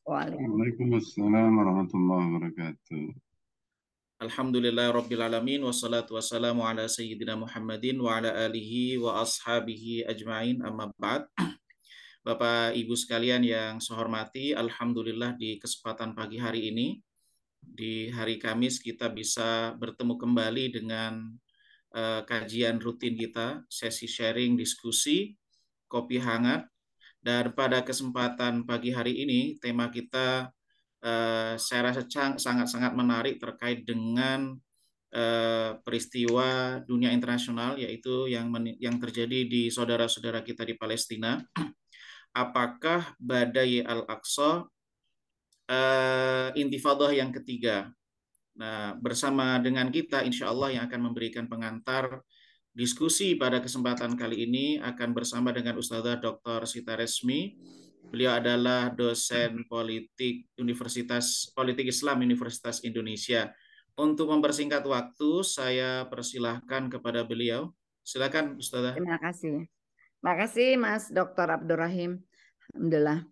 Waalaikumsalam. وعليكم السلام ورحمة الله وبركاته. Alhamdulillah Rabbil Alamin wassalatu wassalamu ala Sayyidina Muhammadin wa ala alihi wa ashabihi ajma'in amma ba'd. Bapak Ibu sekalian yang saya hormati, Alhamdulillah di kesempatan pagi hari ini, di hari Kamis kita bisa bertemu kembali dengan kajian rutin kita, sesi sharing, diskusi, kopi hangat. Dan pada kesempatan pagi hari ini, tema kita saya rasa sangat-sangat menarik terkait dengan peristiwa dunia internasional, yaitu yang terjadi di saudara-saudara kita di Palestina. Apakah badai Al-Aqsa intifadah yang ketiga? Nah, bersama dengan kita insya Allah yang akan memberikan pengantar diskusi pada kesempatan kali ini akan bersama dengan Ustazah Dr. Sita Resmi. Beliau adalah dosen politik Islam Universitas Indonesia. Untuk mempersingkat waktu, saya persilahkan kepada beliau. Silakan Ustazah. Terima kasih. Terima kasih Mas Dr. Abdurrahim. Alhamdulillah.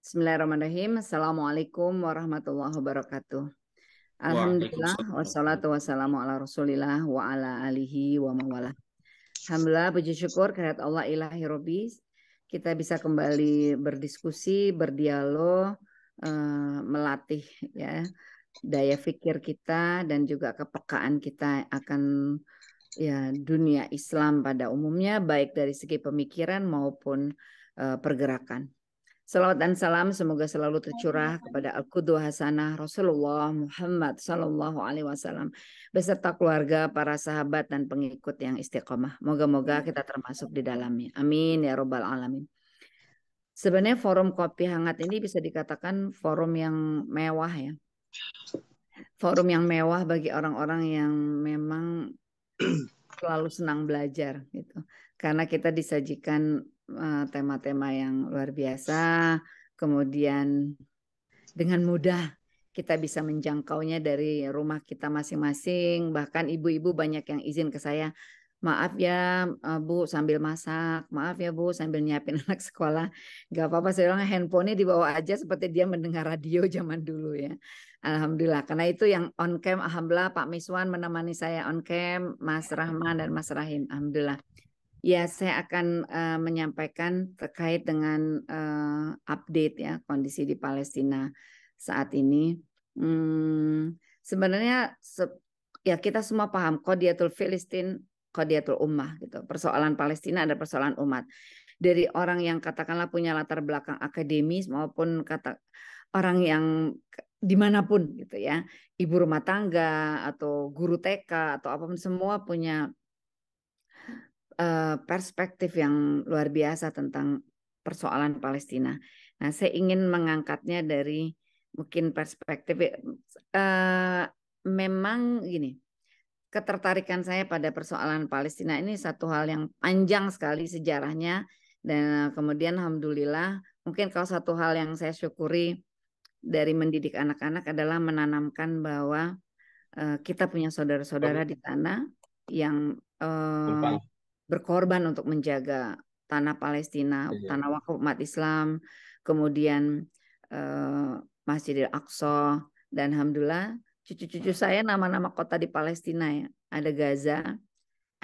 Bismillahirrahmanirrahim. Assalamualaikum warahmatullahi wabarakatuh. Alhamdulillah. Wassalatu wassalamu ala rasulillah wa ala alihi wa mawala. Alhamdulillah, puji syukur kehadirat Allah ilahi Robbi. Kita bisa kembali berdiskusi, berdialog, melatih ya daya pikir kita dan juga kepekaan kita akan ya dunia Islam pada umumnya, baik dari segi pemikiran maupun pergerakan. Salawat dan salam semoga selalu tercurah kepada Al-Qudwah Hasanah Rasulullah Muhammad Sallallahu Alaihi Wasallam beserta keluarga, para sahabat dan pengikut yang istiqomah. Moga-moga kita termasuk di dalamnya. Amin ya Rabbal Alamin. Sebenarnya forum kopi hangat ini bisa dikatakan forum yang mewah ya. Forum yang mewah bagi orang-orang yang memang selalu senang belajar gitu. Karena kita disajikan tema-tema yang luar biasa, kemudian dengan mudah kita bisa menjangkaunya dari rumah kita masing-masing. Bahkan ibu-ibu banyak yang izin ke saya, maaf ya Bu sambil masak, maaf ya Bu sambil nyiapin anak sekolah. Gak apa-apa, saya bilang handphonenya dibawa aja seperti dia mendengar radio zaman dulu ya. Alhamdulillah, karena itu yang on cam, alhamdulillah Pak Miswan menemani saya on cam, Mas Rahman dan Mas Rahim, alhamdulillah. Ya, saya akan menyampaikan terkait dengan update ya kondisi di Palestina saat ini. Sebenarnya ya kita semua paham qadiyatul Filistin, qadiyatul ummah gitu. Persoalan Palestina ada persoalan umat. Dari orang yang katakanlah punya latar belakang akademis maupun orang yang dimanapun gitu ya, ibu rumah tangga atau guru TK atau apapun, semua punya perspektif yang luar biasa tentang persoalan Palestina. Nah, saya ingin mengangkatnya dari mungkin perspektif memang gini, ketertarikan saya pada persoalan Palestina ini satu hal yang panjang sekali sejarahnya, dan kemudian alhamdulillah mungkin kalau satu hal yang saya syukuri dari mendidik anak-anak adalah menanamkan bahwa kita punya saudara-saudara di tanah yang berkorban untuk menjaga tanah Palestina, tanah wakaf umat Islam, kemudian Masjidil Aqsa, dan alhamdulillah cucu-cucu saya nama-nama kota di Palestina ya. Ada Gaza,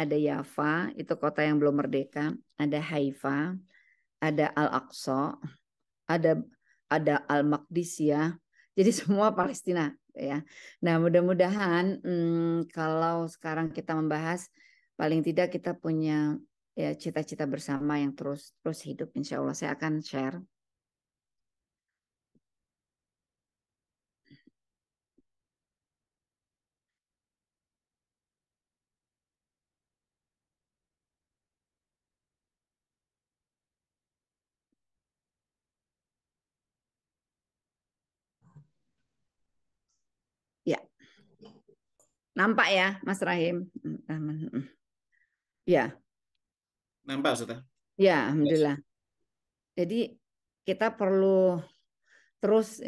ada Yafa, itu kota yang belum merdeka, ada Haifa, ada Al-Aqsa, ada Al-Maqdis ya. Jadi semua Palestina ya. Nah, mudah-mudahan kalau sekarang kita membahas, paling tidak kita punya ya cita-cita bersama yang terus hidup. Insya Allah saya akan share. Ya, nampak ya Mas Rahim? Ya. Nampak Ustaz? Ya, alhamdulillah. Jadi kita perlu terus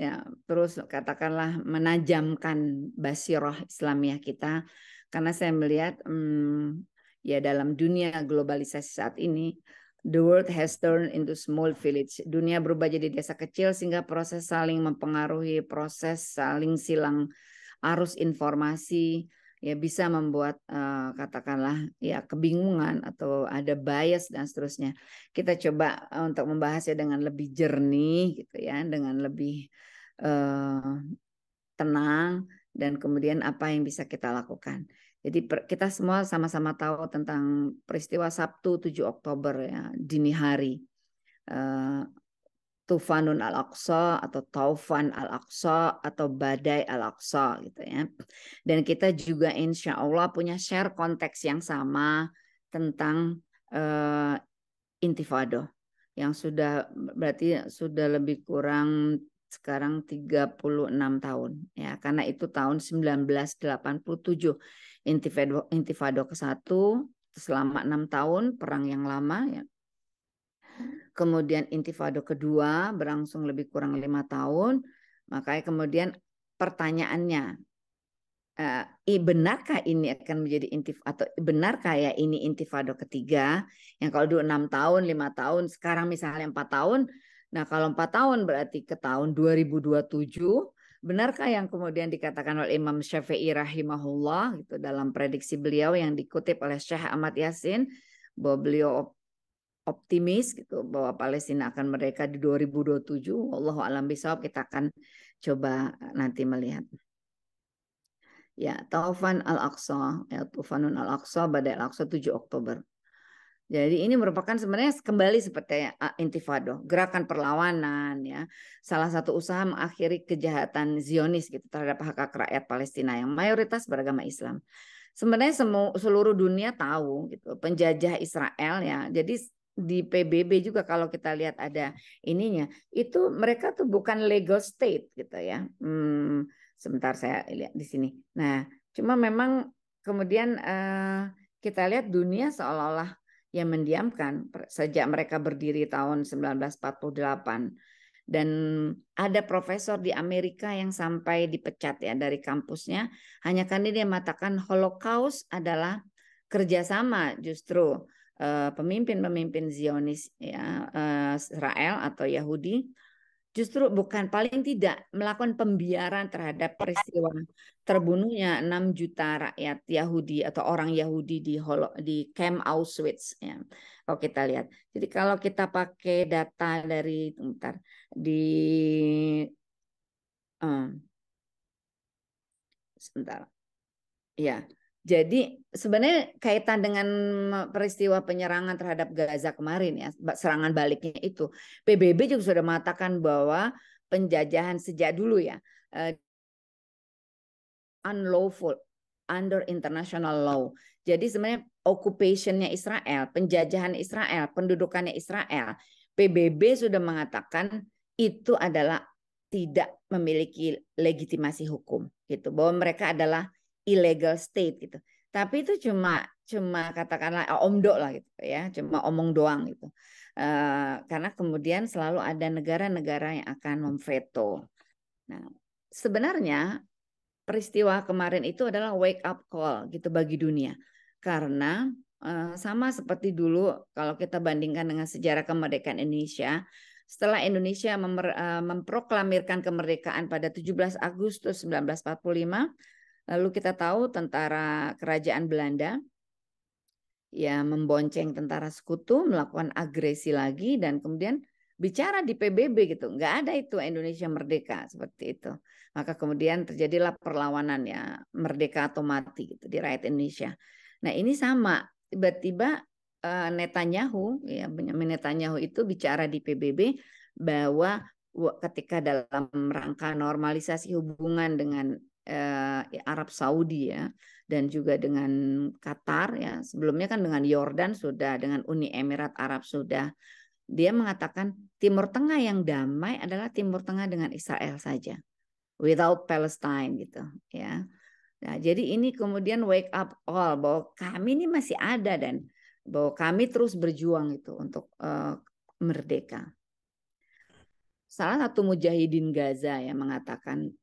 katakanlah menajamkan basirah Islamiyah kita, karena saya melihat ya dalam dunia globalisasi saat ini The world has turned into small village. Dunia berubah jadi desa kecil sehingga proses saling mempengaruhi, proses saling silang arus informasi ya bisa membuat katakanlah ya kebingungan atau ada bias dan seterusnya. Kita coba untuk membahasnya dengan lebih jernih gitu ya, dengan lebih tenang dan kemudian apa yang bisa kita lakukan. Jadi kita semua sama-sama tahu tentang peristiwa Sabtu 7 Oktober ya, dini hari. Tufanun al-Aqsa atau Taufan al-Aqsa atau Badai al-Aqsa gitu ya. Dan kita juga insya Allah punya share konteks yang sama tentang intifado yang sudah berarti sudah lebih kurang sekarang 36 tahun ya, karena itu tahun 1987 intifado ke-1 selama 6 tahun perang yang lama ya. Kemudian intifado kedua berlangsung lebih kurang 5 tahun. Makanya kemudian pertanyaannya, benarkah ini akan menjadi atau benarkah ya ini intifado ketiga? Yang kalau dulu 6 tahun, 5 tahun, sekarang misalnya 4 tahun. Nah kalau 4 tahun berarti ke tahun 2027. Benarkah yang kemudian dikatakan oleh Imam Syafi'i rahimahullah gitu dalam prediksi beliau yang dikutip oleh Syekh Ahmad Yasin bahwa beliau optimis gitu bahwa Palestina akan merdeka di 2027. Wallahu a'lam bishawab, kita akan coba nanti melihat. Ya, Taufan Al-Aqsa, ya, Tufanun Al-Aqsa, Badai Al-Aqsa 7 Oktober. Jadi ini merupakan sebenarnya kembali seperti intifado, gerakan perlawanan ya. Salah satu usaha mengakhiri kejahatan Zionis gitu terhadap hak-hak rakyat Palestina yang mayoritas beragama Islam. Sebenarnya seluruh dunia tahu gitu penjajah Israel ya. Jadi di PBB juga kalau kita lihat ada ininya, itu mereka tuh bukan legal state gitu ya. Sebentar saya lihat di sini. Nah, cuma memang kemudian kita lihat dunia seolah-olah yang mendiamkan sejak mereka berdiri tahun 1948. Dan ada profesor di Amerika yang sampai dipecat ya dari kampusnya hanya karena dia mengatakan Holocaust adalah kerjasama justru pemimpin-pemimpin Zionis ya, Israel atau Yahudi justru bukan paling tidak melakukan pembiaran terhadap peristiwa terbunuhnya 6 juta rakyat Yahudi atau orang Yahudi di Camp Auschwitz ya. Kalau kita lihat. Jadi kalau kita pakai data dari sebentar. Ya. Jadi sebenarnya kaitan dengan peristiwa penyerangan terhadap Gaza kemarin ya, serangan baliknya itu, PBB juga sudah mengatakan bahwa penjajahan sejak dulu ya unlawful under international law. Jadi sebenarnya occupationnya Israel, penjajahan Israel, pendudukannya Israel, PBB sudah mengatakan itu adalah tidak memiliki legitimasi hukum gitu, bahwa mereka adalah illegal state gitu. Tapi itu cuma katakanlah omdo lah gitu ya, cuma omong doang gitu. Karena kemudian selalu ada negara-negara yang akan memveto. Nah, sebenarnya peristiwa kemarin itu adalah wake up call gitu bagi dunia. Karena sama seperti dulu kalau kita bandingkan dengan sejarah kemerdekaan Indonesia, setelah Indonesia memproklamirkan kemerdekaan pada 17 Agustus 1945, lalu kita tahu tentara kerajaan Belanda ya membonceng tentara sekutu, melakukan agresi lagi dan kemudian bicara di PBB gitu, nggak ada itu Indonesia merdeka seperti itu. Maka kemudian terjadilah perlawanan ya merdeka atau mati gitu di rakyat Indonesia. Nah ini sama, tiba-tiba Netanyahu ya Benjamin Netanyahu itu bicara di PBB bahwa ketika dalam rangka normalisasi hubungan dengan Arab Saudi ya dan juga dengan Qatar ya, sebelumnya kan dengan Yordan sudah, dengan Uni Emirat Arab sudah. Dia mengatakan Timur Tengah yang damai adalah Timur Tengah dengan Israel saja, without Palestine gitu ya. Nah, jadi ini kemudian wake up call bahwa kami ini masih ada dan bahwa kami terus berjuang itu untuk merdeka. Salah satu mujahidin Gaza yang mengatakan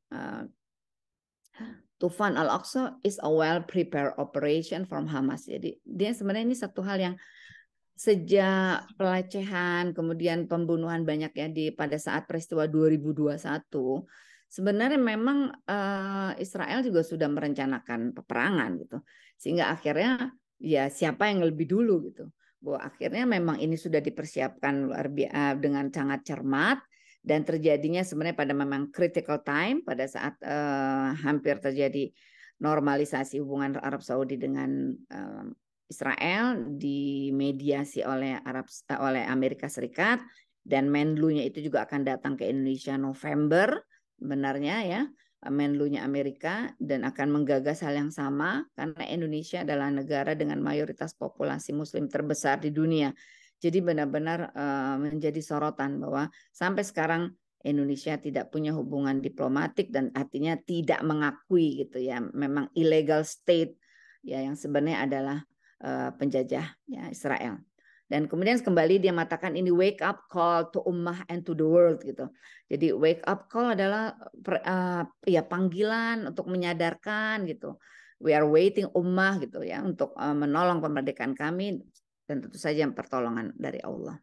Tufan Al-Aqsa is a well prepared operation from Hamas. Jadi dia sebenarnya ini satu hal yang sejak pelecehan, kemudian pembunuhan banyak ya pada saat peristiwa 2021, sebenarnya memang Israel juga sudah merencanakan peperangan gitu. Sehingga akhirnya ya siapa yang lebih dulu gitu. Bahwa akhirnya memang ini sudah dipersiapkan dengan sangat cermat dan terjadinya sebenarnya pada memang critical time pada saat hampir terjadi normalisasi hubungan Arab Saudi dengan Israel dimediasi oleh Amerika Serikat, dan Menlu-nya itu juga akan datang ke Indonesia November benarnya ya, Menlu-nya Amerika, dan akan menggagas hal yang sama karena Indonesia adalah negara dengan mayoritas populasi Muslim terbesar di dunia. Jadi benar-benar menjadi sorotan bahwa sampai sekarang Indonesia tidak punya hubungan diplomatik dan artinya tidak mengakui gitu ya, memang illegal state ya yang sebenarnya adalah penjajah ya Israel. Dan kemudian kembali dia mengatakan ini wake up call to ummah and to the world gitu. Jadi wake up call adalah ya panggilan untuk menyadarkan gitu. We are waiting ummah gitu ya untuk menolong kemerdekaan kami, dan tentu saja pertolongan dari Allah.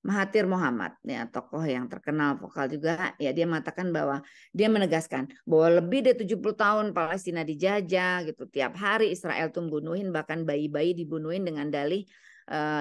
Mahathir Mohamad ya, tokoh yang terkenal vokal juga ya, dia mengatakan bahwa dia menegaskan bahwa lebih dari 70 tahun Palestina dijajah gitu, tiap hari Israel tuh membunuhin, bahkan bayi-bayi dibunuhin dengan dalih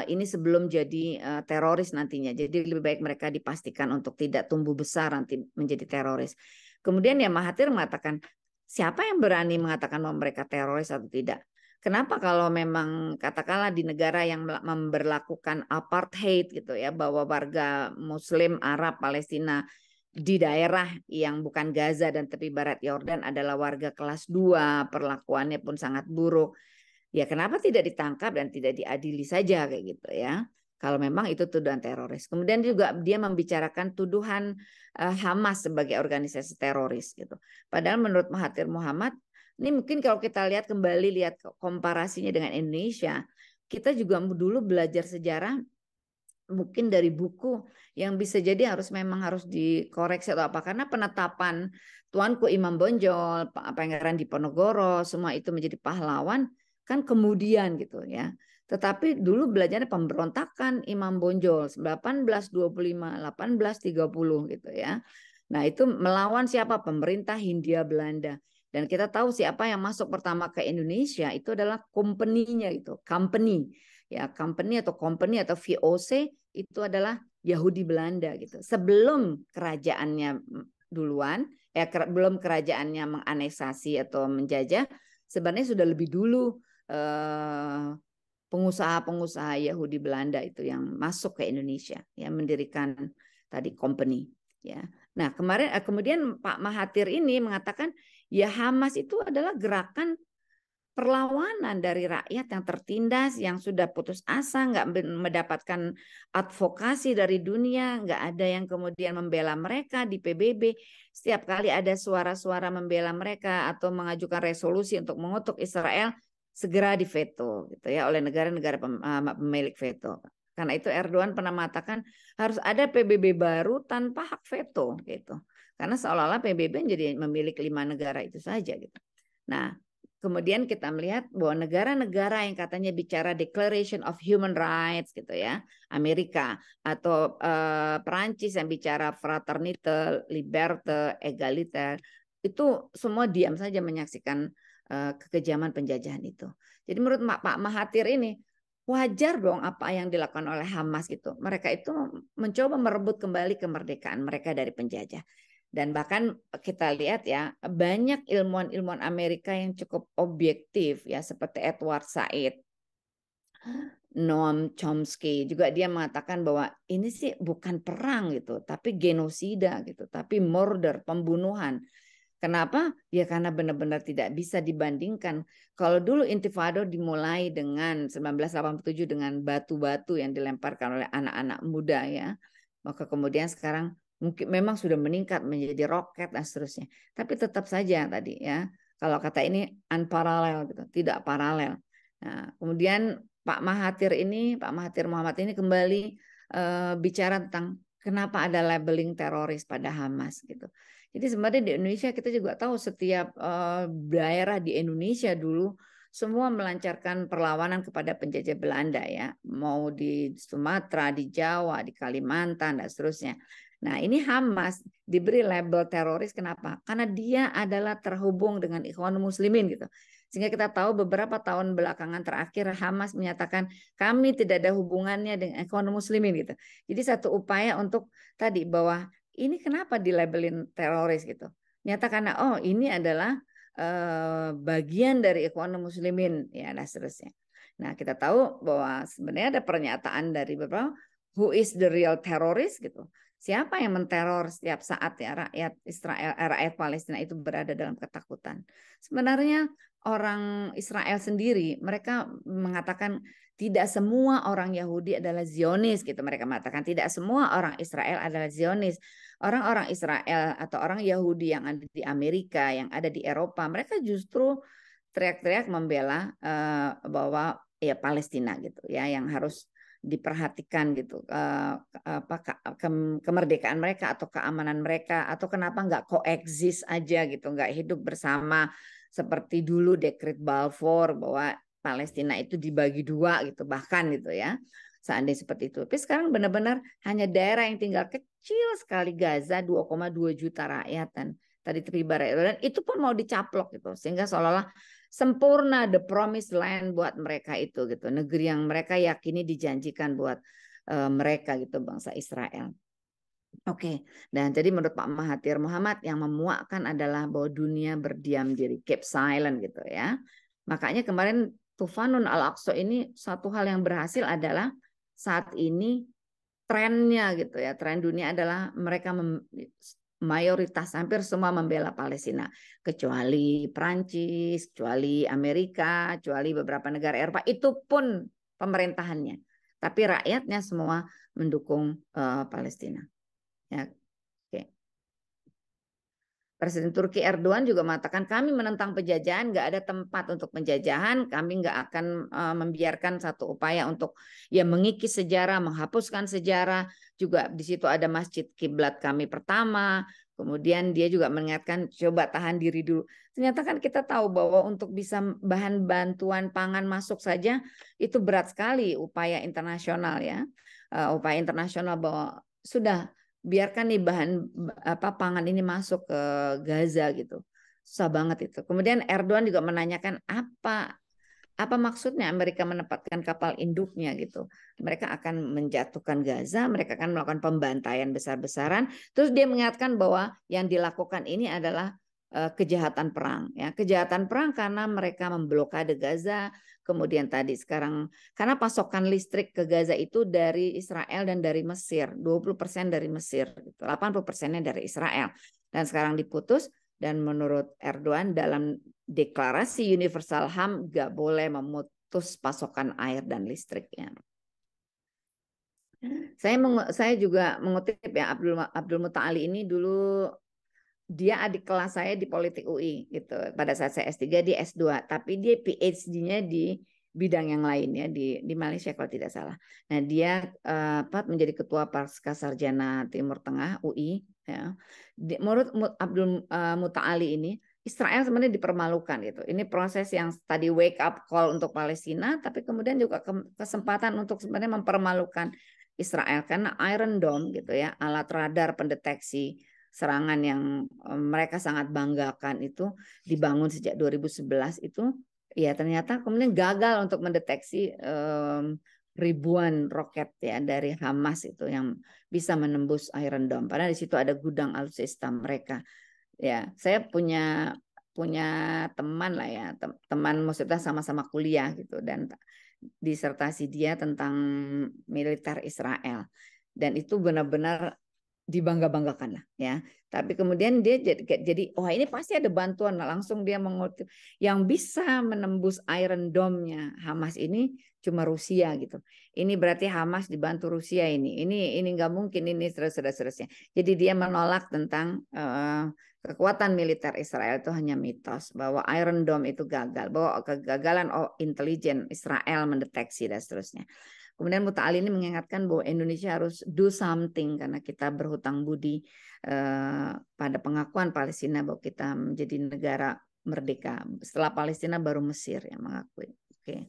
ini sebelum jadi teroris nantinya. Jadi lebih baik mereka dipastikan untuk tidak tumbuh besar nanti menjadi teroris. Kemudian ya Mahathir mengatakan siapa yang berani mengatakan bahwa mereka teroris atau tidak? Kenapa kalau memang katakanlah di negara yang memberlakukan apartheid gitu ya, bahwa warga Muslim, Arab, Palestina di daerah yang bukan Gaza dan tepi barat Yordan adalah warga kelas 2, perlakuannya pun sangat buruk. Ya kenapa tidak ditangkap dan tidak diadili saja kayak gitu ya. Kalau memang itu tuduhan teroris. Kemudian juga dia membicarakan tuduhan Hamas sebagai organisasi teroris gitu. Padahal menurut Mahathir Mohamad, ini mungkin kalau kita lihat kembali, lihat komparasinya dengan Indonesia, kita juga dulu belajar sejarah mungkin dari buku yang bisa jadi memang harus dikoreksi atau apa, karena penetapan Tuanku Imam Bonjol, Pangeran Diponegoro, semua itu menjadi pahlawan kan kemudian gitu ya. Tetapi dulu belajarnya pemberontakan Imam Bonjol 1825, 1830 gitu ya. Nah, itu melawan siapa? Pemerintah Hindia Belanda. Dan kita tahu siapa yang masuk pertama ke Indonesia itu adalah company-nya itu, company. Ya, company atau VOC itu adalah Yahudi Belanda gitu. Sebelum kerajaannya duluan, belum kerajaannya menganeksasi atau menjajah, sebenarnya sudah lebih dulu pengusaha-pengusaha Yahudi Belanda itu yang masuk ke Indonesia, ya mendirikan tadi company. Ya, nah kemudian Pak Mahathir ini mengatakan ya Hamas itu adalah gerakan perlawanan dari rakyat yang tertindas, yang sudah putus asa, nggak mendapatkan advokasi dari dunia, nggak ada yang kemudian membela mereka di PBB. Setiap kali ada suara-suara membela mereka atau mengajukan resolusi untuk mengutuk Israel, segera diveto gitu ya oleh negara-negara pemilik veto. Karena itu Erdogan pernah mengatakan harus ada PBB baru tanpa hak veto gitu. Karena seolah-olah PBB jadi memiliki 5 negara itu saja gitu. Nah, kemudian kita melihat bahwa negara-negara yang katanya bicara Declaration of Human Rights gitu ya, Amerika atau Perancis yang bicara fraternité, liberté, égalité, itu semua diam saja menyaksikan kekejaman penjajahan itu. Jadi menurut Pak Mahathir ini wajar dong apa yang dilakukan oleh Hamas gitu. Mereka itu mencoba merebut kembali kemerdekaan mereka dari penjajah. Dan bahkan kita lihat ya, banyak ilmuwan-ilmuwan Amerika yang cukup objektif ya, seperti Edward Said, Noam Chomsky, juga dia mengatakan bahwa ini sih bukan perang gitu, tapi genosida gitu, tapi murder, pembunuhan. Kenapa? Ya karena benar-benar tidak bisa dibandingkan. Kalau dulu Intifada dimulai dengan 1987 dengan batu-batu yang dilemparkan oleh anak-anak muda ya, maka kemudian sekarang mungkin memang sudah meningkat menjadi roket dan seterusnya. Tapi tetap saja tadi ya, kalau kata ini unparallel gitu, tidak paralel. Nah, kemudian Pak Mahathir Mohamad ini kembali bicara tentang kenapa ada labeling teroris pada Hamas gitu. Jadi sebenarnya di Indonesia kita juga tahu setiap daerah di Indonesia dulu semua melancarkan perlawanan kepada penjajah Belanda ya, mau di Sumatera, di Jawa, di Kalimantan dan seterusnya. Nah, ini Hamas diberi label teroris kenapa? Karena dia adalah terhubung dengan Ikhwanul Muslimin gitu. Sehingga kita tahu beberapa tahun belakangan terakhir Hamas menyatakan kami tidak ada hubungannya dengan Ikhwanul Muslimin gitu. Jadi satu upaya untuk tadi bahwa ini kenapa dilabelin teroris gitu. Nyata karena oh ini adalah bagian dari Ikhwanul Muslimin ya dan seterusnya. Nah, kita tahu bahwa sebenarnya ada pernyataan dari beberapa who is the real terrorist gitu. Siapa yang menteror setiap saat ya rakyat Israel, rakyat Palestina itu berada dalam ketakutan. Sebenarnya orang Israel sendiri mereka mengatakan tidak semua orang Yahudi adalah Zionis gitu. Mereka mengatakan tidak semua orang Israel adalah Zionis. Orang-orang Israel atau orang Yahudi yang ada di Amerika, yang ada di Eropa, mereka justru teriak-teriak membela bahwa ya Palestina gitu ya yang harus diperhatikan gitu kemerdekaan mereka atau keamanan mereka atau kenapa nggak coexist aja gitu, nggak hidup bersama seperti dulu dekret Balfour bahwa Palestina itu dibagi dua gitu bahkan gitu ya. Seandainya seperti itu. Tapi sekarang benar-benar hanya daerah yang tinggal kecil sekali Gaza 2,2 juta rakyat dan tadi tepi barat dan itu pun mau dicaplok gitu sehingga seolah-olah sempurna the promised land buat mereka itu gitu. Negeri yang mereka yakini dijanjikan buat mereka gitu bangsa Israel. Oke, dan jadi menurut Pak Mahathir Mohamad yang memuakkan adalah bahwa dunia berdiam diri, keep silent gitu ya. Makanya kemarin Tufanun Al-Aqsa ini satu hal yang berhasil adalah saat ini trennya gitu ya, tren dunia adalah mereka mayoritas hampir semua membela Palestina kecuali Prancis, kecuali Amerika, kecuali beberapa negara Eropa itu pun pemerintahannya. Tapi rakyatnya semua mendukung Palestina. Ya, oke. Presiden Turki Erdogan juga mengatakan kami menentang penjajahan, nggak ada tempat untuk penjajahan, kami nggak akan membiarkan satu upaya untuk ya mengikis sejarah, menghapuskan sejarah. Juga di situ ada masjid kiblat kami pertama. Kemudian dia juga mengingatkan coba tahan diri dulu. Ternyata kan kita tahu bahwa untuk bisa bahan bantuan pangan masuk saja itu berat sekali upaya internasional ya, upaya internasional bahwa sudah biarkan nih bahan pangan ini masuk ke Gaza gitu. Susah banget itu. Kemudian Erdogan juga menanyakan apa maksudnya Amerika menempatkan kapal induknya gitu. Mereka akan menjatuhkan Gaza, mereka akan melakukan pembantaian besar-besaran. Terus dia mengingatkan bahwa yang dilakukan ini adalah kejahatan perang ya. Kejahatan perang karena mereka memblokade Gaza. Kemudian tadi sekarang karena pasokan listrik ke Gaza itu dari Israel dan dari Mesir, 20% dari Mesir, 80%-nya dari Israel. Dan sekarang diputus dan menurut Erdogan dalam deklarasi Universal HAM nggak boleh memutus pasokan air dan listriknya. Saya juga mengutip ya Abdul Muta'ali ini dulu dia adik kelas saya di Politik UI gitu. Pada saat saya S3 dia S2, tapi dia PhD-nya di bidang yang lain ya di Malaysia kalau tidak salah. Nah, dia menjadi ketua Pasca Sarjana Timur Tengah UI ya. Menurut Abdul Muta'ali ini Israel sebenarnya dipermalukan gitu. Ini proses yang tadi wake up call untuk Palestina, tapi kemudian juga kesempatan untuk sebenarnya mempermalukan Israel karena Iron Dome gitu ya, alat radar pendeteksi serangan yang mereka sangat banggakan itu dibangun sejak 2011 itu ya ternyata kemudian gagal untuk mendeteksi ribuan roket ya dari Hamas itu yang bisa menembus Iron Dome. Padahal di situ ada gudang alutsista mereka. Ya, saya punya teman lah ya, teman maksudnya sama-sama kuliah gitu dan disertasi dia tentang militer Israel. Dan itu benar-benar dibangga-banggakan lah ya. Tapi kemudian dia jadi wah ini pasti ada bantuan. Nah, langsung dia mengutip yang bisa menembus Iron Dome-nya Hamas ini cuma Rusia gitu. Ini berarti Hamas dibantu Rusia ini. Ini nggak mungkin ini seterusnya. Jadi dia menolak tentang kekuatan militer Israel itu hanya mitos bahwa Iron Dome itu gagal, bahwa kegagalan intelijen Israel mendeteksi dan seterusnya. Kemudian Muta'ali ini mengingatkan bahwa Indonesia harus do something karena kita berhutang budi pada pengakuan Palestina bahwa kita menjadi negara merdeka. Setelah Palestina baru Mesir yang mengakui. Oke.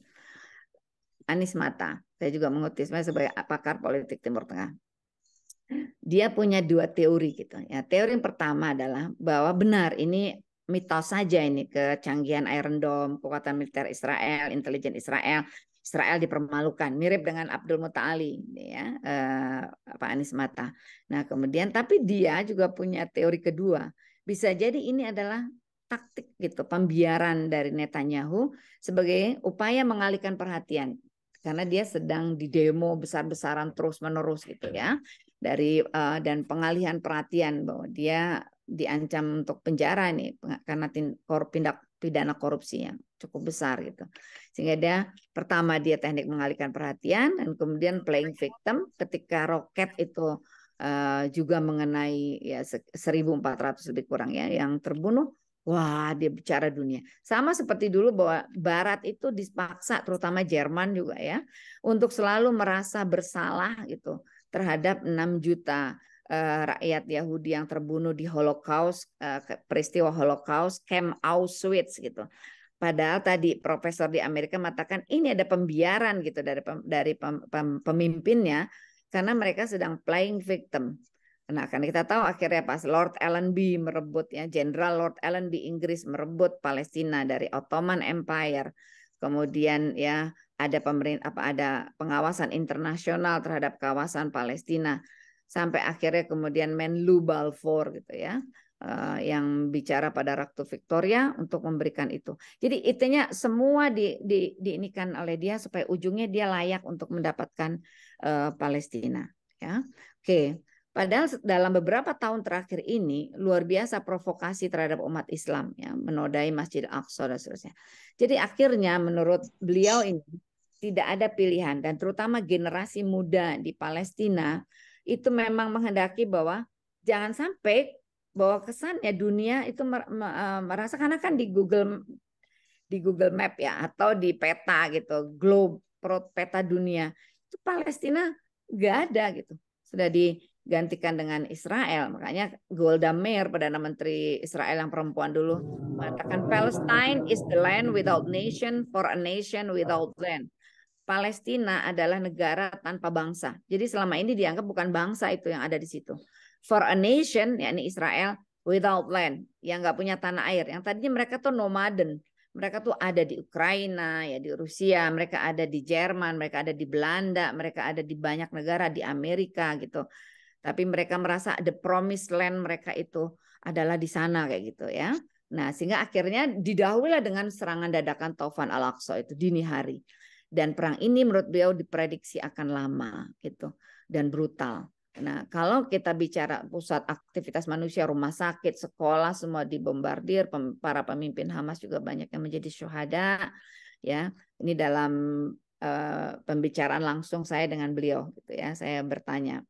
Anies Mata, saya juga mengutip sebagai pakar politik Timur Tengah. Dia punya dua teori gitu ya. Teori yang pertama adalah bahwa benar ini mitos saja, ini kecanggihan Iron Dome, kekuatan militer Israel, intelijen Israel, Israel dipermalukan, mirip dengan Abdul Muta'ali ya, Pak Anies Mata. Nah, kemudian tapi dia juga punya teori kedua. Bisa jadi ini adalah taktik gitu, pembiaran dari Netanyahu sebagai upaya mengalihkan perhatian karena dia sedang didemo besar-besaran terus-menerus gitu ya. Dan pengalihan perhatian bahwa dia diancam untuk penjara nih karena tindak pidana korupsi yang cukup besar gitu. Sehingga dia pertama dia teknik mengalihkan perhatian dan kemudian playing victim ketika roket itu juga mengenai ya 1.400 lebih kurang ya yang terbunuh. Wah, dia bicara dunia. Sama seperti dulu bahwa Barat itu dipaksa, terutama Jerman juga ya, untuk selalu merasa bersalah gitu terhadap 6 juta rakyat Yahudi yang terbunuh di Holocaust, peristiwa Holocaust, Camp Auschwitz gitu. Padahal tadi profesor di Amerika mengatakan ini ada pembiaran gitu dari pemimpinnya karena mereka sedang playing victim. Nah, kan kita tahu akhirnya pas Lord Allenby merebut ya, Jenderal Lord Allenby Inggris merebut Palestina dari Ottoman Empire. Kemudian ya ada ada pengawasan internasional terhadap kawasan Palestina sampai akhirnya kemudian Menlu Balfour gitu ya. Yang bicara pada Ratu Victoria untuk memberikan itu. Jadi intinya semua diinikan oleh dia supaya ujungnya dia layak untuk mendapatkan Palestina ya. Oke. Padahal dalam beberapa tahun terakhir ini luar biasa provokasi terhadap umat Islam ya, menodai Masjid Al-Aqsa dan seterusnya. Jadi akhirnya menurut beliau ini tidak ada pilihan dan terutama generasi muda di Palestina itu memang menghendaki bahwa jangan sampai bahwa kesannya dunia itu merasa karena kan di Google Map ya atau di peta gitu, globe peta dunia itu Palestina nggak ada gitu. Sudah digantikan dengan Israel. Makanya Golda Meir, Perdana Menteri Israel yang perempuan dulu, mengatakan Palestine is the land without nation for a nation without land. Palestina adalah negara tanpa bangsa. Jadi selama ini dianggap bukan bangsa itu yang ada di situ. For a nation, yakni Israel, without land, yang nggak punya tanah air. Yang tadinya mereka tuh nomaden. Mereka tuh ada di Ukraina, ya di Rusia, mereka ada di Jerman, mereka ada di Belanda, mereka ada di banyak negara di Amerika gitu. Tapi mereka merasa the promised land mereka itu adalah di sana kayak gitu ya. Nah, sehingga akhirnya didahululah dengan serangan dadakan Taufan Al-Aqsa itu dini hari. Dan perang ini menurut beliau diprediksi akan lama gitu dan brutal. Nah, kalau kita bicara pusat aktivitas manusia, rumah sakit, sekolah semua dibombardir, para pemimpin Hamas juga banyak yang menjadi syuhada ya. Ini dalam pembicaraan langsung saya dengan beliau gitu ya. Saya bertanya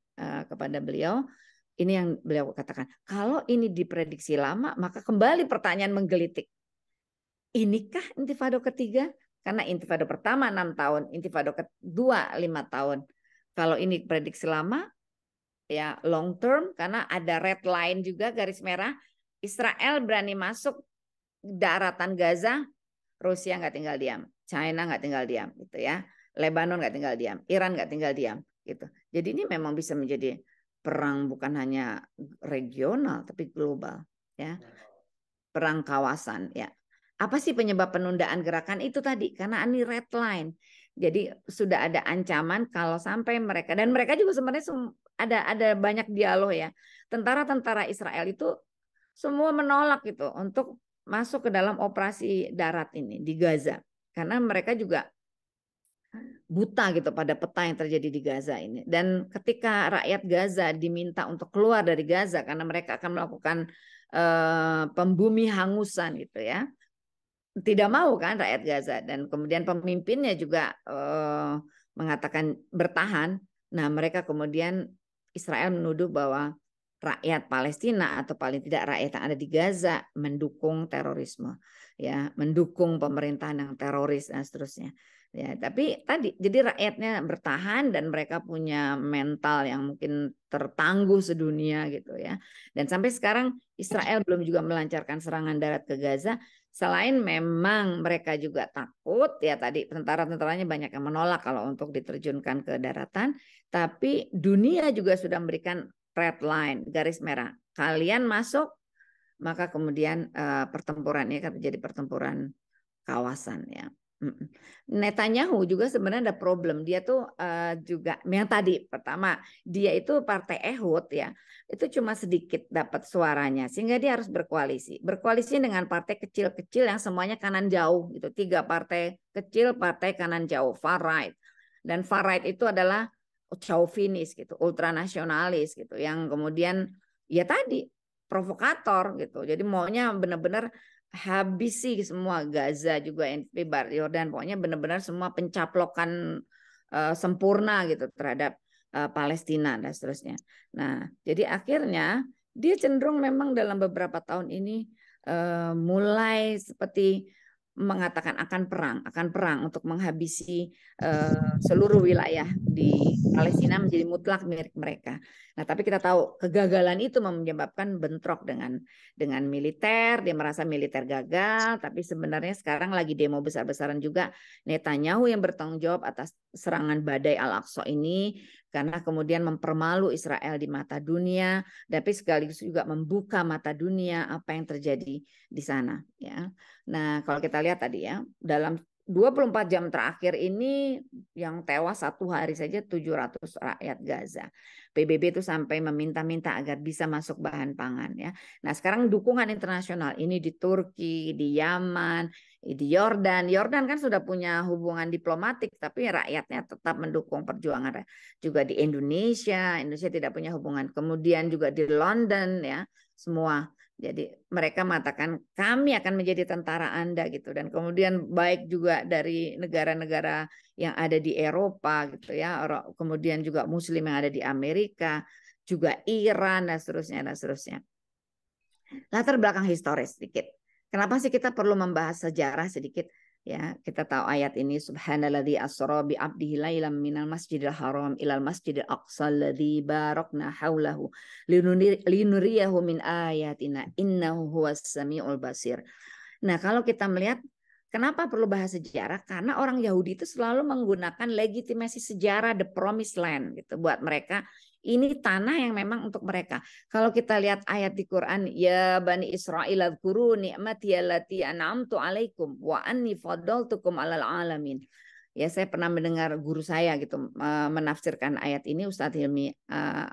kepada beliau, ini yang beliau katakan, kalau ini diprediksi lama, maka kembali pertanyaan menggelitik. Inikah intifada ketiga? Karena intifada pertama 6 tahun, intifada kedua 5 tahun. Kalau ini prediksi lama, ya long term, karena ada red line juga, garis merah. Israel berani masuk daratan Gaza, Rusia nggak tinggal diam, China nggak tinggal diam, gitu ya. Lebanon nggak tinggal diam, Iran nggak tinggal diam, gitu. Jadi ini memang bisa menjadi perang bukan hanya regional, tapi global, ya. Perang kawasan, ya. Apa sih penyebab penundaan gerakan itu tadi? Karena ini red line. Jadi sudah ada ancaman kalau sampai mereka, dan mereka juga sebenarnya ada banyak dialog ya. Tentara-tentara Israel itu semua menolak gitu untuk masuk ke dalam operasi darat ini di Gaza. Karena mereka juga buta gitu pada peta yang terjadi di Gaza ini. Dan ketika rakyat Gaza diminta untuk keluar dari Gaza karena mereka akan melakukan pembumi hangusan gitu ya. Tidak mau kan rakyat Gaza, dan kemudian pemimpinnya juga mengatakan bertahan. Nah, mereka kemudian Israel menuduh bahwa rakyat Palestina atau paling tidak rakyat yang ada di Gaza mendukung terorisme, ya, mendukung pemerintahan yang teroris dan seterusnya. Ya, tapi tadi jadi rakyatnya bertahan dan mereka punya mental yang mungkin tertangguh sedunia gitu ya. Dan sampai sekarang Israel belum juga melancarkan serangan darat ke Gaza Selain memang mereka juga takut, ya tadi tentara-tentaranya banyak yang menolak kalau untuk diterjunkan ke daratan, tapi dunia juga sudah memberikan red line, garis merah. Kalian masuk, maka kemudian pertempuran ini akan menjadi pertempuran kawasan ya. Netanyahu juga sebenarnya ada problem. Dia tuh juga yang tadi pertama dia itu partai Ehud ya, itu cuma sedikit dapat suaranya sehingga dia harus berkoalisi. Berkoalisi dengan partai kecil-kecil yang semuanya kanan jauh gitu. 3 partai kecil, partai kanan jauh, far right. Dan far right itu adalah chauvinis gitu, ultranasionalis gitu, yang kemudian ya tadi provokator gitu. Jadi maunya benar-benar habisi semua Gaza juga yang Barat Yordan, pokoknya benar-benar semua pencaplokan sempurna gitu terhadap Palestina dan seterusnya. Nah, jadi akhirnya dia cenderung memang dalam beberapa tahun ini mulai seperti mengatakan akan perang untuk menghabisi seluruh wilayah di Palestina menjadi mutlak milik mereka. Nah, tapi kita tahu kegagalan itu menyebabkan bentrok dengan militer. Dia merasa militer gagal, tapi sebenarnya sekarang lagi demo besar-besaran juga. Netanyahu yang bertanggung jawab atas serangan badai Al-Aqsa ini karena kemudian mempermalu Israel di mata dunia, tapi sekaligus juga membuka mata dunia apa yang terjadi di sana. Ya, nah kalau kita lihat tadi ya, dalam 24 jam terakhir ini yang tewas satu hari saja 700 rakyat Gaza. PBB itu sampai meminta-minta agar bisa masuk bahan pangan ya. Nah, sekarang dukungan internasional ini di Turki, di Yaman, di Yordan. Yordan kan sudah punya hubungan diplomatik tapi rakyatnya tetap mendukung perjuangan. Juga di Indonesia tidak punya hubungan. Kemudian juga di London ya, semua. Jadi mereka mengatakan kami akan menjadi tentara Anda gitu, dan kemudian baik juga dari negara-negara yang ada di Eropa gitu ya, kemudian juga Muslim yang ada di Amerika, juga Iran dan seterusnya. Latar belakang historis sedikit. Kenapa sih kita perlu membahas sejarah sedikit? Ya, kita tahu ayat ini subhanalladzi asra bi 'abdihi lailan minal masjidil haram ilal masjidil aqsa alladzi barakna haulahu linuriyahu min ayatina innahu huwas samiul basir. Nah, kalau kita melihat kenapa perlu bahas sejarah? Karena orang Yahudi itu selalu menggunakan legitimasi sejarah the promised land gitu buat mereka. Ini tanah yang memang untuk mereka. Kalau kita lihat ayat di Quran, ya Bani Israil adhkuru ni'mati allati an'amtu alaikum wa anni faddaltukum 'alal alamin. Ya, saya pernah mendengar guru saya gitu menafsirkan ayat ini, Ustadz Hilmi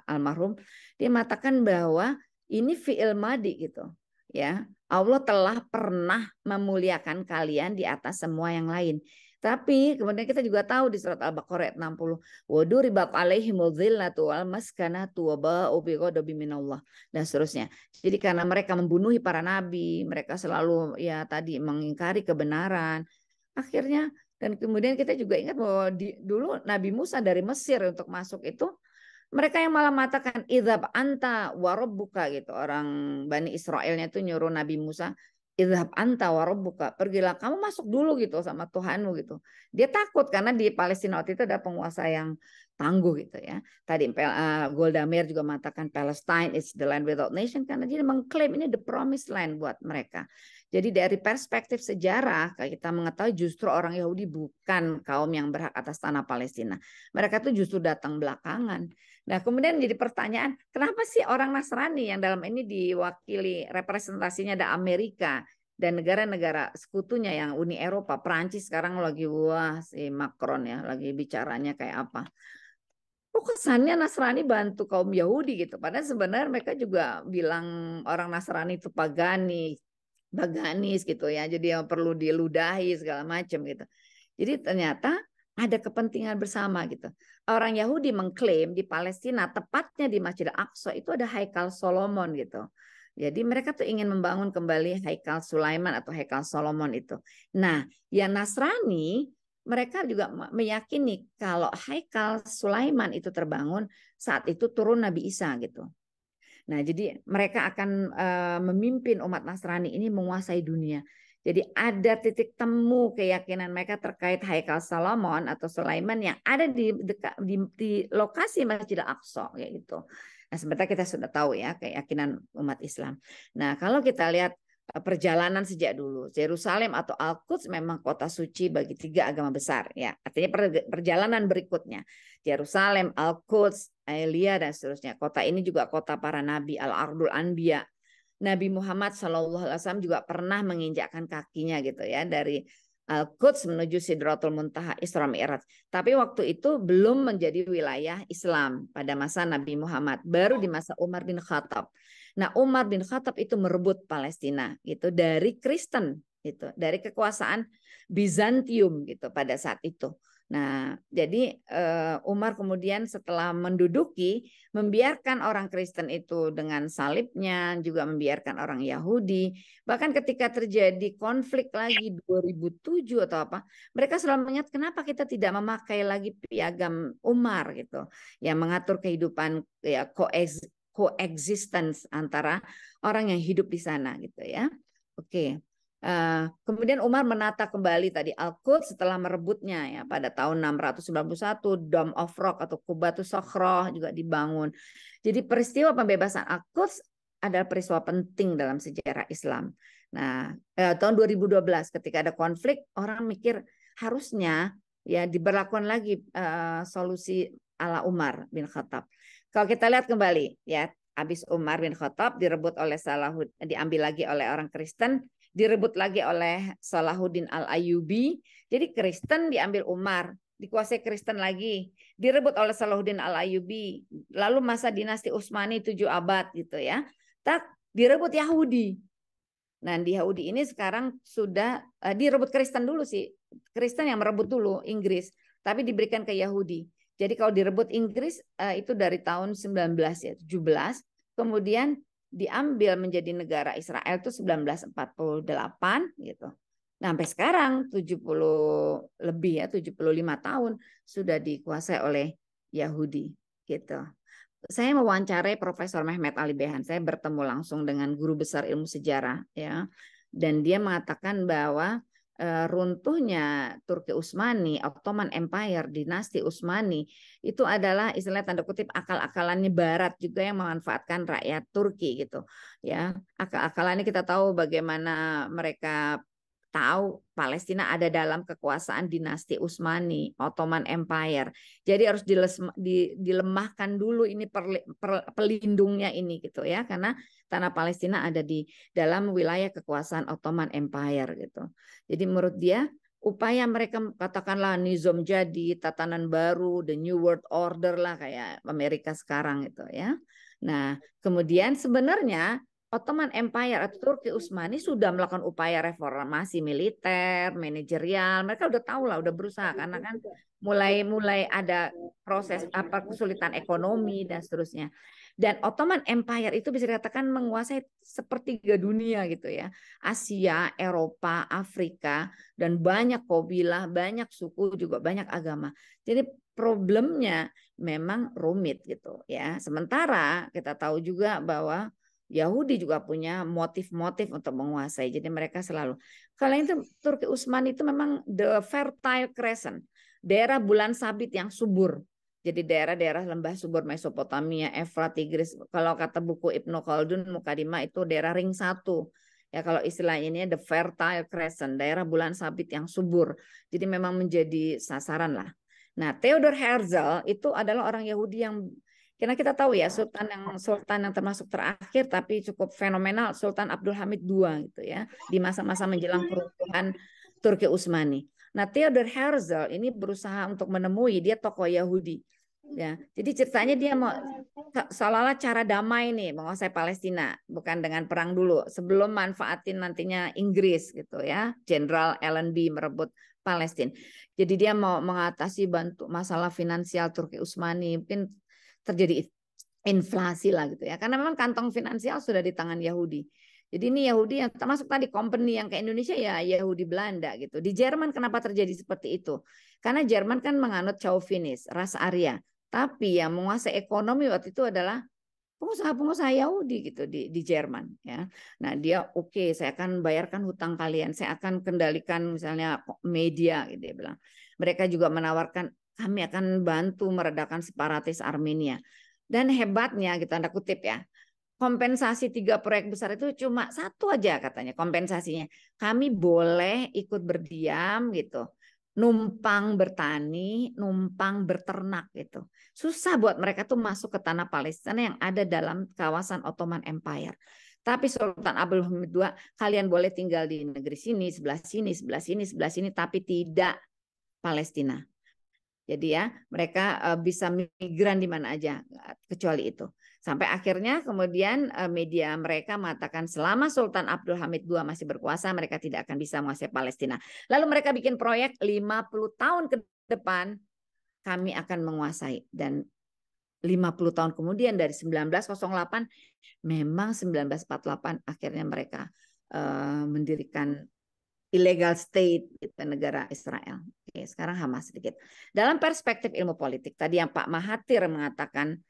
almarhum. Dia mengatakan bahwa ini fi'il madi gitu. Ya, Allah telah pernah memuliakan kalian di atas semua yang lain. Tapi kemudian kita juga tahu di surat Al-Baqarah ayat 60, waduribat alaihimul dhillatu wal maskanatu wa ba'u bighadabin minallah dan seterusnya. Jadi karena mereka membunuhi para nabi, mereka selalu ya tadi mengingkari kebenaran. Akhirnya, dan kemudian kita juga ingat bahwa dulu Nabi Musa dari Mesir untuk masuk itu mereka yang malah mengatakan idzab anta wa rabbuka gitu. Orang Bani Israelnya itu nyuruh Nabi Musa, idzab anta wa rabbuka, pergilah kamu masuk dulu gitu sama Tuhanmu gitu. Dia takut karena di Palestina waktu itu ada penguasa yang tangguh gitu ya. Tadi Golda Meir juga mengatakan Palestine is the land without nation karena dia mengklaim ini the promised land buat mereka. Jadi dari perspektif sejarah kita mengetahui justru orang Yahudi bukan kaum yang berhak atas tanah Palestina. Mereka tuh justru datang belakangan. Nah, kemudian jadi pertanyaan, kenapa sih orang Nasrani yang dalam ini diwakili representasinya ada Amerika dan negara-negara sekutunya yang Uni Eropa, Prancis sekarang lagi wah si Macron ya, lagi bicaranya kayak apa. Kok kesannya Nasrani bantu kaum Yahudi gitu. Padahal sebenarnya mereka juga bilang orang Nasrani itu baganis gitu ya. Jadi yang perlu diludahi segala macam gitu. Jadi ternyata ada kepentingan bersama gitu. Orang Yahudi mengklaim di Palestina, tepatnya di Masjid Al-Aqsa itu ada Haikal Solomon gitu. Jadi mereka tuh ingin membangun kembali Haikal Sulaiman atau Haikal Solomon itu. Nah, yang Nasrani mereka juga meyakini kalau Haikal Sulaiman itu terbangun saat itu turun Nabi Isa gitu. Nah, jadi mereka akan memimpin umat Nasrani ini menguasai dunia. Jadi ada titik temu keyakinan mereka terkait Haikal Solomon atau Sulaiman yang ada di lokasi Masjid Al-Aqsa kayak gitu. Nah, sebentar kita sudah tahu ya keyakinan umat Islam. Nah, kalau kita lihat perjalanan sejak dulu. Yerusalem atau Al-Quds memang kota suci bagi 3 agama besar, ya. Artinya perjalanan berikutnya Yerusalem, Al-Quds, Elia dan seterusnya. Kota ini juga kota para nabi, Al-Ardul Anbiya. Nabi Muhammad SAW juga pernah menginjakkan kakinya gitu ya dari Al-Quds menuju Sidratul Muntaha, Isra Mi'raj. Tapi waktu itu belum menjadi wilayah Islam pada masa Nabi Muhammad, baru di masa Umar bin Khattab. Nah, Umar bin Khattab itu merebut Palestina gitu dari Kristen gitu, dari kekuasaan Bizantium gitu pada saat itu. Nah, jadi Umar kemudian setelah menduduki, membiarkan orang Kristen itu dengan salibnya, juga membiarkan orang Yahudi. Bahkan ketika terjadi konflik lagi 2007 atau apa, mereka selalu mengingat kenapa kita tidak memakai lagi piagam Umar gitu, yang mengatur kehidupan ya coexistence antara orang yang hidup di sana gitu ya. Oke. Kemudian Umar menata kembali tadi Al-Quds setelah merebutnya ya pada tahun 691. Dome of Rock atau Qubatus Sokhroh juga dibangun. Jadi peristiwa pembebasan Al-Quds adalah peristiwa penting dalam sejarah Islam. Nah, tahun 2012 ketika ada konflik, orang mikir harusnya ya diberlakukan lagi solusi ala Umar bin Khattab. Kalau kita lihat kembali ya, habis Umar bin Khattab direbut oleh Salahuddin, diambil lagi oleh orang Kristen, direbut lagi oleh Salahuddin Al-Ayyubi. Jadi Kristen diambil Umar, dikuasai Kristen lagi, direbut oleh Salahuddin Al-Ayyubi. Lalu masa dinasti Utsmani 7 abad gitu ya. Tak direbut Yahudi. Nah, di Yahudi ini sekarang sudah direbut Kristen dulu sih. Kristen yang merebut dulu Inggris, tapi diberikan ke Yahudi. Jadi kalau direbut Inggris itu dari tahun 1917, kemudian diambil menjadi negara Israel itu 1948 gitu. Nah, sampai sekarang 70 lebih ya, 75 tahun sudah dikuasai oleh Yahudi gitu. Saya mewawancarai Profesor Mehmet Ali Behan. Saya bertemu langsung dengan guru besar ilmu sejarah ya. Dan dia mengatakan bahwa runtuhnya Turki Utsmani, Ottoman Empire, dinasti Utsmani itu adalah istilah tanda kutip akal-akalannya Barat juga yang memanfaatkan rakyat Turki gitu ya. Akal-akalannya kita tahu bagaimana mereka tahu Palestina ada dalam kekuasaan dinasti Utsmani, Ottoman Empire. Jadi harus dilemahkan dulu ini pelindungnya ini gitu ya, karena tanah Palestina ada di dalam wilayah kekuasaan Ottoman Empire gitu. Jadi menurut dia upaya mereka katakanlah nizam jadi, tatanan baru, the new world order lah kayak Amerika sekarang gitu ya. Nah, kemudian sebenarnya Ottoman Empire atau Turki Utsmani sudah melakukan upaya reformasi militer, manajerial. Mereka udah tahu lah, udah berusaha karena kan mulai ada proses kesulitan ekonomi dan seterusnya. Dan Ottoman Empire itu bisa dikatakan menguasai sepertiga dunia gitu ya. Asia, Eropa, Afrika, dan banyak kabilah, banyak suku, juga banyak agama. Jadi problemnya memang rumit gitu ya. Sementara kita tahu juga bahwa Yahudi juga punya motif-motif untuk menguasai. Jadi mereka selalu. Kalau itu Turki Utsmani itu memang the fertile crescent, daerah bulan sabit yang subur. Jadi daerah-daerah lembah subur Mesopotamia, Efrat, Tigris. Kalau kata buku Ibnu Khaldun Mukadimah itu daerah ring 1. Ya kalau istilahnya ini the fertile crescent, daerah bulan sabit yang subur. Jadi memang menjadi sasaran lah. Nah, Theodor Herzl itu adalah orang Yahudi yang karena kita tahu ya sultan yang termasuk terakhir tapi cukup fenomenal Sultan Abdul Hamid II gitu ya di masa-masa menjelang keruntuhan Turki Utsmani. Nah, Theodor Herzl ini berusaha untuk menemui, dia tokoh Yahudi ya. Jadi ceritanya dia mau seolah-olah cara damai nih menguasai Palestina, bukan dengan perang dulu sebelum manfaatin nantinya Inggris gitu ya. Jenderal Allenby merebut Palestina. Jadi dia mau mengatasi bantu masalah finansial Turki Utsmani, mungkin terjadi inflasi lah gitu ya. Karena memang kantong finansial sudah di tangan Yahudi. Jadi ini Yahudi yang termasuk tadi company yang ke Indonesia ya Yahudi Belanda gitu. Di Jerman kenapa terjadi seperti itu? Karena Jerman kan menganut chauvinis, ras Arya. Tapi yang menguasai ekonomi waktu itu adalah pengusaha-pengusaha Yahudi gitu di Jerman ya. Nah, dia oke, saya akan bayarkan hutang kalian, saya akan kendalikan misalnya media gitu dia bilang. Mereka juga menawarkan kami akan bantu meredakan separatis Armenia. Dan hebatnya kita tanda kutip ya, kompensasi 3 proyek besar itu cuma satu aja katanya kompensasinya. Kami boleh ikut berdiam gitu. Numpang bertani, numpang berternak gitu. Susah buat mereka tuh masuk ke tanah Palestina yang ada dalam kawasan Ottoman Empire. Tapi Sultan Abdul Hamid II, kalian boleh tinggal di negeri sini, sebelah sini, sebelah sini, sebelah sini, tapi tidak Palestina. Jadi ya mereka bisa migran di mana aja kecuali itu. Sampai akhirnya kemudian media mereka mengatakan selama Sultan Abdul Hamid II masih berkuasa mereka tidak akan bisa menguasai Palestina. Lalu mereka bikin proyek 50 tahun ke depan kami akan menguasai, dan 50 tahun kemudian dari 1908 memang 1948 akhirnya mereka mendirikan illegal state gitu, negara Israel. Oke, sekarang Hamas sedikit. Dalam perspektif ilmu politik, tadi yang Pak Mahathir mengatakan,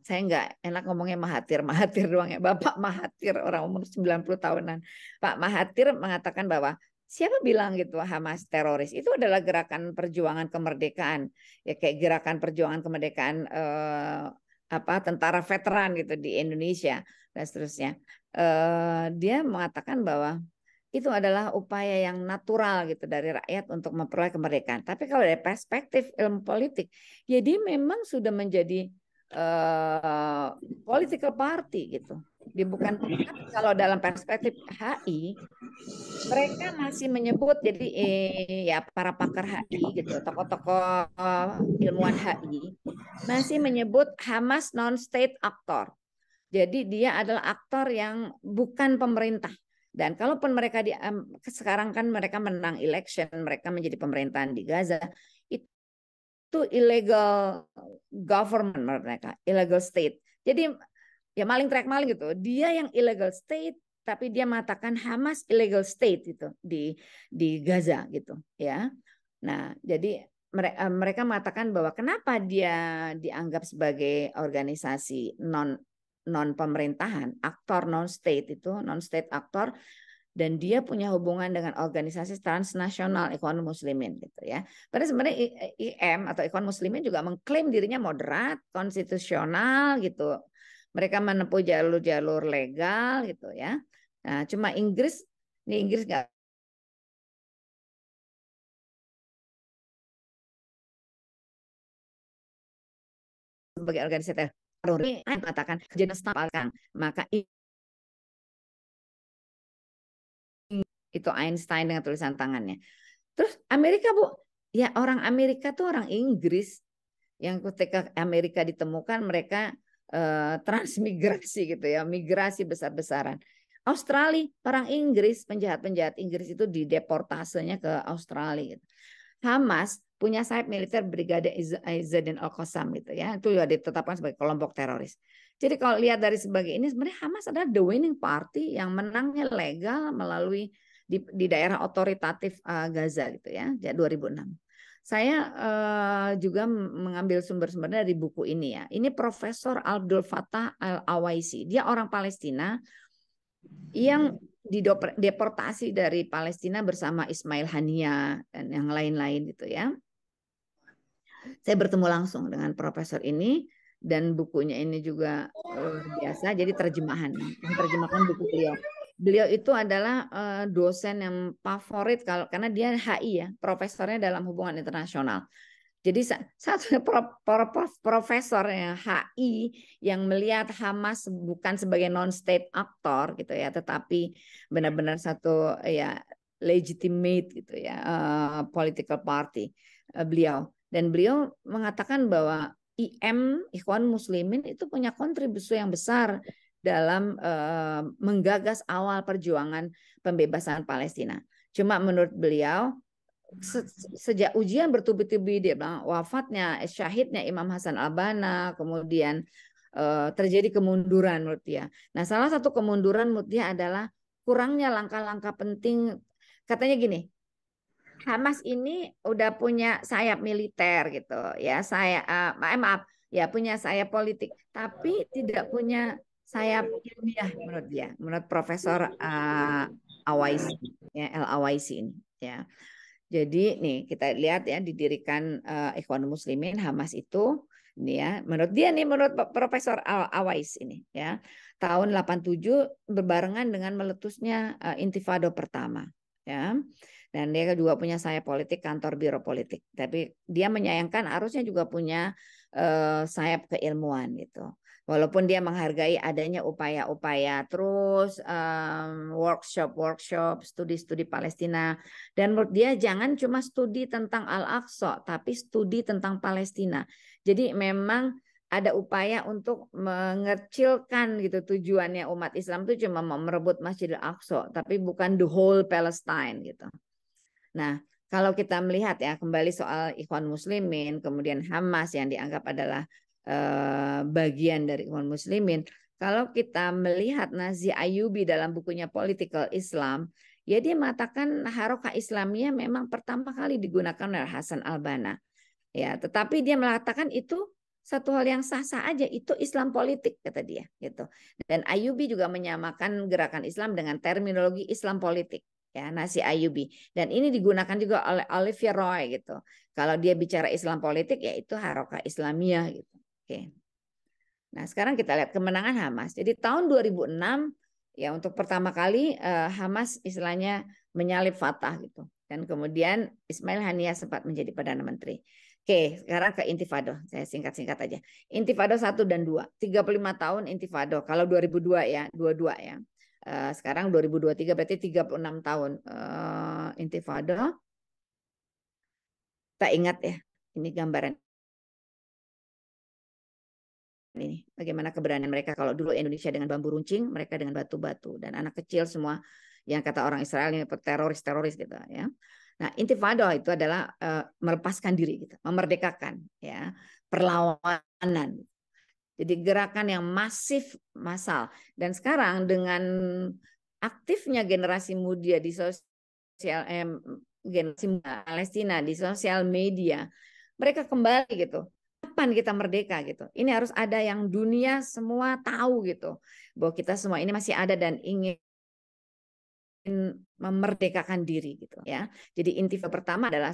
saya nggak enak ngomongnya Mahathir doang ya, Bapak Mahathir orang umur 90 tahunan. Pak Mahathir mengatakan bahwa siapa bilang gitu Hamas teroris? Itu adalah gerakan perjuangan kemerdekaan, ya kayak gerakan perjuangan kemerdekaan tentara veteran gitu di Indonesia dan seterusnya. Dia mengatakan bahwa itu adalah upaya yang natural gitu dari rakyat untuk memperoleh kemerdekaan. Tapi kalau dari perspektif ilmu politik, jadi memang sudah menjadi political party gitu. Bukan kalau dalam perspektif HI, mereka masih menyebut jadi ya para pakar HI gitu, tokoh-tokoh ilmuwan HI masih menyebut Hamas non-state actor. Jadi dia adalah aktor yang bukan pemerintah. Dan kalaupun mereka sekarang kan mereka menang election, mereka menjadi pemerintahan di Gaza, itu illegal government menurut mereka, illegal state. Jadi ya maling teriak maling gitu. Dia yang illegal state, tapi dia mengatakan Hamas illegal state itu di Gaza gitu, ya. Nah, jadi mereka mengatakan bahwa kenapa dia dianggap sebagai organisasi non pemerintahan, aktor non state itu non state aktor, dan dia punya hubungan dengan organisasi transnasional Ikhwan Muslimin gitu ya. Padahal sebenarnya IM atau Ikhwan Muslimin juga mengklaim dirinya moderat, konstitusional gitu. Mereka menempuh jalur-jalur legal gitu ya. Nah, cuma Inggris nggak sebagai organisasi teror ini mengatakan jenis tampalkan, maka itu Einstein dengan tulisan tangannya. Terus Amerika Bu, ya orang Amerika tuh orang Inggris yang ketika Amerika ditemukan mereka transmigrasi gitu ya, migrasi besar-besaran. Australia, orang Inggris, penjahat-penjahat Inggris itu dideportasenya ke Australia gitu. Hamas punya sayap militer Brigade Izzuddin Al-Qassam gitu ya, itu juga ditetapkan sebagai kelompok teroris. Jadi kalau lihat dari sebagai ini sebenarnya Hamas adalah the winning party yang menangnya legal melalui di daerah otoritatif Gaza gitu ya, 2006. Saya juga mengambil sumber-sumber dari buku ini ya. Ini Profesor Abdul Fattah Al-Awaisi. Dia orang Palestina yang dideportasi dari Palestina bersama Ismail Haniya dan yang lain-lain gitu ya. Saya bertemu langsung dengan profesor ini dan bukunya ini juga luar biasa. Jadi terjemahan buku beliau. Beliau itu adalah dosen yang favorit karena dia HI ya, profesornya dalam hubungan internasional. Jadi satu profesor yang HI yang melihat Hamas bukan sebagai non-state actor gitu ya, tetapi benar-benar satu ya legitimate gitu ya political party beliau. Dan beliau mengatakan bahwa IM Ikhwan Muslimin itu punya kontribusi yang besar dalam menggagas awal perjuangan pembebasan Palestina. Cuma menurut beliau sejak ujian bertubi-tubi dia bilang wafatnya syahidnya Imam Hasan al-Banna, kemudian terjadi kemunduran menurut dia. Nah, salah satu kemunduran menurut dia adalah kurangnya langkah-langkah penting. Katanya gini, Hamas ini udah punya sayap militer gitu ya, maaf ya, punya sayap politik, tapi tidak punya sayap ilmiah menurut dia, menurut Profesor Awaisi ya, Al-Awaisi ini ya. Jadi nih kita lihat ya, didirikan Ikhwan Muslimin Hamas itu Ini ya, menurut dia nih, menurut Profesor Awais ini ya, tahun 87 berbarengan dengan meletusnya Intifada pertama ya. Dan dia juga punya sayap politik, kantor biro politik. Tapi dia menyayangkan harusnya juga punya sayap keilmuan gitu. Walaupun dia menghargai adanya upaya-upaya terus workshop, studi-studi Palestina. Dan menurut dia jangan cuma studi tentang Al-Aqsa, tapi studi tentang Palestina. Jadi memang ada upaya untuk mengecilkan gitu tujuannya umat Islam itu cuma mau merebut Masjidil Aqsa, tapi bukan the whole Palestine gitu. Nah, kalau kita melihat ya kembali soal Ikhwan Muslimin, kemudian Hamas yang dianggap adalah bagian dari Ikhwan Muslimin. Kalau kita melihat Nazi Ayyubi dalam bukunya Political Islam, ya dia mengatakan Harokah Islamiyah memang pertama kali digunakan oleh Hasan al-Banna. Ya, tetapi dia mengatakan itu satu hal yang sah-sah aja, itu Islam politik kata dia gitu. Dan Ayyubi juga menyamakan gerakan Islam dengan terminologi Islam politik ya, Nazi Ayyubi. Dan ini digunakan juga oleh Olivier Roy gitu. Kalau dia bicara Islam politik ya itu Harokah Islamiyah gitu. Oke. Nah, sekarang kita lihat kemenangan Hamas. Jadi tahun 2006 ya untuk pertama kali Hamas istilahnya menyalip Fatah gitu. Dan kemudian Ismail Haniyeh sempat menjadi Perdana Menteri. Oke, sekarang ke Intifada. Saya singkat-singkat aja. Intifada 1 dan 2. 35 tahun Intifada. Kalau 2002 ya, 22 ya. Sekarang 2023 berarti 36 tahun Intifada. Tak ingat ya. Ini gambaran ini bagaimana keberanian mereka. Kalau dulu Indonesia dengan bambu runcing, mereka dengan batu-batu dan anak kecil semua yang kata orang Israel ini teroris gitu ya. Nah, Intifada itu adalah melepaskan diri gitu, memerdekakan ya, perlawanan. Jadi gerakan yang masif massal. Dan sekarang dengan aktifnya generasi muda di sosial generasi Palestina di sosial media, mereka kembali gitu. Kapan kita merdeka gitu? Ini harus ada yang dunia semua tahu gitu bahwa kita semua ini masih ada dan ingin memerdekakan diri gitu ya. Jadi intifada pertama adalah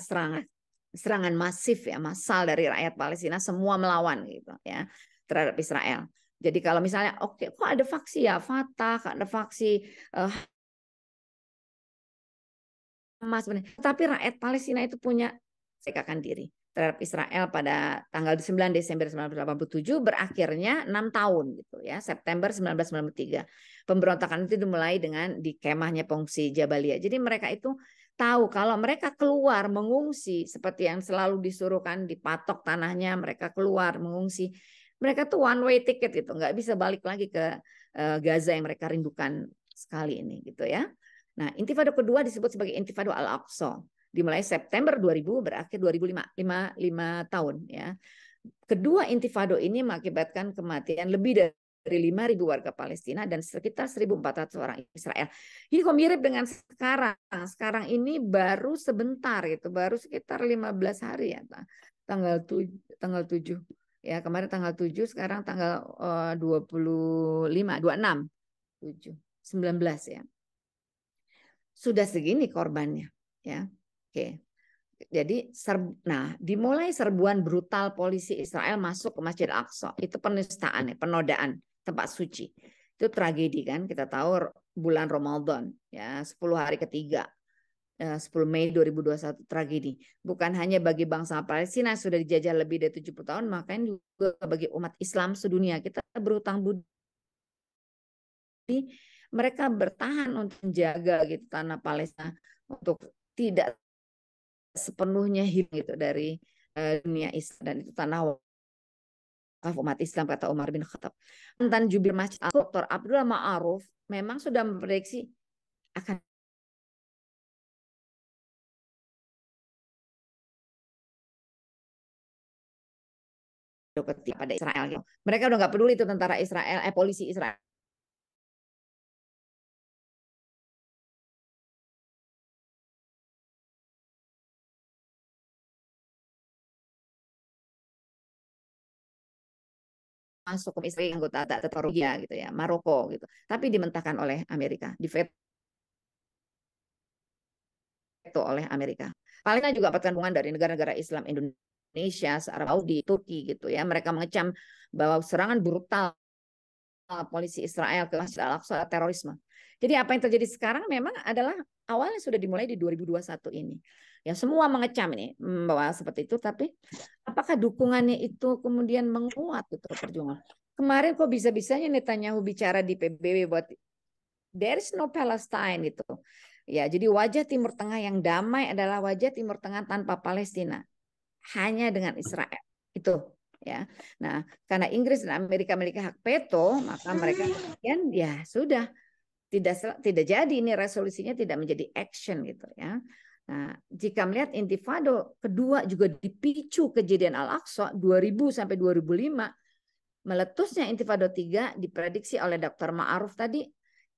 serangan masif ya, massal dari rakyat Palestina semua melawan gitu ya terhadap Israel. Jadi kalau misalnya oke, kok ada faksi ya Fatah, ada faksi Hamas, tapi rakyat Palestina itu punya merdekakan diri terhadap Israel pada tanggal 9 Desember 1987 berakhirnya 6 tahun gitu ya, September 1993. Pemberontakan itu dimulai dengan di kemahnya pengungsi Jabalia. Jadi mereka itu tahu kalau mereka keluar mengungsi seperti yang selalu disuruhkan dipatok tanahnya, mereka keluar mengungsi. Mereka tuh one way ticket itu, nggak bisa balik lagi ke Gaza yang mereka rindukan sekali ini gitu ya. Nah, Intifada kedua disebut sebagai Intifada Al-Aqsa. Dimulai September 2000 berakhir 2005, 5 tahun ya. Kedua Intifada ini mengakibatkan kematian lebih dari 5.000 warga Palestina dan sekitar 1.400 orang Israel. Ini kok mirip dengan sekarang. Sekarang ini baru sebentar gitu, baru sekitar 15 hari ya. Tanggal 7 ya, kemarin tanggal 7, sekarang tanggal 25, 26, 7, 19 ya. Sudah segini korbannya ya. Oke. Jadi dimulai serbuan brutal polisi Israel masuk ke Masjid Al-Aqsa. Itu penistaan ya, penodaan tempat suci. Itu tragedi kan, kita tahu bulan Ramadan ya, 10 hari ketiga. 10 Mei 2021 tragedi. Bukan hanya bagi bangsa Palestina yang sudah dijajah lebih dari 70 tahun, makanya juga bagi umat Islam sedunia. Kita berutang budi, mereka bertahan untuk menjaga gitu tanah Palestina untuk tidak sepenuhnya hilang gitu dari dunia Islam, dan itu tanah wakaf umat Islam kata Umar bin Khattab. Mantan jubir Masjid Dr. Abdullah Ma'aruf memang sudah memprediksi akan pada Israel gitu. Mereka udah nggak peduli itu tentara Israel, polisi Israel. Masuk ke Israel anggota Tetorugia gitu ya, Maroko gitu. Tapi dimentahkan oleh Amerika, diveto oleh Amerika. Palestina juga mendapatkan dukungan dari negara-negara Islam Indonesia. Indonesia, Arab Saudi, Turki gitu ya. Mereka mengecam bahwa serangan brutal polisi Israel ke Masjid Al-Aqsa terorisme. Jadi apa yang terjadi sekarang memang adalah awalnya sudah dimulai di 2021 ini. Ya semua mengecam ini bahwa seperti itu, tapi apakah dukungannya itu kemudian menguat gitu perjuangan? Kemarin kok bisa-bisanya Netanyahu bicara di PBB buat there is no Palestine gitu. Ya, jadi wajah Timur Tengah yang damai adalah wajah Timur Tengah tanpa Palestina. Hanya dengan Israel. Itu ya. Nah, karena Inggris dan Amerika memiliki hak veto, maka mereka kemudian ya sudah tidak jadi ini resolusinya tidak menjadi action gitu ya. Nah, jika melihat intifado kedua juga dipicu kejadian Al-Aqsa 2000 sampai 2005, meletusnya intifado 3 diprediksi oleh Dr. Ma'aruf tadi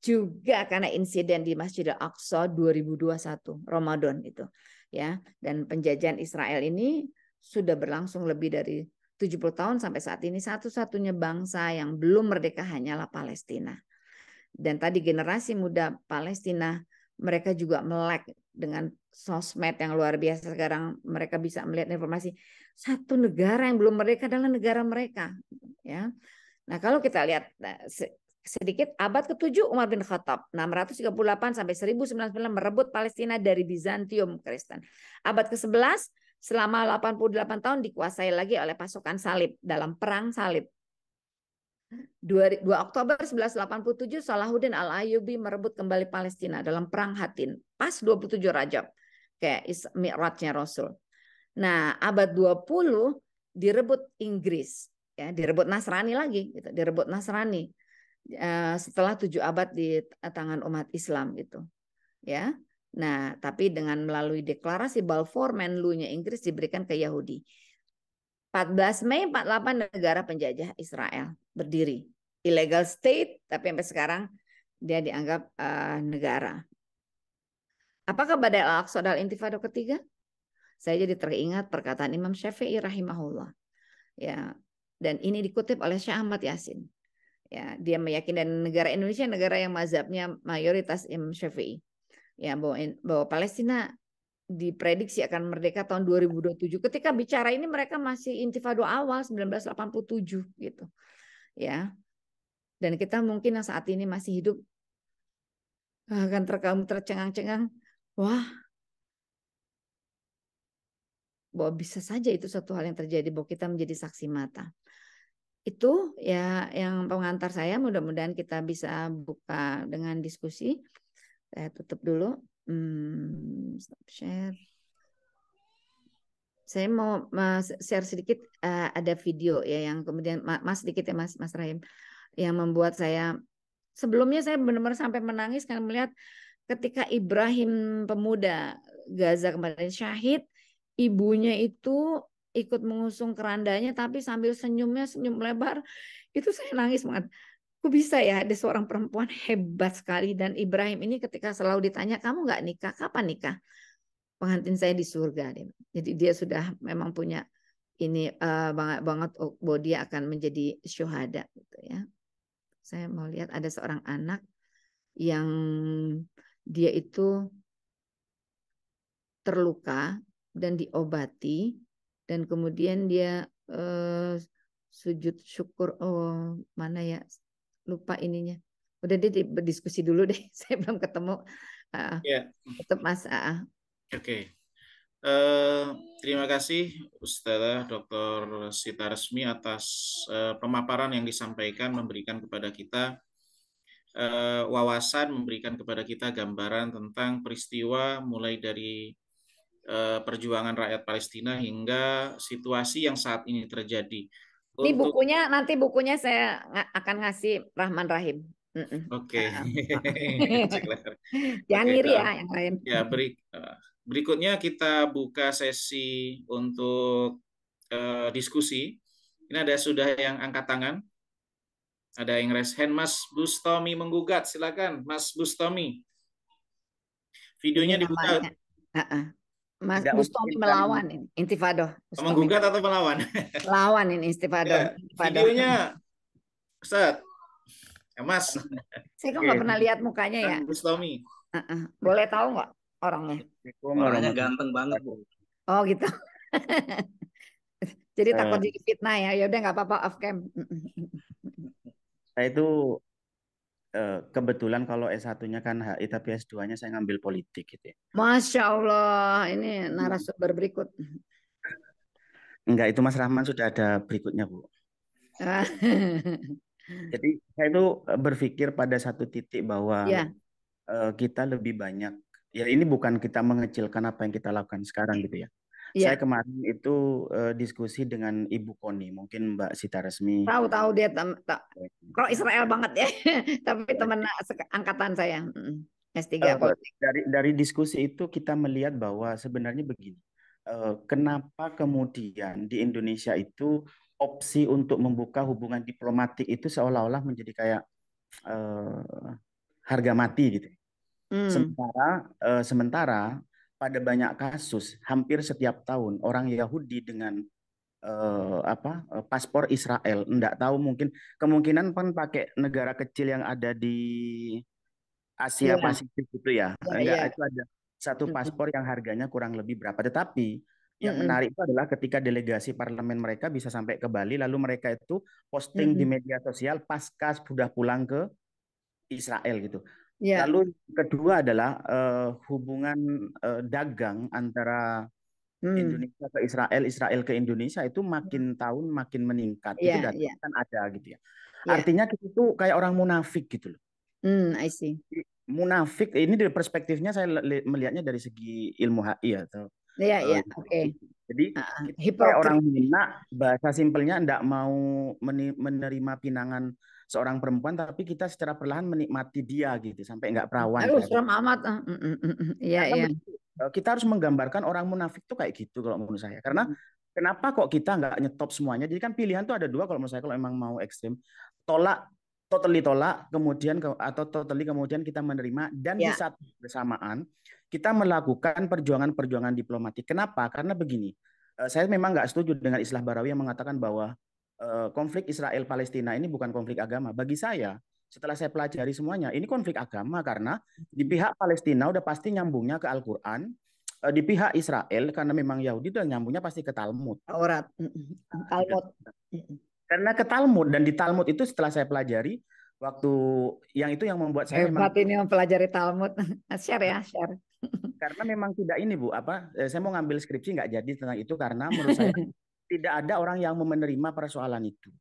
juga karena insiden di Masjid Al-Aqsa 2021 Ramadan itu ya. Dan penjajahan Israel ini sudah berlangsung lebih dari 70 tahun sampai saat ini satu-satunya bangsa yang belum merdeka hanyalah Palestina. Dan tadi generasi muda Palestina mereka juga melek dengan sosmed yang luar biasa. Sekarang mereka bisa melihat informasi satu negara yang belum merdeka adalah negara mereka ya. Nah, kalau kita lihat sedikit abad ke-7 Umar bin Khattab 638 sampai 1099 merebut Palestina dari Bizantium Kristen. Abad ke-11 selama 88 tahun dikuasai lagi oleh pasukan salib dalam perang salib. 2 Oktober 1187 Salahuddin Al-Ayyubi merebut kembali Palestina dalam perang Hattin pas 27 Rajab kayak Mi'rajnya Rasul. Nah, abad 20 direbut Inggris ya, direbut Nasrani lagi gitu, direbut Nasrani setelah 7 abad di tangan umat Islam gitu ya. Nah, tapi dengan melalui deklarasi Balfour Menlu-nya Inggris diberikan ke Yahudi. 14 Mei 48 negara penjajah Israel berdiri. Illegal state, tapi sampai sekarang dia dianggap negara. Apakah badai Al-Aqsa adalah intifada ketiga? Saya jadi teringat perkataan Imam Syafi'i rahimahullah. Ya, dan ini dikutip oleh Syekh Ahmad Yasin. Ya, dia meyakini dan negara Indonesia negara yang mazhabnya mayoritas Imam Syafi'i. Ya, bahwa Palestina diprediksi akan merdeka tahun 2027. Ketika bicara ini mereka masih intifado awal 1987 gitu. Ya. Dan kita mungkin yang saat ini masih hidup akan tercengang-cengang. Wah. Bahwa bisa saja itu satu hal yang terjadi bahwa kita menjadi saksi mata. Itu ya yang pengantar saya, mudah-mudahan kita bisa buka dengan diskusi. Saya tutup dulu. Stop share. Saya mau share sedikit ada video ya yang kemudian Mas sedikit ya Mas Rahim yang membuat saya sebelumnya saya benar-benar sampai menangis karena melihat ketika Ibrahim pemuda Gaza kemarin syahid, ibunya itu ikut mengusung kerandanya tapi sambil senyumnya senyum lebar, itu saya nangis banget. Kok bisa ya ada seorang perempuan hebat sekali, dan Ibrahim ini ketika selalu ditanya kamu nggak nikah, kapan nikah? Pengantin saya di surga. Jadi dia sudah memang punya ini banget bahwa dia akan menjadi syuhada gitu ya. Saya mau lihat ada seorang anak yang dia itu terluka dan diobati dan kemudian dia sujud syukur. Oh, mana ya? Lupa ininya. Udah dia berdiskusi dulu deh. Saya belum ketemu. Tetap Mas. Oke. Terima kasih Ustazah Dr. Sita Resmi atas pemaparan yang disampaikan, memberikan kepada kita wawasan, memberikan kepada kita gambaran tentang peristiwa mulai dari perjuangan rakyat Palestina hingga situasi yang saat ini terjadi. Ini bukunya, nanti bukunya saya akan ngasih Rahman Rahim. Oke. Jangan ngiri ya yang lain. Ya, berikutnya kita buka sesi untuk diskusi. Ini sudah yang angkat tangan. Ada yang raise hand. Mas Bustomi menggugat. Silakan Mas Bustomi. Videonya dibuka. Mas Bustomi melawan ini. Intifado. Menggugat atau melawan? Melawan ini Intifado. Ya, videonya Ustaz. Ya, Mas. Saya kok nggak pernah lihat mukanya ya. Bustomi. Boleh tahu nggak orangnya? Orangnya ganteng banget, Bu. Oh gitu. Jadi takut jadi fitnah ya. Ya udah nggak apa-apa off cam. Saya itu kebetulan kalau S1-nya kan HI tapi S2-nya saya ngambil politik gitu ya. Masya Allah, ini narasumber berikut. Enggak, itu Mas Rahman sudah ada berikutnya, Bu. Jadi saya itu berpikir pada satu titik bahwa Ya, kita lebih banyak, ya ini bukan kita mengecilkan apa yang kita lakukan sekarang gitu ya. ya. Saya kemarin itu diskusi dengan Ibu Koni, mungkin Mbak Sita Resmi. Tahu dia kalau Israel banget ya, tapi teman angkatan saya S3 politik. Dari diskusi itu kita melihat bahwa sebenarnya begini, kenapa kemudian di Indonesia itu opsi untuk membuka hubungan diplomatik itu seolah-olah menjadi kayak harga mati gitu. Sementara pada banyak kasus hampir setiap tahun orang Yahudi dengan paspor Israel, enggak tahu mungkin kemungkinan kan pakai negara kecil yang ada di Asia Pasifik itu ya, enggak itu ada satu paspor yang harganya kurang lebih berapa. Tetapi yang menarik itu adalah ketika delegasi parlemen mereka bisa sampai ke Bali, lalu mereka itu posting di media sosial pasca sudah pulang ke Israel gitu. Lalu kedua adalah hubungan dagang antara Indonesia ke Israel, Israel ke Indonesia itu makin tahun makin meningkat. Itu data kan ada gitu ya. Artinya itu kayak orang munafik gitu loh. I see. Munafik ini dari perspektifnya saya melihatnya dari segi ilmu HI atau oke. Jadi kita kayak orang Minang, bahasa simpelnya enggak mau menerima pinangan seorang perempuan, tapi kita secara perlahan menikmati dia gitu sampai enggak perawan. Aduh, seram amat. Iya. Kita harus menggambarkan orang munafik tuh kayak gitu kalau menurut saya. Karena kenapa kok kita nggak nyetop semuanya? Jadi kan pilihan tuh ada dua kalau menurut saya, kalau emang mau ekstrim, totally tolak, kemudian atau totally kemudian kita menerima, dan di saat bersamaan kita melakukan perjuangan-perjuangan diplomatik. Kenapa? Karena begini, saya memang nggak setuju dengan Islah Barawi yang mengatakan bahwa konflik Israel-Palestina ini bukan konflik agama. Bagi saya, setelah saya pelajari semuanya, ini konflik agama karena di pihak Palestina udah pasti nyambungnya ke Al-Quran, di pihak Israel karena memang Yahudi udah nyambungnya pasti ke Talmud. Taurat, Talmud. Karena ke Talmud, dan di Talmud itu setelah saya pelajari waktu yang itu yang membuat saya hebat ini mempelajari Talmud. Share. Karena memang tidak ini Bu, saya mau ngambil skripsi nggak jadi tentang itu karena menurut saya tidak ada orang yang menerima persoalan itu.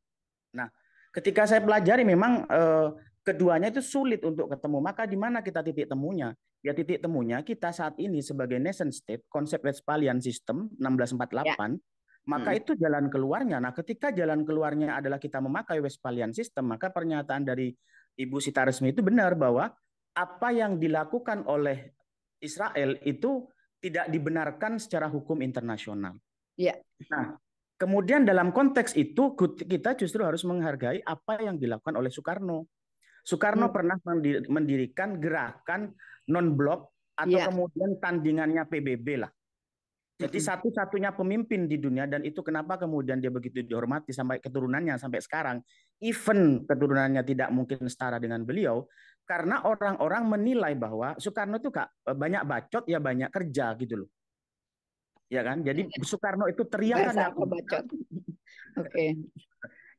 Nah, ketika saya pelajari memang keduanya itu sulit untuk ketemu. Maka di mana kita titik temunya? Ya titik temunya kita saat ini sebagai nation state, konsep Westphalian System 1648, maka itu jalan keluarnya. Nah, ketika jalan keluarnya adalah kita memakai Westphalian System, maka pernyataan dari Ibu Sita Resmi itu benar bahwa apa yang dilakukan oleh Israel itu tidak dibenarkan secara hukum internasional. Iya. Nah, kemudian dalam konteks itu kita justru harus menghargai apa yang dilakukan oleh Soekarno. Soekarno pernah mendirikan gerakan non-blok atau kemudian tandingannya PBB lah. Jadi satu-satunya pemimpin di dunia, dan itu kenapa kemudian dia begitu dihormati sampai keturunannya sampai sekarang. Even keturunannya tidak mungkin setara dengan beliau, karena orang-orang menilai bahwa Soekarno itu banyak bacot ya banyak kerja gitu loh. Ya kan? Jadi Soekarno itu teriakannya bacot. Oke.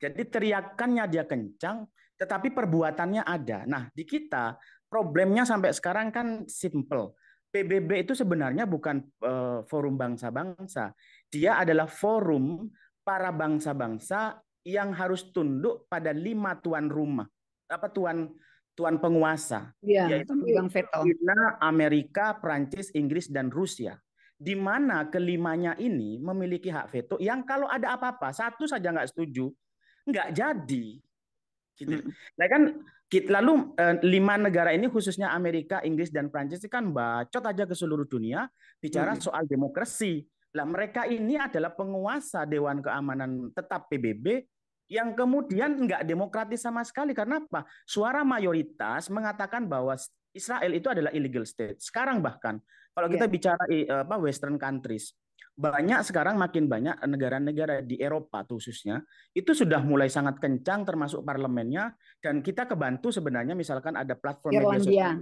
Jadi teriakannya dia kencang, tetapi perbuatannya ada. Nah, di kita problemnya sampai sekarang kan simple. PBB itu sebenarnya bukan forum bangsa-bangsa. Dia adalah forum para bangsa-bangsa yang harus tunduk pada 5 tuan rumah. Tuan penguasa. Yaitu China, Amerika, Prancis, Inggris, dan Rusia. Di mana kelimanya ini memiliki hak veto yang kalau ada apa-apa, satu saja nggak setuju, nggak jadi. Gitu. Nah kan lalu 5 negara ini khususnya Amerika, Inggris, dan Prancis kan bacot aja ke seluruh dunia bicara soal demokrasi. Lah mereka ini adalah penguasa Dewan Keamanan Tetap PBB yang kemudian nggak demokratis sama sekali. Karena apa? Suara mayoritas mengatakan bahwa Israel itu adalah illegal state. Sekarang bahkan kalau kita bicara Western countries, makin banyak negara-negara di Eropa khususnya itu sudah mulai sangat kencang termasuk parlemennya, dan kita kebantu sebenarnya misalkan ada platform media sosial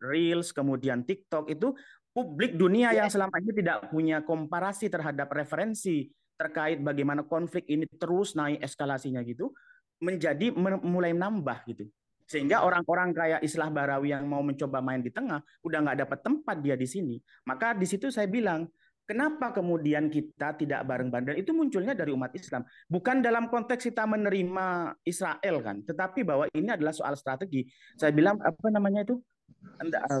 Reels, kemudian TikTok, itu publik dunia yang selama ini tidak punya komparasi terhadap referensi terkait bagaimana konflik ini terus naik eskalasinya gitu, menjadi mulai nambah gitu. Sehingga orang-orang kayak Islah Barawi yang mau mencoba main di tengah, udah nggak dapat tempat dia di sini. Maka di situ saya bilang, kenapa kemudian kita tidak bareng-bareng? Dan itu munculnya dari umat Islam. Bukan dalam konteks kita menerima Israel kan, tetapi bahwa ini adalah soal strategi. Saya bilang, apa namanya itu?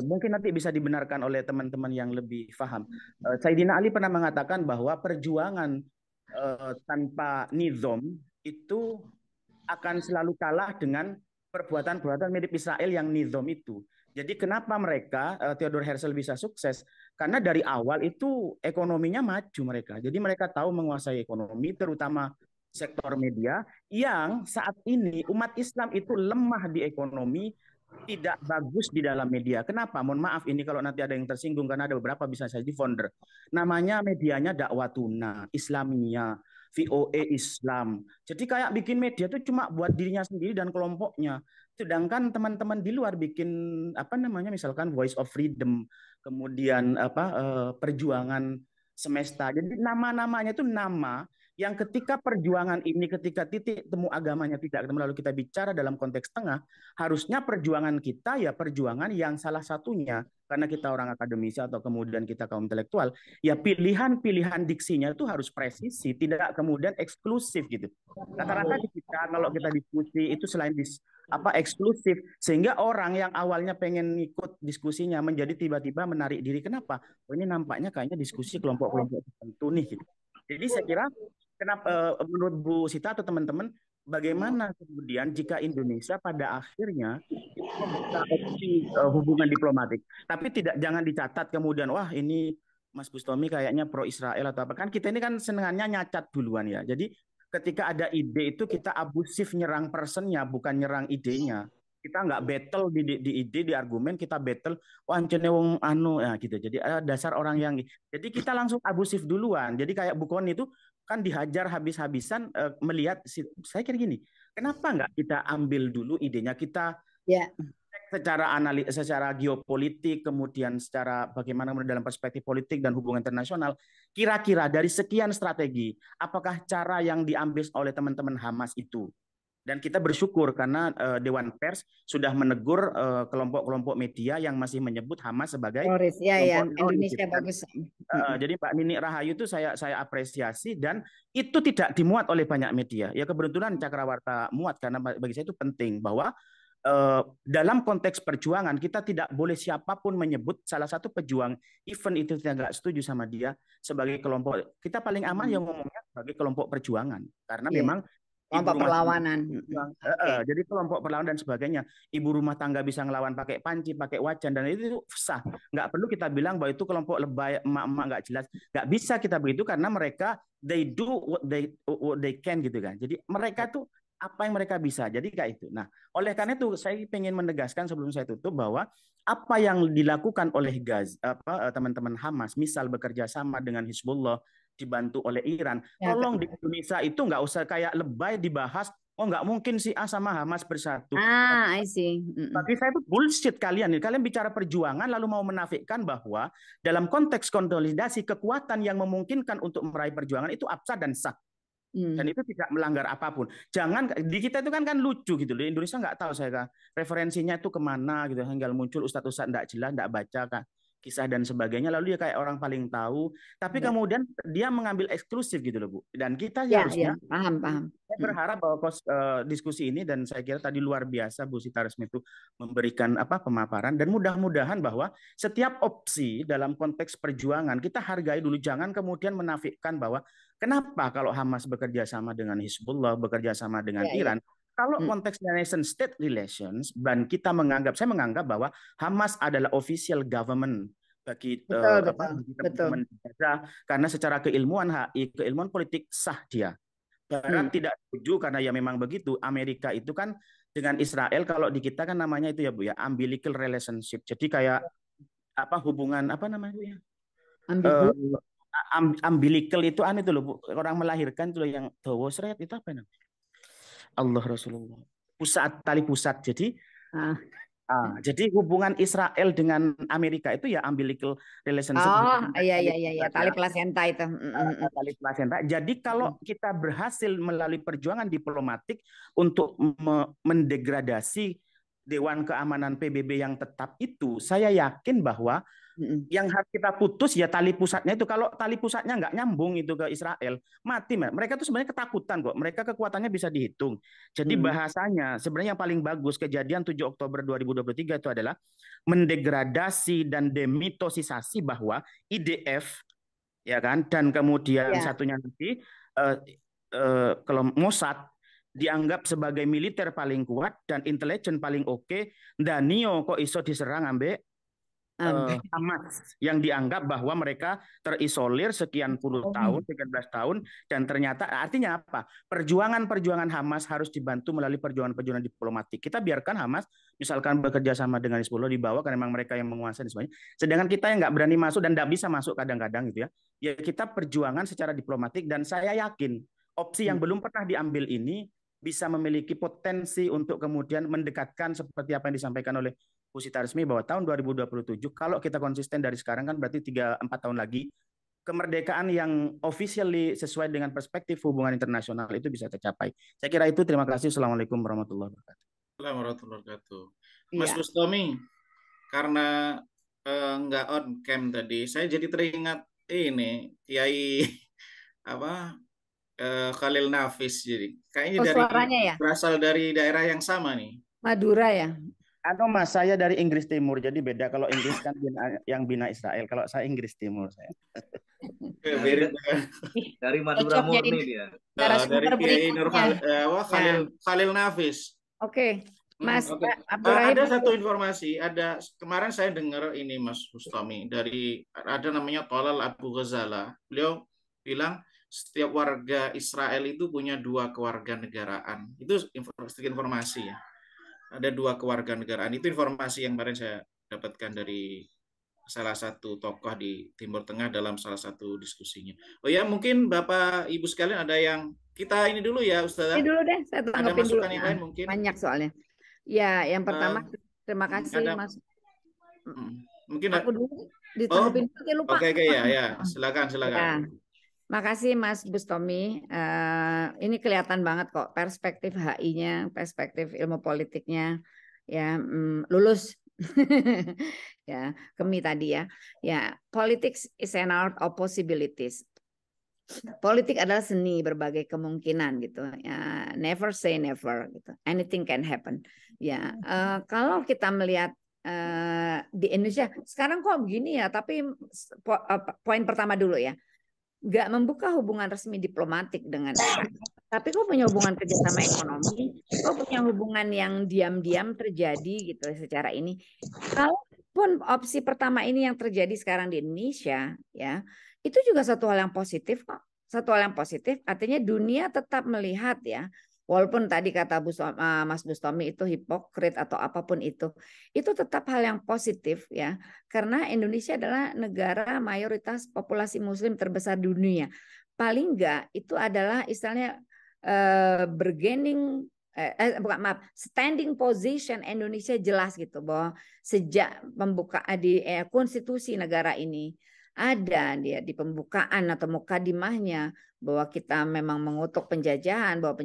Mungkin nanti bisa dibenarkan oleh teman-teman yang lebih paham. Sayyidina Ali pernah mengatakan bahwa perjuangan tanpa nizam itu akan selalu kalah dengan perbuatan-perbuatan mirip Israel yang nizam itu. Jadi kenapa mereka, Theodor Herzl bisa sukses? Karena dari awal itu ekonominya maju mereka. Jadi mereka tahu menguasai ekonomi, terutama sektor media, yang saat ini umat Islam itu lemah di ekonomi, tidak bagus di dalam media. Kenapa? Mohon maaf ini kalau nanti ada yang tersinggung, karena ada beberapa bisa saya di founder. Namanya medianya Dakwatuna, Islamia, VOA Islam. Jadi kayak bikin media itu cuma buat dirinya sendiri dan kelompoknya. Sedangkan teman-teman di luar bikin apa namanya misalkan Voice of Freedom, kemudian Perjuangan Semesta. Jadi nama-namanya itu nama yang ketika perjuangan ini, ketika titik temu agamanya tidak ketemu, lalu kita bicara dalam konteks tengah, harusnya perjuangan kita ya perjuangan yang salah satunya, karena kita orang akademisi atau kemudian kita kaum intelektual, ya pilihan-pilihan diksinya itu harus presisi, tidak kemudian eksklusif gitu. Rata-rata di kita kalau kita diskusi itu selain eksklusif, sehingga orang yang awalnya pengen ikut diskusinya menjadi tiba-tiba menarik diri. Kenapa? Oh, ini nampaknya kayaknya diskusi kelompok-kelompok tertentu nih gitu. Jadi saya kira kenapa menurut Bu Sita atau teman-teman, bagaimana kemudian jika Indonesia pada akhirnya itu membuka opsi hubungan diplomatik, tapi jangan dicatat kemudian wah ini Mas Bustomi kayaknya pro Israel atau apa, kan kita ini kan senengannya nyacat duluan ya. Jadi ketika ada ide itu kita abusif nyerang personnya, bukan nyerang idenya. Kita nggak battle di ide, di argumen, kita battle wah ancene wong anu ya gitu. Jadi dasar orang yang jadi kita langsung abusif duluan. Jadi kayak Bukhari itu kan dihajar habis-habisan melihat saya kira gini, kenapa nggak kita ambil dulu idenya, kita secara geopolitik, kemudian secara bagaimana dalam perspektif politik dan hubungan internasional, kira-kira dari sekian strategi, apakah cara yang diambil oleh teman-teman Hamas itu? Dan kita bersyukur karena Dewan Pers sudah menegur kelompok-kelompok media yang masih menyebut Hamas sebagai teroris. Ya, Indonesia gitu. Bagus. Jadi Mbak Nini Rahayu itu saya apresiasi, dan itu tidak dimuat oleh banyak media. Ya kebetulan Cakrawarta muat, karena bagi saya itu penting bahwa dalam konteks perjuangan kita tidak boleh siapapun menyebut salah satu pejuang event itu tidak setuju sama dia sebagai kelompok. Kita paling aman yang ngomongnya sebagai kelompok perjuangan, karena memang kelompok perlawanan. Jadi kelompok perlawanan dan sebagainya. Ibu rumah tangga bisa ngelawan pakai panci, pakai wajan, dan itu sah. Nggak perlu kita bilang bahwa itu kelompok lebay, emak-emak nggak jelas. Nggak bisa kita begitu, karena mereka they do what they can gitu kan. Jadi mereka tuh apa yang mereka bisa. Jadi kayak itu. Nah, oleh karena itu saya ingin menegaskan sebelum saya tutup bahwa apa yang dilakukan oleh teman-teman Hamas, misal bekerja sama dengan Hizbullah, dibantu oleh Iran, tolong di Indonesia itu nggak usah kayak lebay dibahas. Oh nggak mungkin si A sama Hamas bersatu. I see. Bagi saya itu bullshit kalian. Kalian bicara perjuangan lalu mau menafikan bahwa dalam konteks konsolidasi kekuatan yang memungkinkan untuk meraih perjuangan itu absah dan sah. Dan itu tidak melanggar apapun. Jangan di kita itu kan lucu gitu. Di Indonesia nggak tahu saya referensinya itu kemana gitu. Tinggal muncul ustadz-ustadz nggak jelas, nggak baca kan kisah dan sebagainya, lalu dia kayak orang paling tahu, tapi kemudian dia mengambil eksklusif gitu loh Bu. Dan kita harusnya paham. Saya berharap bahwa diskusi ini, dan saya kira tadi luar biasa Bu Sita Resmi itu memberikan pemaparan, dan mudah-mudahan bahwa setiap opsi dalam konteks perjuangan kita hargai dulu, jangan kemudian menafikan bahwa kenapa kalau Hamas bekerja sama dengan Hizbullah, bekerja sama dengan Iran. Kalau konteksnya nation state relations, dan saya menganggap bahwa Hamas adalah official government bagi teman-teman Gaza, karena secara keilmuan politik sah dia. Barat tidak setuju karena ya memang begitu. Amerika itu kan dengan Israel, kalau di kita kan namanya itu ya Bu ya, umbilical relationship. Jadi kayak hubungan apa namanya ya? Umbilical itu itu loh Bu. Orang melahirkan itu loh yang dawa seret itu apa namanya? Allah Rasulullah. Tali pusat. Jadi Jadi hubungan Israel dengan Amerika itu ya umbilical relationship. Oh, iya, tali plasenta itu. Tali plasenta. Jadi kalau kita berhasil melalui perjuangan diplomatik untuk mendegradasi Dewan Keamanan PBB yang tetap itu, saya yakin bahwa yang harus kita putus ya tali pusatnya itu. Kalau tali pusatnya nggak nyambung itu ke Israel, mati. Mereka tuh sebenarnya ketakutan kok. Mereka kekuatannya bisa dihitung. Jadi bahasanya sebenarnya yang paling bagus kejadian 7 Oktober 2023 itu adalah mendegradasi dan demitosisasi bahwa IDF ya kan, dan kemudian satunya nanti kalau Mossad dianggap sebagai militer paling kuat dan intelijen paling oke. Danio kok iso diserang ambek Hamas yang dianggap bahwa mereka terisolir sekian puluh tahun, sekian belas tahun, dan ternyata artinya apa? Perjuangan Hamas harus dibantu melalui perjuangan diplomatik. Kita biarkan Hamas misalkan bekerja sama dengan Hizbullah di bawah karena memang mereka yang menguasai semuanya. Sedangkan kita yang nggak berani masuk dan nggak bisa masuk kadang-kadang gitu ya. Ya kita perjuangan secara diplomatik dan saya yakin opsi yang belum pernah diambil ini bisa memiliki potensi untuk kemudian mendekatkan seperti apa yang disampaikan oleh Bu Sita Resmi bahwa tahun 2027 kalau kita konsisten dari sekarang kan berarti 3-4 tahun lagi kemerdekaan yang officially sesuai dengan perspektif hubungan internasional itu bisa tercapai. Saya kira itu. Terima kasih. Assalamualaikum warahmatullahi wabarakatuh. Assalamualaikum warahmatullahi wabarakatuh. Mas Bustomi, karena nggak on cam tadi, saya jadi teringat ini Kiai Khalil Nafis. Jadi kayaknya berasal dari daerah yang sama nih. Madura ya. Mas, saya dari Inggris Timur, jadi beda. Kalau Inggris kan yang bina Israel, kalau saya Inggris Timur saya. Dari Madura murni dia. Dari Kiai Khalil Nafis. Oke, Mas. Ada satu informasi, kemarin saya dengar ini Mas Bustomi ada namanya Tolal Abu Ghazala. Beliau bilang setiap warga Israel itu punya 2 kewarganegaraan. Itu informasi ya. Ada 2 kewarganegaraan. Itu informasi yang kemarin saya dapatkan dari salah satu tokoh di Timur Tengah dalam salah satu diskusinya. Oh ya, mungkin Bapak Ibu sekalian ada yang kita ini dulu ya, Ustazah. Ini dulu deh, saya ada masukan dulu. Yang lain mungkin. Banyak soalnya. Ya, yang pertama terima kasih Mas. Mungkin aku dulu ditanggapin lupa. Oke, ya. Silakan. Ya. Makasih Mas Bustomi. Ini kelihatan banget kok perspektif HI-nya, perspektif ilmu politiknya, ya lulus. Ya, Kemi tadi ya. Ya, politics is an art of possibilities. Politik adalah seni berbagai kemungkinan gitu. Ya, never say never gitu. Anything can happen. Ya, kalau kita melihat di Indonesia sekarang kok begini ya. Tapi poin pertama dulu ya. Nggak membuka hubungan resmi diplomatik dengan Israel. Tapi kok punya hubungan kerjasama ekonomi, kok punya hubungan yang diam-diam terjadi gitu secara ini. Kalaupun opsi pertama ini yang terjadi sekarang di Indonesia, ya itu juga satu hal yang positif kok. Satu hal yang positif, artinya dunia tetap melihat ya. Walaupun tadi kata Mas Bustomi itu hipokrit atau apapun itu tetap hal yang positif ya. Karena Indonesia adalah negara mayoritas populasi Muslim terbesar dunia. Paling enggak itu adalah istilahnya standing position Indonesia jelas gitu bahwa sejak pembukaan di konstitusi negara ini ada dia di pembukaan atau mukadimahnya bahwa kita memang mengutuk penjajahan, bahwa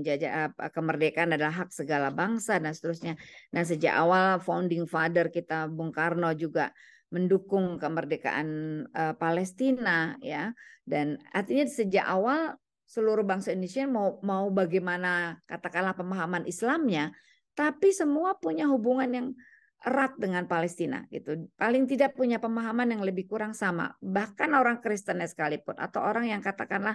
kemerdekaan adalah hak segala bangsa dan seterusnya. Nah, sejak awal founding father kita Bung Karno juga mendukung kemerdekaan Palestina ya. Dan artinya sejak awal seluruh bangsa Indonesia mau bagaimana katakanlah pemahaman Islamnya, tapi semua punya hubungan yang erat dengan Palestina gitu. Paling tidak punya pemahaman yang lebih kurang sama. Bahkan orang Kristen sekalipun atau orang yang katakanlah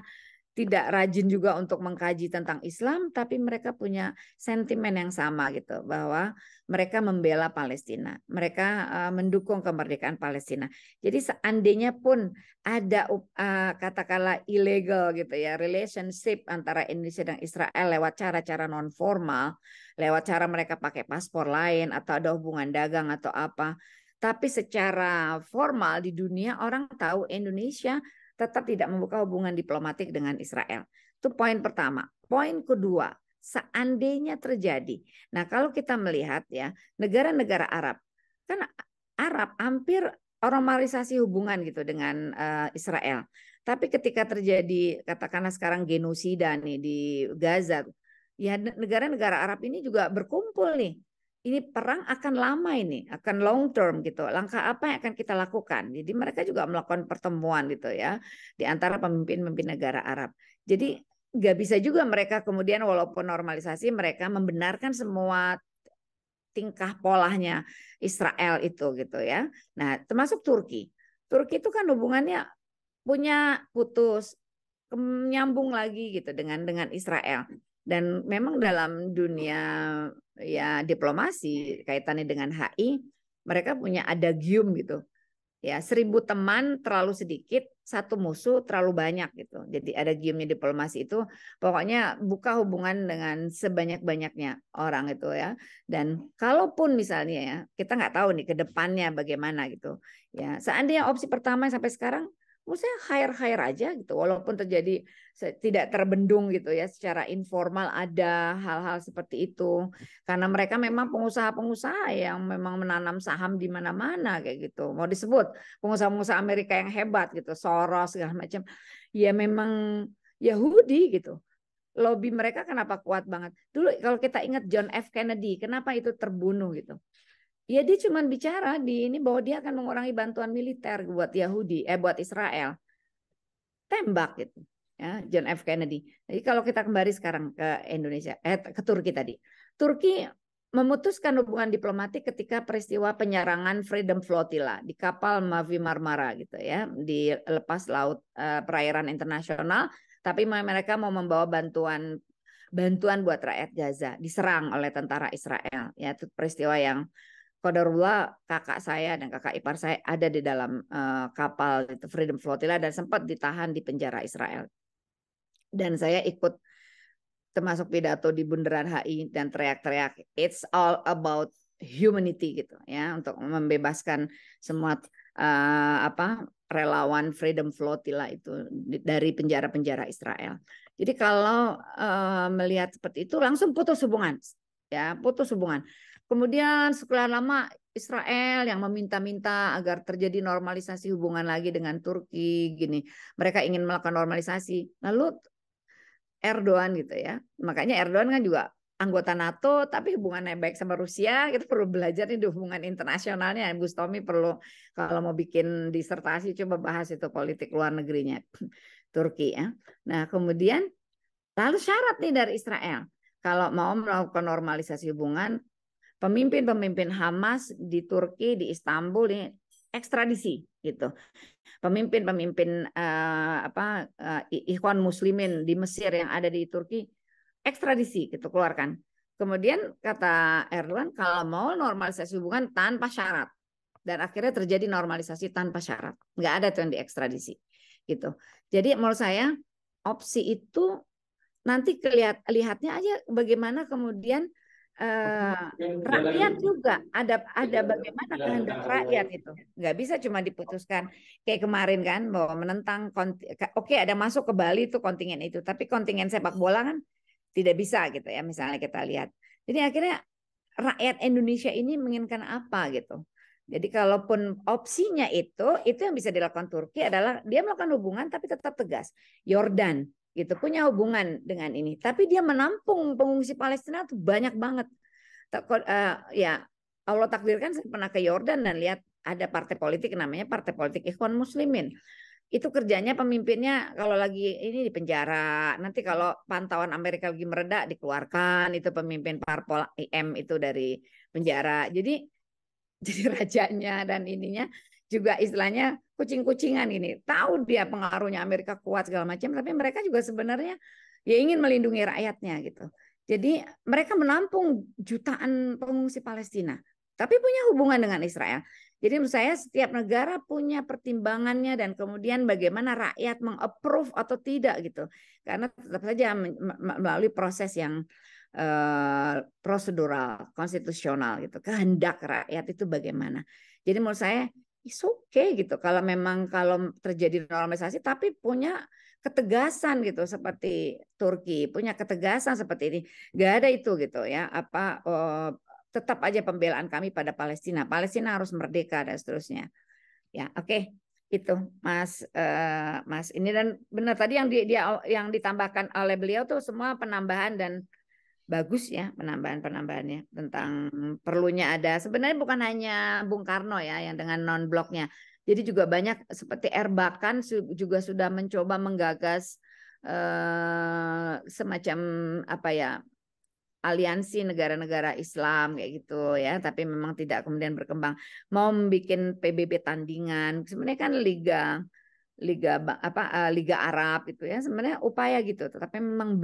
tidak rajin juga untuk mengkaji tentang Islam, tapi mereka punya sentimen yang sama gitu, bahwa mereka membela Palestina, mereka mendukung kemerdekaan Palestina. Jadi seandainya pun ada katakanlah illegal gitu ya relationship antara Indonesia dan Israel lewat cara-cara non formal, lewat cara mereka pakai paspor lain atau ada hubungan dagang atau apa, tapi secara formal di dunia orang tahu Indonesia tetap tidak membuka hubungan diplomatik dengan Israel. Itu poin pertama. Poin kedua, seandainya terjadi. Nah, kalau kita melihat ya, negara-negara Arab, kan Arab hampir normalisasi hubungan gitu dengan Israel. Tapi ketika terjadi katakanlah sekarang genosida nih di Gaza, ya negara-negara Arab ini juga berkumpul nih. Ini perang akan lama ini, akan long term gitu. Langkah apa yang akan kita lakukan? Jadi mereka juga melakukan pertemuan gitu ya di antara pemimpin-pemimpin negara Arab. Jadi nggak bisa juga mereka kemudian walaupun normalisasi mereka membenarkan semua tingkah polanya Israel itu gitu ya. Nah, termasuk Turki. Turki itu kan hubungannya punya putus nyambung lagi gitu dengan Israel. Dan memang dalam dunia ya diplomasi kaitannya dengan HI, mereka punya adagium gitu. Ya, 1000 teman terlalu sedikit, 1 musuh terlalu banyak gitu. Jadi adagiumnya diplomasi itu pokoknya buka hubungan dengan sebanyak-banyaknya orang itu ya. Dan kalaupun misalnya ya, kita nggak tahu nih ke depannya bagaimana gitu. Ya, seandainya opsi pertama sampai sekarang menurut saya hire aja gitu, walaupun terjadi tidak terbendung gitu ya secara informal ada hal-hal seperti itu karena mereka memang pengusaha-pengusaha yang memang menanam saham di mana-mana kayak gitu, mau disebut pengusaha-pengusaha Amerika yang hebat gitu, Soros segala macam, ya memang Yahudi gitu. Lobby mereka kenapa kuat banget dulu. Kalau kita ingat John F. Kennedy, kenapa itu terbunuh gitu. Ya dia cuma bicara di ini bahwa dia akan mengurangi bantuan militer buat Yahudi, buat Israel. Tembak gitu. Ya, John F. Kennedy. Jadi kalau kita kembali sekarang ke Indonesia, ke Turki tadi. Turki memutuskan hubungan diplomatik ketika peristiwa penyerangan Freedom Flotilla di kapal Mavi Marmara gitu ya, di lepas laut perairan internasional, tapi mereka mau membawa bantuan buat rakyat Gaza, diserang oleh tentara Israel. Ya, itu peristiwa yang qadarullah kakak saya dan kakak ipar saya ada di dalam kapal itu Freedom Flotilla dan sempat ditahan di penjara Israel. Dan saya ikut termasuk pidato di Bundaran HI dan teriak-teriak it's all about humanity gitu ya, untuk membebaskan semua relawan Freedom Flotilla itu dari penjara-penjara Israel. Jadi kalau melihat seperti itu langsung putus hubungan. Ya, putus hubungan. Kemudian setelah lama Israel yang meminta-minta agar terjadi normalisasi hubungan lagi dengan Turki gini. Mereka ingin melakukan normalisasi. Lalu Erdogan gitu ya. Makanya Erdogan kan juga anggota NATO tapi hubungannya baik sama Rusia. Kita perlu belajar nih di hubungan internasionalnya. Gus Tommy perlu kalau mau bikin disertasi coba bahas itu politik luar negerinya Turki ya. Nah, kemudian lalu syarat nih dari Israel kalau mau melakukan normalisasi hubungan, pemimpin-pemimpin Hamas di Turki, di Istanbul ini ekstradisi gitu. Pemimpin-pemimpin Ikhwan Muslimin di Mesir yang ada di Turki ekstradisi gitu keluarkan. Kemudian kata Erdogan kalau mau normalisasi hubungan tanpa syarat. Dan akhirnya terjadi normalisasi tanpa syarat. Nggak ada tuh yang diekstradisi gitu. Jadi menurut saya opsi itu nanti lihatnya aja bagaimana kemudian rakyat juga ada bagaimana kehendak rakyat itu nggak bisa cuma diputuskan kayak kemarin kan bahwa menentang oke ada masuk ke Bali itu kontingen itu tapi kontingen sepak bola kan tidak bisa gitu ya misalnya kita lihat. Jadi akhirnya rakyat Indonesia ini menginginkan apa gitu. Jadi kalaupun opsinya itu yang bisa dilakukan Turki adalah dia melakukan hubungan tapi tetap tegas. Yordan gitu punya hubungan dengan ini, tapi dia menampung pengungsi Palestina tuh banyak banget. Ya Allah takdirkan saya pernah ke Yordan dan lihat ada partai politik namanya Partai Politik Ikhwan Muslimin. Itu kerjanya pemimpinnya kalau lagi ini di penjara, nanti kalau pantauan Amerika lagi mereda dikeluarkan itu pemimpin parpol IM itu dari penjara. Jadi rajanya dan ininya juga istilahnya kucing-kucingan ini. Tahu dia pengaruhnya Amerika kuat segala macam, tapi mereka juga sebenarnya ya ingin melindungi rakyatnya gitu. Jadi mereka menampung jutaan pengungsi Palestina, tapi punya hubungan dengan Israel. Jadi menurut saya setiap negara punya pertimbangannya dan kemudian bagaimana rakyat meng-approve atau tidak gitu. Karena tetap saja melalui proses yang prosedural, konstitusional gitu. Kehendak rakyat itu bagaimana. Jadi menurut saya it's okay gitu. Kalau memang kalau terjadi normalisasi, tapi punya ketegasan gitu seperti Turki, punya ketegasan seperti ini. Gak ada itu gitu ya. Tetap aja pembelaan kami pada Palestina. Palestina harus merdeka dan seterusnya. Ya, oke. Itu Mas ini, dan benar tadi yang ditambahkan oleh beliau tuh semua penambahan dan bagus ya penambahannya tentang perlunya ada, sebenarnya bukan hanya Bung Karno ya yang dengan non bloknya, jadi juga banyak seperti Erbakan juga sudah mencoba menggagas semacam apa ya, aliansi negara-negara Islam kayak gitu ya, tapi memang tidak kemudian berkembang. Mau membuat PBB tandingan, sebenarnya kan Liga Arab gitu ya, sebenarnya upaya gitu, tetapi memang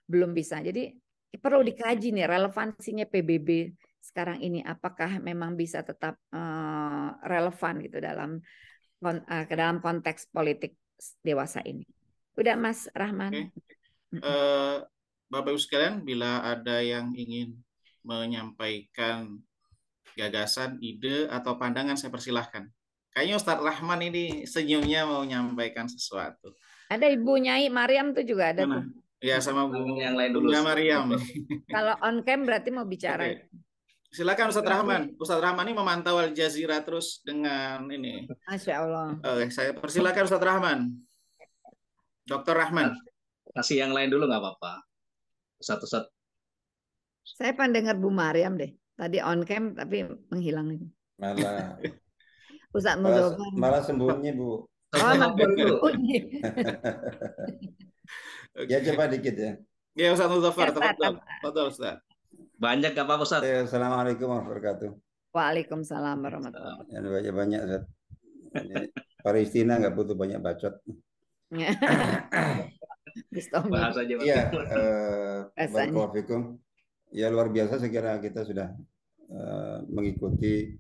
belum bisa. Jadi perlu dikaji nih relevansinya PBB sekarang ini, apakah memang bisa tetap relevan gitu ke dalam konteks politik dewasa ini. Udah Mas Rahman. Bapak Ibu sekalian, bila ada yang ingin menyampaikan gagasan, ide atau pandangan, saya persilahkan. Kayaknya Ustadz Rahman ini senyumnya mau menyampaikan sesuatu. Ada Ibu Nyai Mariam tuh juga ada tuh. Ya, sama Bu yang lain dulu. Mariam. Kalau on cam berarti mau bicara. Okay. Silakan Ustadz Rahman. Ustadz Rahman ini memantau Al Jazeera terus dengan ini. Masya Allah. Saya persilakan Ustadz Rahman. Dr. Rahman. Kasih yang lain dulu nggak apa-apa. Satu-satu. Saya pendengar Bu Mariam deh. Tadi on cam tapi menghilang itu. Malah Ustadz Muldoko. Malah sembunyi, Bu. Ya coba dikit ya. Ya Ustadz Muzaffar, tafadhol Ustadz. Banyak gak apa-apa Ustadz? Assalamualaikum warahmatullahi wabarakatuh. Waalaikumsalam warahmatullahi wabarakatuh. Banyak Ustadz. Palestina nggak butuh banyak bacot. Iya, Barakallahu. Ya luar biasa, saya kira kita sudah mengikuti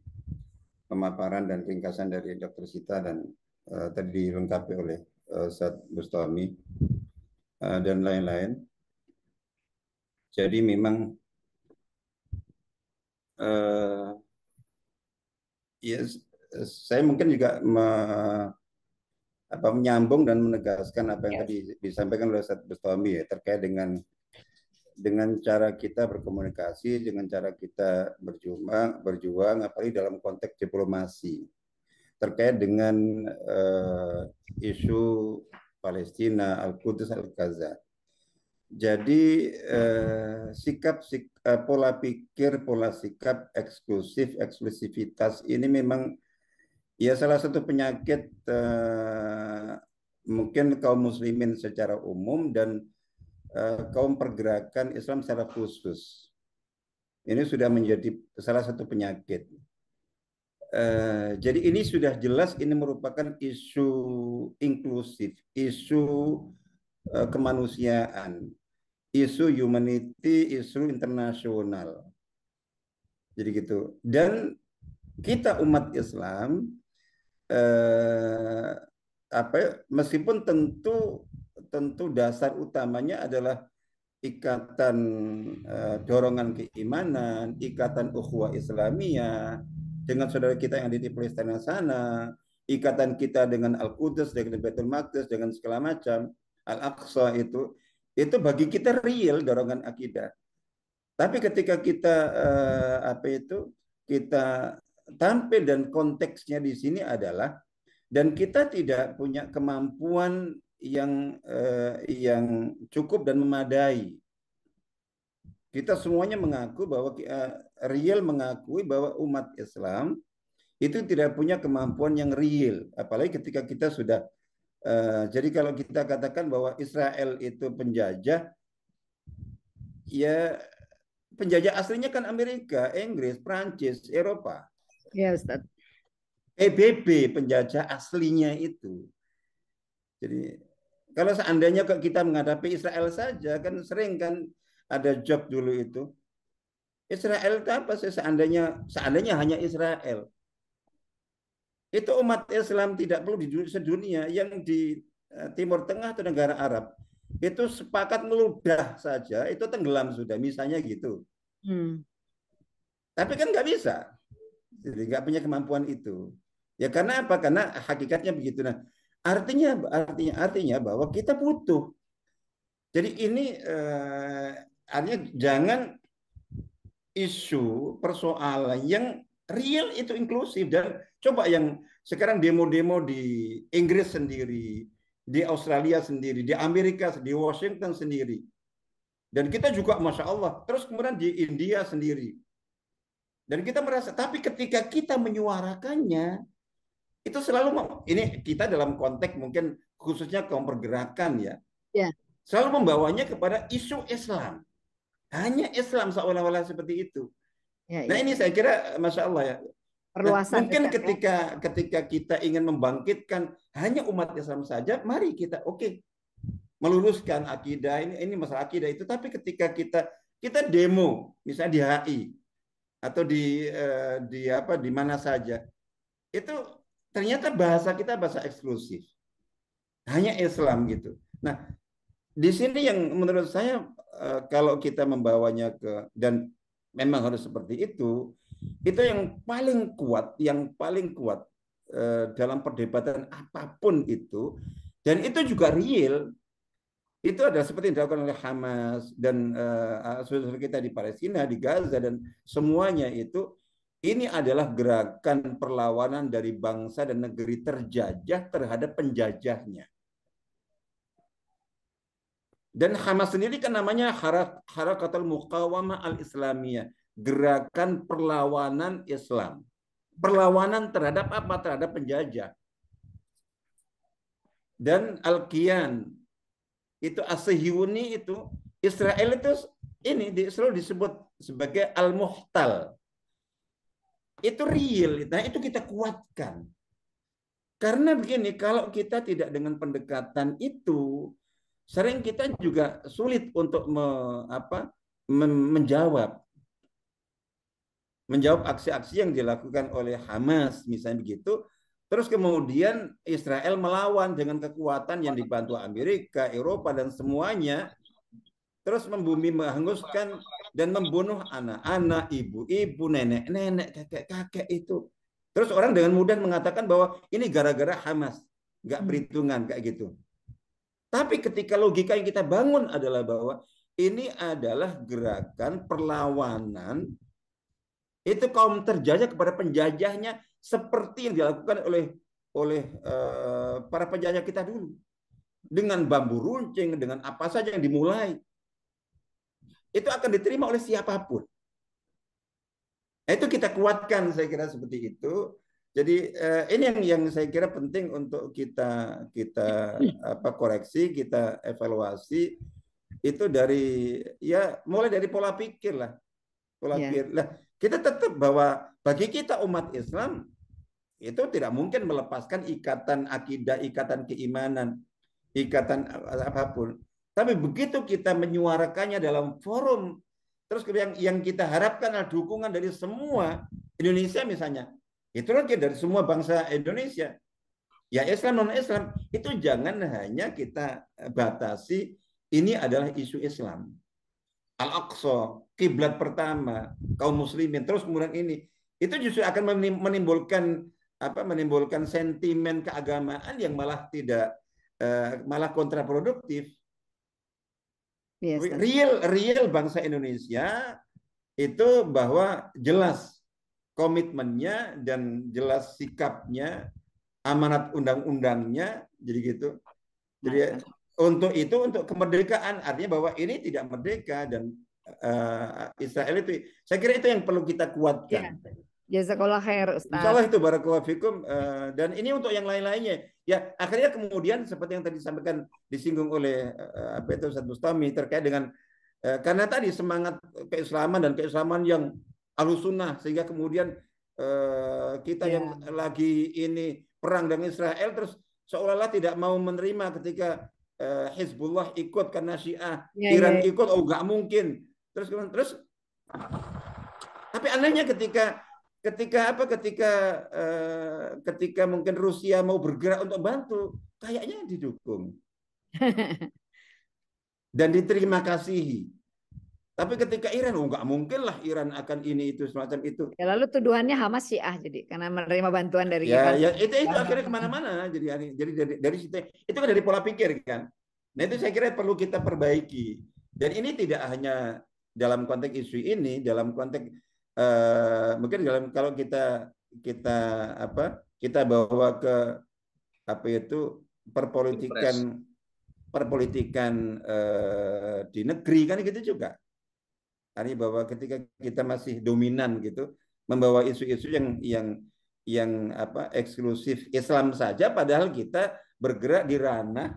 pemaparan dan ringkasan dari Dr. Sita dan tadi dilengkapi oleh Ustadz Bustami dan lain-lain. Jadi memang ya saya mungkin juga menyambung dan menegaskan apa yang tadi disampaikan oleh Ustadz Bustami ya, terkait dengan cara kita berkomunikasi, dengan cara kita berjuang apalagi dalam konteks diplomasi terkait dengan isu Palestina, Al-Quds, Al-Gaza. Jadi pola pikir, pola sikap eksklusivitas ini memang ya salah satu penyakit mungkin kaum muslimin secara umum dan kaum pergerakan Islam secara khusus. Ini sudah menjadi salah satu penyakit. Jadi ini sudah jelas ini merupakan isu inklusif, isu kemanusiaan, isu humanity, isu internasional. Jadi gitu. Dan kita umat Islam meskipun tentu dasar utamanya adalah ikatan dorongan keimanan, ikatan ukhuwah Islamiyah dengan saudara kita yang ada di Palestina sana, ikatan kita dengan Al-Quds, dengan Baitul Maqdis, dengan segala macam, Al-Aqsa itu bagi kita real dorongan akidah. Tapi ketika kita kita tampil dan konteksnya di sini adalah dan kita tidak punya kemampuan yang cukup dan memadai. Kita semuanya mengaku bahwa real mengakui bahwa umat Islam itu tidak punya kemampuan yang real, apalagi ketika kita sudah jadi kalau kita katakan bahwa Israel itu penjajah, ya penjajah aslinya kan Amerika, Inggris, Prancis, Eropa. Ya Ustaz. PBB penjajah aslinya itu. Jadi kalau seandainya kita menghadapi Israel saja, kan sering kan ada job dulu itu. Israel itu apa sih seandainya hanya Israel? Itu umat Islam tidak perlu di sedunia, yang di Timur Tengah atau negara Arab itu sepakat meludah saja, itu tenggelam sudah, misalnya gitu. Tapi kan nggak bisa, jadi nggak punya kemampuan itu. Ya karena apa? Karena hakikatnya begitu. Nah, artinya bahwa kita butuh. Jadi ini artinya jangan isu persoalan yang real itu inklusif, dan coba yang sekarang demo-demo di Inggris sendiri, di Australia sendiri, di Amerika, di Washington sendiri, dan kita juga Masya Allah, terus kemudian di India sendiri, dan kita merasa, tapi ketika kita menyuarakannya itu selalu, ini kita dalam konteks mungkin khususnya kaum pergerakan ya, selalu membawanya kepada isu Islam. Hanya Islam seolah-olah seperti itu. Nah ini saya kira Masya Allah ya. Nah, mungkin ketika kita ingin membangkitkan hanya umat Islam saja, mari kita meluruskan akidah, ini masalah akidah itu. Tapi ketika kita demo, misalnya di HI atau di mana saja, itu ternyata bahasa kita bahasa eksklusif, hanya Islam gitu. Nah di sini yang menurut saya kalau kita membawanya dan memang harus seperti itu yang paling kuat dalam perdebatan apapun itu, dan itu juga real, itu adalah seperti yang dilakukan oleh Hamas dan saudara kita di Palestina, di Gaza, dan semuanya itu, ini adalah gerakan perlawanan dari bangsa dan negeri terjajah terhadap penjajahnya. Dan Hamas sendiri kan namanya Harakatul Muqawamah Al-Islamiyah, gerakan perlawanan Islam. Perlawanan terhadap apa? Terhadap penjajah. Dan Al-Kiyan itu As-Sihiyuni itu, Israel itu ini selalu disebut sebagai Al-Muhtal. Itu real. Nah, itu kita kuatkan. Karena begini, kalau kita tidak dengan pendekatan itu, sering kita juga sulit untuk menjawab aksi-aksi yang dilakukan oleh Hamas misalnya begitu. Terus kemudian Israel melawan dengan kekuatan yang dibantu Amerika, Eropa dan semuanya. Terus membumi, menghanguskan dan membunuh anak-anak, ibu-ibu, nenek-nenek, kakek-kakek itu. Terus orang dengan mudah mengatakan bahwa ini gara-gara Hamas, nggak perhitungan kayak gitu. Tapi ketika logika yang kita bangun adalah bahwa ini adalah gerakan perlawanan, itu kaum terjajah kepada penjajahnya, seperti yang dilakukan oleh para penjajah kita dulu. Dengan bambu runcing, dengan apa saja yang dimulai, itu akan diterima oleh siapapun. Nah, itu kita kuatkan, saya kira seperti itu. Jadi ini yang saya kira penting untuk kita koreksi, kita evaluasi itu dari mulai dari pola pikir lah, pikir. Lah kita tetap bahwa bagi kita umat Islam itu tidak mungkin melepaskan ikatan akidah, ikatan keimanan, ikatan apapun. Tapi begitu kita menyuarakannya dalam forum, terus yang kita harapkan adalah dukungan dari semua Indonesia misalnya. Itu lagi dari semua bangsa Indonesia. Ya Islam non-Islam, itu jangan hanya kita batasi ini adalah isu Islam. Al-Aqsa, kiblat pertama, kaum muslimin, terus kemudian ini. Itu justru akan menimbulkan sentimen keagamaan yang malah malah kontraproduktif. Yes, real bangsa Indonesia itu bahwa jelas komitmennya dan jelas sikapnya, amanat undang-undangnya, jadi gitu. Jadi untuk kemerdekaan, artinya bahwa ini tidak merdeka, dan Israel itu, saya kira itu yang perlu kita kuatkan. Jazakallah khair, Ustaz. Insyaallah itu barakallahu fikum, dan ini untuk yang lain-lainnya. Ya akhirnya kemudian seperti yang tadi disampaikan, disinggung oleh Ustaz Bustami terkait dengan karena tadi semangat keislaman dan keislaman yang Ahlussunnah, sehingga kemudian kita yang lagi ini perang dengan Israel terus seolah-olah tidak mau menerima ketika Hizbullah ikut karena Syiah, Iran ikut, nggak mungkin. Terus tapi anehnya ketika mungkin Rusia mau bergerak untuk bantu, kayaknya didukung dan diterima kasihi. Tapi ketika Iran, oh nggak mungkin lah Iran akan ini itu semacam itu. Ya, lalu tuduhannya Hamas Syiah jadi karena menerima bantuan dari Ya, Iran. ya itu akhirnya kemana-mana. Jadi dari situ itu kan dari pola pikir kan. Nah itu saya kira perlu kita perbaiki. Dan ini tidak hanya dalam konteks isu ini, dalam konteks mungkin dalam kalau kita apa kita bawa ke apa itu perpolitikan di negeri kan gitu juga. Artinya bahwa ketika kita masih dominan gitu, membawa isu-isu yang apa eksklusif Islam saja, padahal kita bergerak di ranah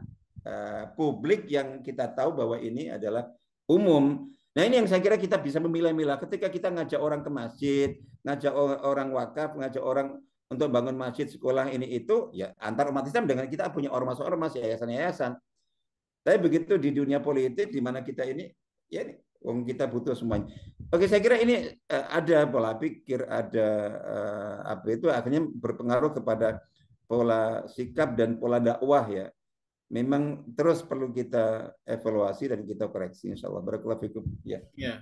publik yang kita tahu bahwa ini adalah umum. Nah ini yang saya kira kita bisa memilah-milah. Ketika kita ngajak orang ke masjid, ngajak orang wakaf, ngajak orang untuk bangun masjid, sekolah ini itu, ya antar umat Islam dengan kita punya ormas-ormas, yayasan-yayasan. Tapi begitu di dunia politik di mana kita ini, ya ini, kita butuh semuanya. Oke, saya kira ini ada pola pikir, ada apa itu akhirnya berpengaruh kepada pola sikap dan pola dakwah ya. Memang terus perlu kita evaluasi dan kita koreksi, insya Allah. Barakallahu fikum. Ya. Ya.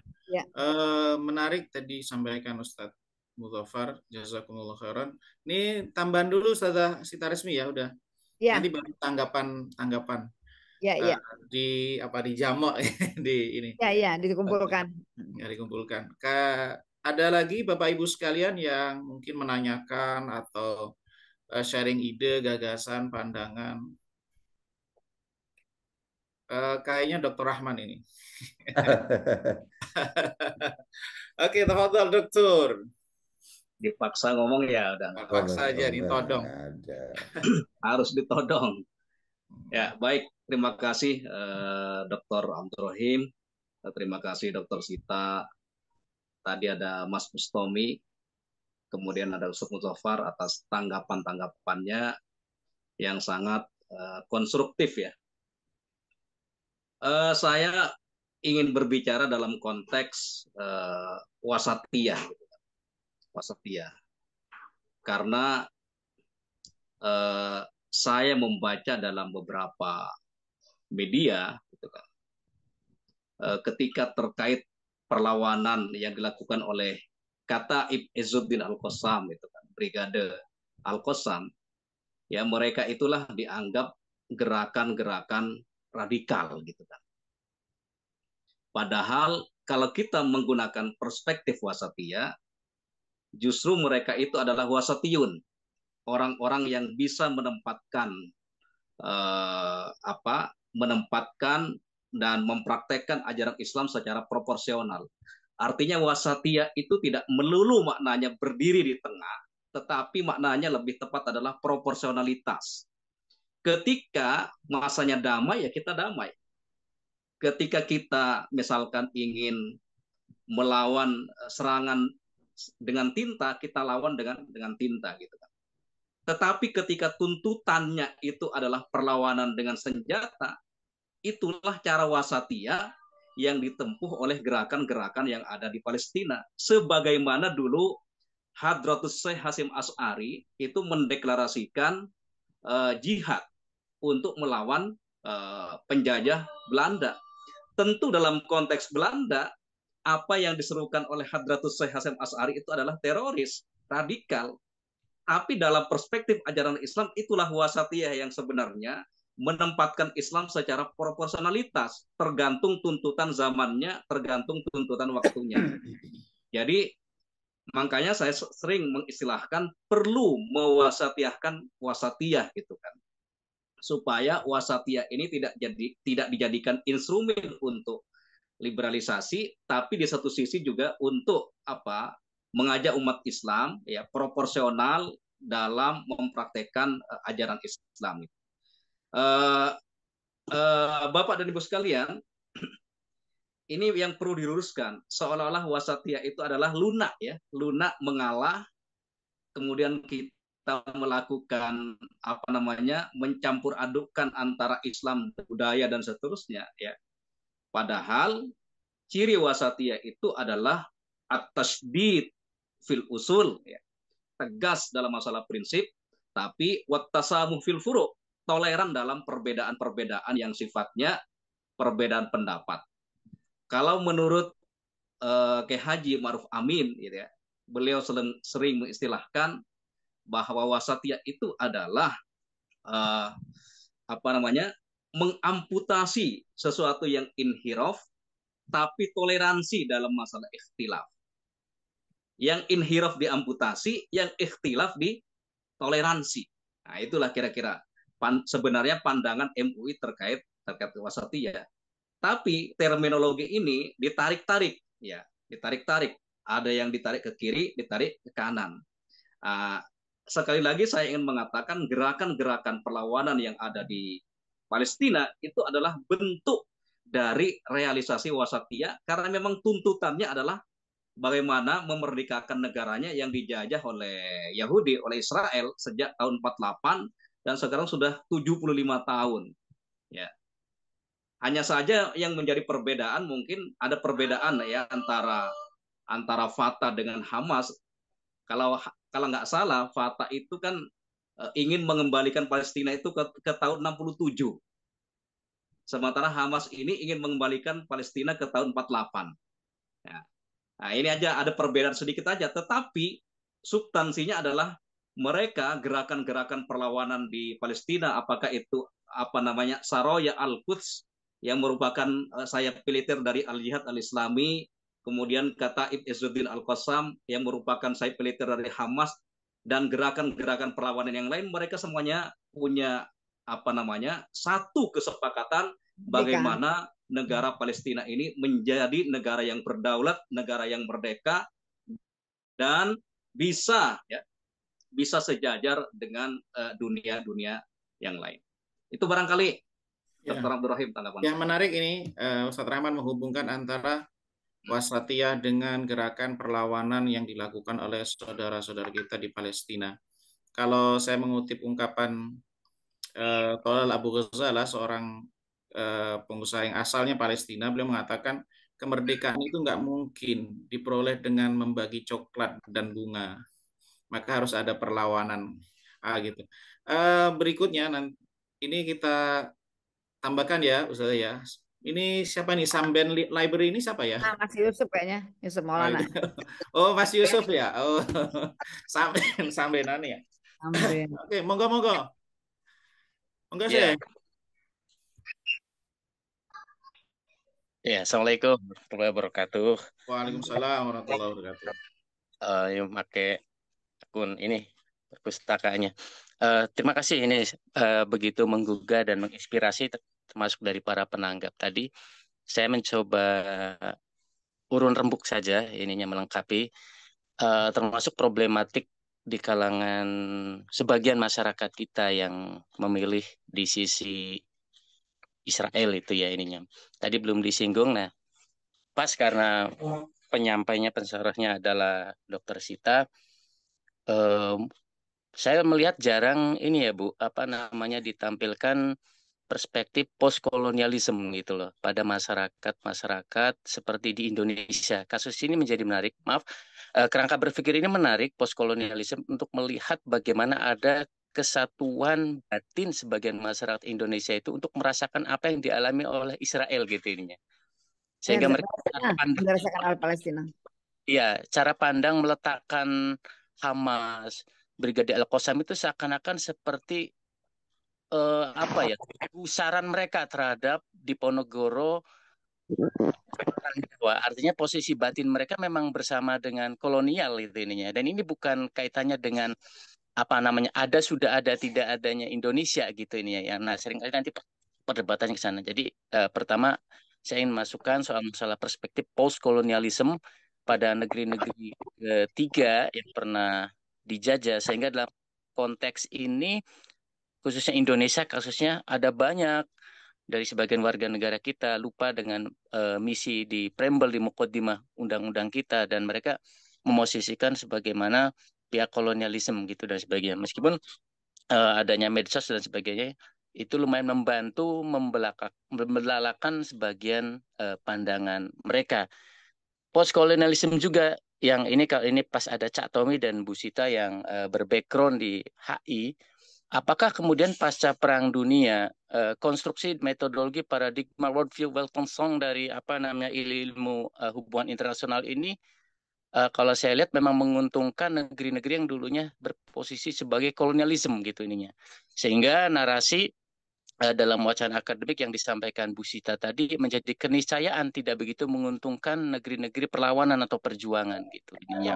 Menarik tadi sampaikan Ustadz Muzaffar, jazakumullah khairan. Ini tambahan dulu Ustazah Sita Resmi ya, udah. Ya. Nanti baru tanggapan. Ya. Di apa di Jamok di ini. Ya, dikumpulkan. Ya, dikumpulkan. Ada lagi Bapak Ibu sekalian yang mungkin menanyakan atau sharing ide, gagasan, pandangan. Kayaknya Dr. Rahman ini. Oke, tafadhol Dokter. Dipaksa ngomong ya udah. Paksa aja ditodong. Harus ditodong. Ya, baik. Terima kasih Dr. Abdurrahim. Terima kasih Dr. Sita. Tadi ada Mas Mustomi. Kemudian ada Ustadz Muzaffar atas tanggapan-tanggapannya yang sangat konstruktif ya. Saya ingin berbicara dalam konteks wasatiyah. Wasatiyah. Karena saya membaca dalam beberapa media gitu kan, ketika terkait perlawanan yang dilakukan oleh Kataib Izzuddin Al-Qassam itu kan, Brigade Al-Qassam, ya mereka itulah dianggap gerakan-gerakan radikal gitu kan. Padahal kalau kita menggunakan perspektif wasatiyah, justru mereka itu adalah wasatiyun, orang-orang yang bisa menempatkan menempatkan dan mempraktekkan ajaran Islam secara proporsional. Artinya wasatiyah itu tidak melulu maknanya berdiri di tengah, tetapi maknanya lebih tepat adalah proporsionalitas. Ketika masanya damai, ya kita damai. Ketika kita misalkan ingin melawan serangan dengan tinta, kita lawan dengan tinta gitu kan. Tetapi ketika tuntutannya itu adalah perlawanan dengan senjata, itulah cara wasatiyah yang ditempuh oleh gerakan-gerakan yang ada di Palestina. Sebagaimana dulu Hadratus Syekh Hasyim Asy'ari itu mendeklarasikan jihad untuk melawan penjajah Belanda. Tentu dalam konteks Belanda, apa yang diserukan oleh Hadratus Syekh Hasyim Asy'ari itu adalah teroris, radikal. Tapi dalam perspektif ajaran Islam, itulah wasatiyah yang sebenarnya menempatkan Islam secara proporsionalitas, tergantung tuntutan zamannya, tergantung tuntutan waktunya. Jadi makanya saya sering mengistilahkan perlu mewasatiyahkan wasatiyah gitu kan, supaya wasatiyah ini tidak dijadikan instrumen untuk liberalisasi, tapi di satu sisi juga untuk mengajak umat Islam ya proporsional dalam mempraktekkan ajaran Islam. Bapak dan Ibu sekalian, ini yang perlu diluruskan, seolah-olah wasatiyah itu adalah lunak ya, lunak mengalah, kemudian kita melakukan mencampur adukkan antara Islam, budaya dan seterusnya ya. Padahal ciri wasatiyah itu adalah at-tasydid fil usul ya. Tegas dalam masalah prinsip, tapi wattasamuh fil furu', toleran dalam perbedaan-perbedaan yang sifatnya perbedaan pendapat. Kalau menurut Kiai Haji Ma'ruf Amin gitu ya. Beliau sering mengistilahkan bahwa wasatiyah itu adalah mengamputasi sesuatu yang inhiraf tapi toleransi dalam masalah ikhtilaf. Yang inhiraf diamputasi, yang ikhtilaf ditoleransi. Nah, itulah kira-kira sebenarnya pandangan MUI terkait wasatiyah. Tapi terminologi ini ditarik-tarik, ya, ditarik-tarik. Ada yang ditarik ke kiri, ditarik ke kanan. Sekali lagi saya ingin mengatakan gerakan-gerakan perlawanan yang ada di Palestina itu adalah bentuk dari realisasi wasatiyah karena memang tuntutannya adalah bagaimana memerdekakan negaranya yang dijajah oleh Yahudi, oleh Israel sejak tahun 48 dan sekarang sudah 75 tahun. Ya. Hanya saja yang menjadi perbedaan mungkin ada perbedaan ya antara Fatah dengan Hamas. Kalau nggak salah, Fatah itu kan ingin mengembalikan Palestina itu ke tahun 67. Sementara Hamas ini ingin mengembalikan Palestina ke tahun 48. Ya. Nah, ini aja ada perbedaan sedikit aja, tetapi substansinya adalah mereka gerakan-gerakan perlawanan di Palestina, apakah itu Saroya Al-Quds yang merupakan sayap militer dari Al-Jihad Al-Islami, kemudian Kataib Izzuddin Al-Qassam yang merupakan sayap militer dari Hamas, dan gerakan-gerakan perlawanan yang lain, mereka semuanya punya satu kesepakatan bagaimana negara Palestina ini menjadi negara yang berdaulat, negara yang merdeka, dan bisa sejajar dengan dunia-dunia yang lain. Itu barangkali Dr. Abdul Rahim tanggapan. Yang menarik ini Ustadz Rahman menghubungkan antara wasatiyah dengan gerakan perlawanan yang dilakukan oleh saudara-saudara kita di Palestina. Kalau saya mengutip ungkapan Tolal Abu Ghazala, seorang pengusaha yang asalnya Palestina, beliau mengatakan kemerdekaan itu nggak mungkin diperoleh dengan membagi coklat dan bunga, maka harus ada perlawanan. Gitu. Berikutnya ini kita tambahkan ya, Ustaz ya. Ini siapa nih? Samben Library ini siapa ya? Mas Yusuf kayaknya, Yusuf Maulana. Oh, Mas Yusuf ya. Oh, Sambenan ya. Oke, monggo. Monggo sih. Ya, Assalamualaikum warahmatullahi wabarakatuh. Waalaikumsalam warahmatullahi wabarakatuh. Yang pakai akun ini perpustakaannya. Terima kasih ini begitu menggugah dan menginspirasi termasuk dari para penanggap tadi. Saya mencoba urun rembuk saja ininya melengkapi termasuk problematik di kalangan sebagian masyarakat kita yang memilih di sisi Israel itu ya ininya. Tadi belum disinggung. Nah, pas karena penyampainya pensyarahnya adalah Dr. Sita, saya melihat jarang ini ya Bu, ditampilkan perspektif postkolonialisme gitu loh pada masyarakat seperti di Indonesia. Kasus ini menjadi menarik. Maaf, kerangka berpikir ini menarik postkolonialisme untuk melihat bagaimana ada kesatuan batin sebagian masyarakat Indonesia itu untuk merasakan apa yang dialami oleh Israel gitu ininya. Sehingga mereka merasakan oleh Palestina. Iya, cara pandang meletakkan Hamas, Brigadir Al-Qassam itu seakan-akan seperti usaran mereka terhadap Diponegoro. Artinya posisi batin mereka memang bersama dengan kolonial itu ininya. Dan ini bukan kaitannya dengan sudah ada tidak adanya Indonesia gitu ini ya. Nah, seringkali nanti perdebatannya ke sana. Jadi pertama saya ingin masukkan soal masalah perspektif postkolonialisme pada negeri-negeri ketiga yang pernah dijajah, sehingga dalam konteks ini khususnya Indonesia kasusnya ada banyak dari sebagian warga negara kita lupa dengan misi di preambel di muqaddimah undang-undang kita, dan mereka memosisikan sebagaimana pihak kolonialisme gitu dan sebagainya. Meskipun adanya medsos dan sebagainya itu lumayan membantu membelalakan sebagian pandangan mereka. Postkolonialisme juga yang ini pas ada Cak Tommy dan Bu Sita yang berbackground di HI, apakah kemudian pasca Perang Dunia konstruksi metodologi paradigma worldview Weltanschauung dari ilmu hubungan internasional ini kalau saya lihat memang menguntungkan negeri-negeri yang dulunya berposisi sebagai kolonialisme gitu ininya. Sehingga narasi dalam wacana akademik yang disampaikan Bu Sita tadi menjadi keniscayaan tidak begitu menguntungkan negeri-negeri perlawanan atau perjuangan gitu ininya.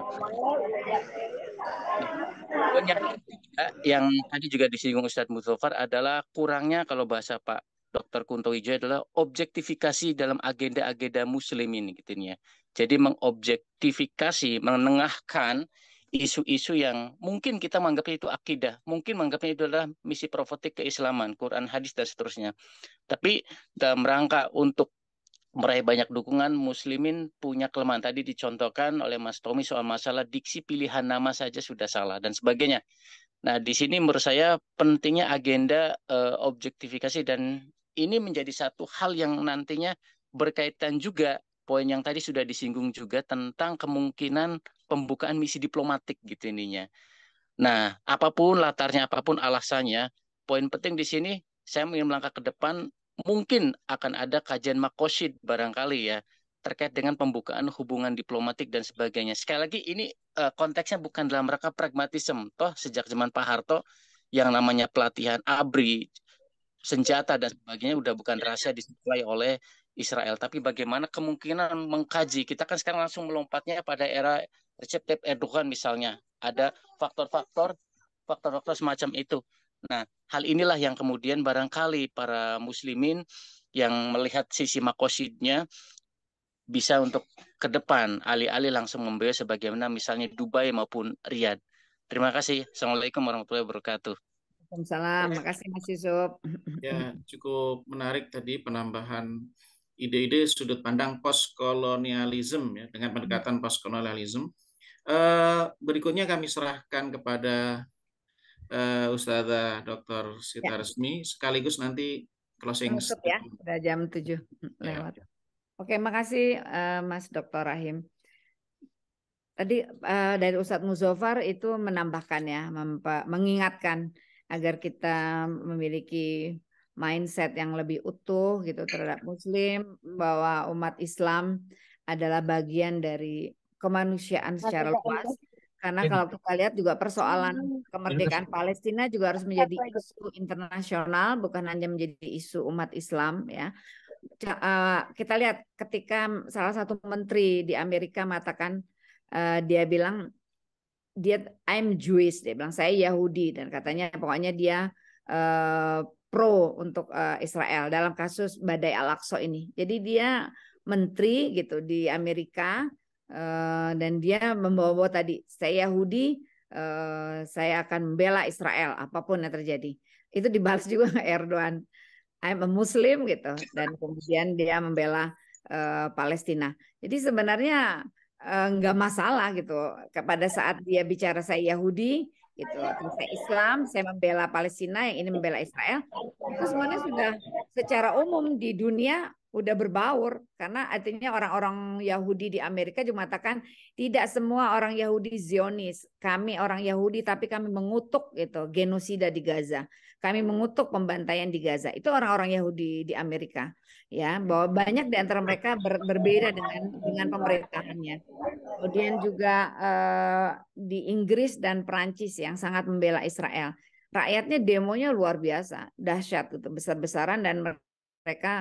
Yang tadi juga disinggung Ustadz Muzafar adalah kurangnya kalau bahasa Pak Dr. Kunto Wijaya adalah objektifikasi dalam agenda-agenda Muslim ini gitu ya. Jadi mengobjektifikasi, menengahkan isu-isu yang mungkin kita menganggapnya itu akidah, mungkin menganggapnya itu adalah misi profetik keislaman, Quran, hadis dan seterusnya. Tapi dalam rangka untuk meraih banyak dukungan, muslimin punya kelemahan. Tadi dicontohkan oleh Mas Tommy soal masalah diksi pilihan nama saja sudah salah dan sebagainya. Nah, di sini menurut saya pentingnya agenda objektifikasi dan ini menjadi satu hal yang nantinya berkaitan juga poin yang tadi sudah disinggung juga tentang kemungkinan pembukaan misi diplomatik gitu ininya. Nah, apapun latarnya, apapun alasannya, poin penting di sini saya ingin melangkah ke depan mungkin akan ada kajian makosid barangkali ya terkait dengan pembukaan hubungan diplomatik dan sebagainya. Sekali lagi ini konteksnya bukan dalam rangka pragmatisme. Toh sejak zaman Pak Harto yang namanya pelatihan ABRI, senjata dan sebagainya udah bukan rahasia disuplai oleh Israel. Tapi bagaimana kemungkinan mengkaji. Kita kan sekarang langsung melompatnya pada era Recep Tayyip Erdogan misalnya. Ada faktor-faktor semacam itu. Nah, hal inilah yang kemudian barangkali para muslimin yang melihat sisi makosidnya bisa untuk ke depan alih-alih langsung membeli sebagaimana misalnya Dubai maupun Riyadh. Terima kasih. Assalamualaikum warahmatullahi wabarakatuh. Waalaikumsalam. Makasih Mas Yusuf. Ya, cukup menarik tadi penambahan ide-ide sudut pandang postkolonialisme ya dengan pendekatan postkolonialisme. Berikutnya kami serahkan kepada Ustazah Dr. Sita Resmi sekaligus nanti closing ya, sudah jam 7 lewat. Ya. Oke, makasih Mas Dr. Rahim. Tadi dari Ustadz Muzafar itu menambahkan ya, mengingatkan agar kita memiliki mindset yang lebih utuh gitu terhadap Muslim, bahwa umat Islam adalah bagian dari kemanusiaan secara luas. Karena kalau kita lihat juga persoalan kemerdekaan Palestina juga harus menjadi isu internasional, bukan hanya menjadi isu umat Islam ya. Kita lihat ketika salah satu menteri di Amerika mengatakan, dia bilang I'm Jewish, dia bilang saya Yahudi, dan katanya pokoknya dia pro untuk Israel dalam kasus badai Al-Aqsa ini. Jadi dia menteri gitu di Amerika dan dia membawa tadi saya Yahudi, saya akan membela Israel apapun yang terjadi. Itu dibalas juga Erdogan, I'm a Muslim gitu, dan kemudian dia membela Palestina. Jadi sebenarnya nggak masalah gitu pada saat dia bicara saya Yahudi gitu, saya Islam, saya membela Palestina, yang ini membela Israel, itu sebenarnya sudah secara umum di dunia udah berbaur, karena artinya orang-orang Yahudi di Amerika juga mengatakan tidak semua orang Yahudi Zionis, kami orang Yahudi tapi kami mengutuk gitu genosida di Gaza, kami mengutuk pembantaian di Gaza. Itu orang-orang Yahudi di Amerika ya, bahwa banyak di antara mereka berbeda dengan pemerintahannya. Kemudian juga di Inggris dan Perancis yang sangat membela Israel, rakyatnya demonya luar biasa, dahsyat gitu, besar-besaran, dan mereka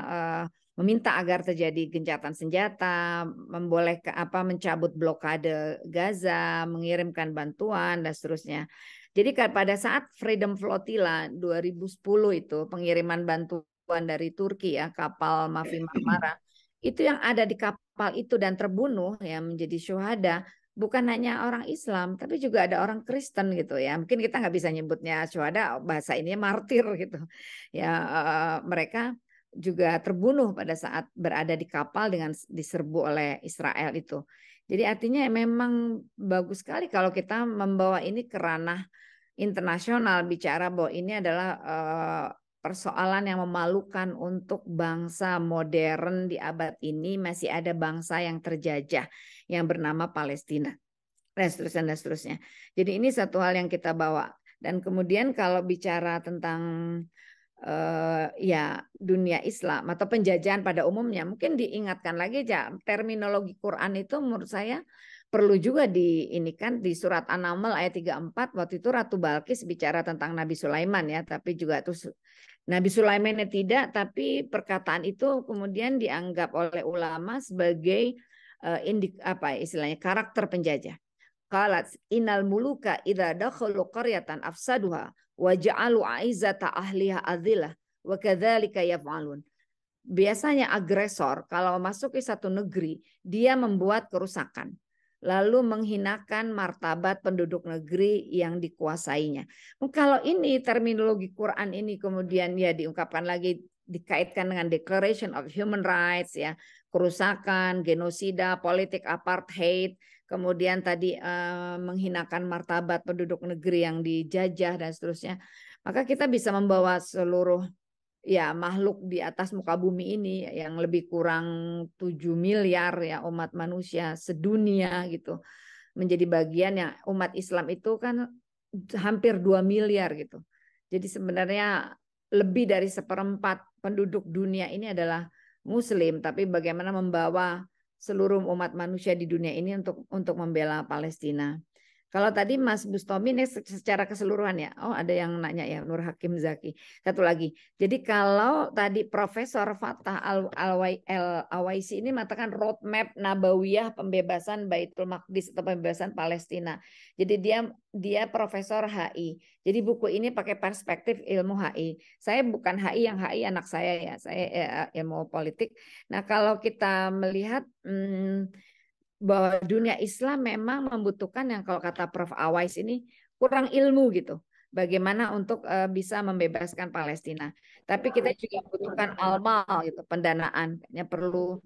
meminta agar terjadi gencatan senjata, mencabut blokade Gaza, mengirimkan bantuan dan seterusnya. Jadi pada saat Freedom Flotilla 2010 itu pengiriman bantuan dari Turki ya, kapal Mavi Marmara, itu yang ada di kapal itu dan terbunuh ya menjadi syuhada bukan hanya orang Islam tapi juga ada orang Kristen gitu ya. Mungkin kita nggak bisa nyebutnya syuhada, bahasa ini martir gitu ya. Mereka juga terbunuh pada saat berada di kapal dengan diserbu oleh Israel itu. Jadi artinya memang bagus sekali kalau kita membawa ini ke ranah internasional, bicara bahwa ini adalah persoalan yang memalukan untuk bangsa modern di abad ini. Masih ada bangsa yang terjajah yang bernama Palestina dan seterusnya. Jadi ini satu hal yang kita bawa. Dan kemudian kalau bicara tentang ya dunia Islam atau penjajahan pada umumnya, mungkin diingatkan lagi aja terminologi Quran itu menurut saya perlu juga diinikan di surat An-Naml ayat 34. Waktu itu Ratu Balkis bicara tentang Nabi Sulaiman ya, tapi juga terus Nabi Sulaiman tidak, tapi perkataan itu kemudian dianggap oleh ulama sebagai istilahnya karakter penjajah. Qalat innal muluka idza dakhalu qaryatan afsaduha wa ja'alu 'aizzata ahliha adillah wa kadzalika yaf'alun. Biasanya agresor kalau masuk ke satu negeri, dia membuat kerusakan, lalu menghinakan martabat penduduk negeri yang dikuasainya. Kalau ini terminologi Quran ini kemudian ya diungkapkan lagi, dikaitkan dengan Declaration of Human Rights ya, kerusakan, genosida, politik apartheid, kemudian tadi menghinakan martabat penduduk negeri yang dijajah dan seterusnya, maka kita bisa membawa seluruh ya makhluk di atas muka bumi ini yang lebih kurang 7 miliar ya umat manusia sedunia gitu menjadi bagian yang umat Islam itu kan hampir 2 miliar gitu. Jadi sebenarnya lebih dari 1/4 penduduk dunia ini adalah Muslim, tapi bagaimana membawa seluruh umat manusia di dunia ini untuk membela Palestina. Kalau tadi Mas Bustomi ini secara keseluruhan ya. Oh, ada yang nanya ya, Nur Hakim Zaki. Satu lagi. Jadi kalau tadi Profesor Fatah Al-Awaisi ini mengatakan roadmap Nabawiyah pembebasan Baitul Maqdis atau pembebasan Palestina. Jadi dia Profesor HI. Jadi buku ini pakai perspektif ilmu HI. Saya bukan HI, yang HI anak saya ya. Saya ilmu politik. Nah, kalau kita melihat bahwa dunia Islam memang membutuhkan yang kalau kata Prof. Awais ini kurang ilmu gitu. Bagaimana untuk bisa membebaskan Palestina. Tapi kita juga membutuhkan almal gitu, pendanaan. Hanya perlu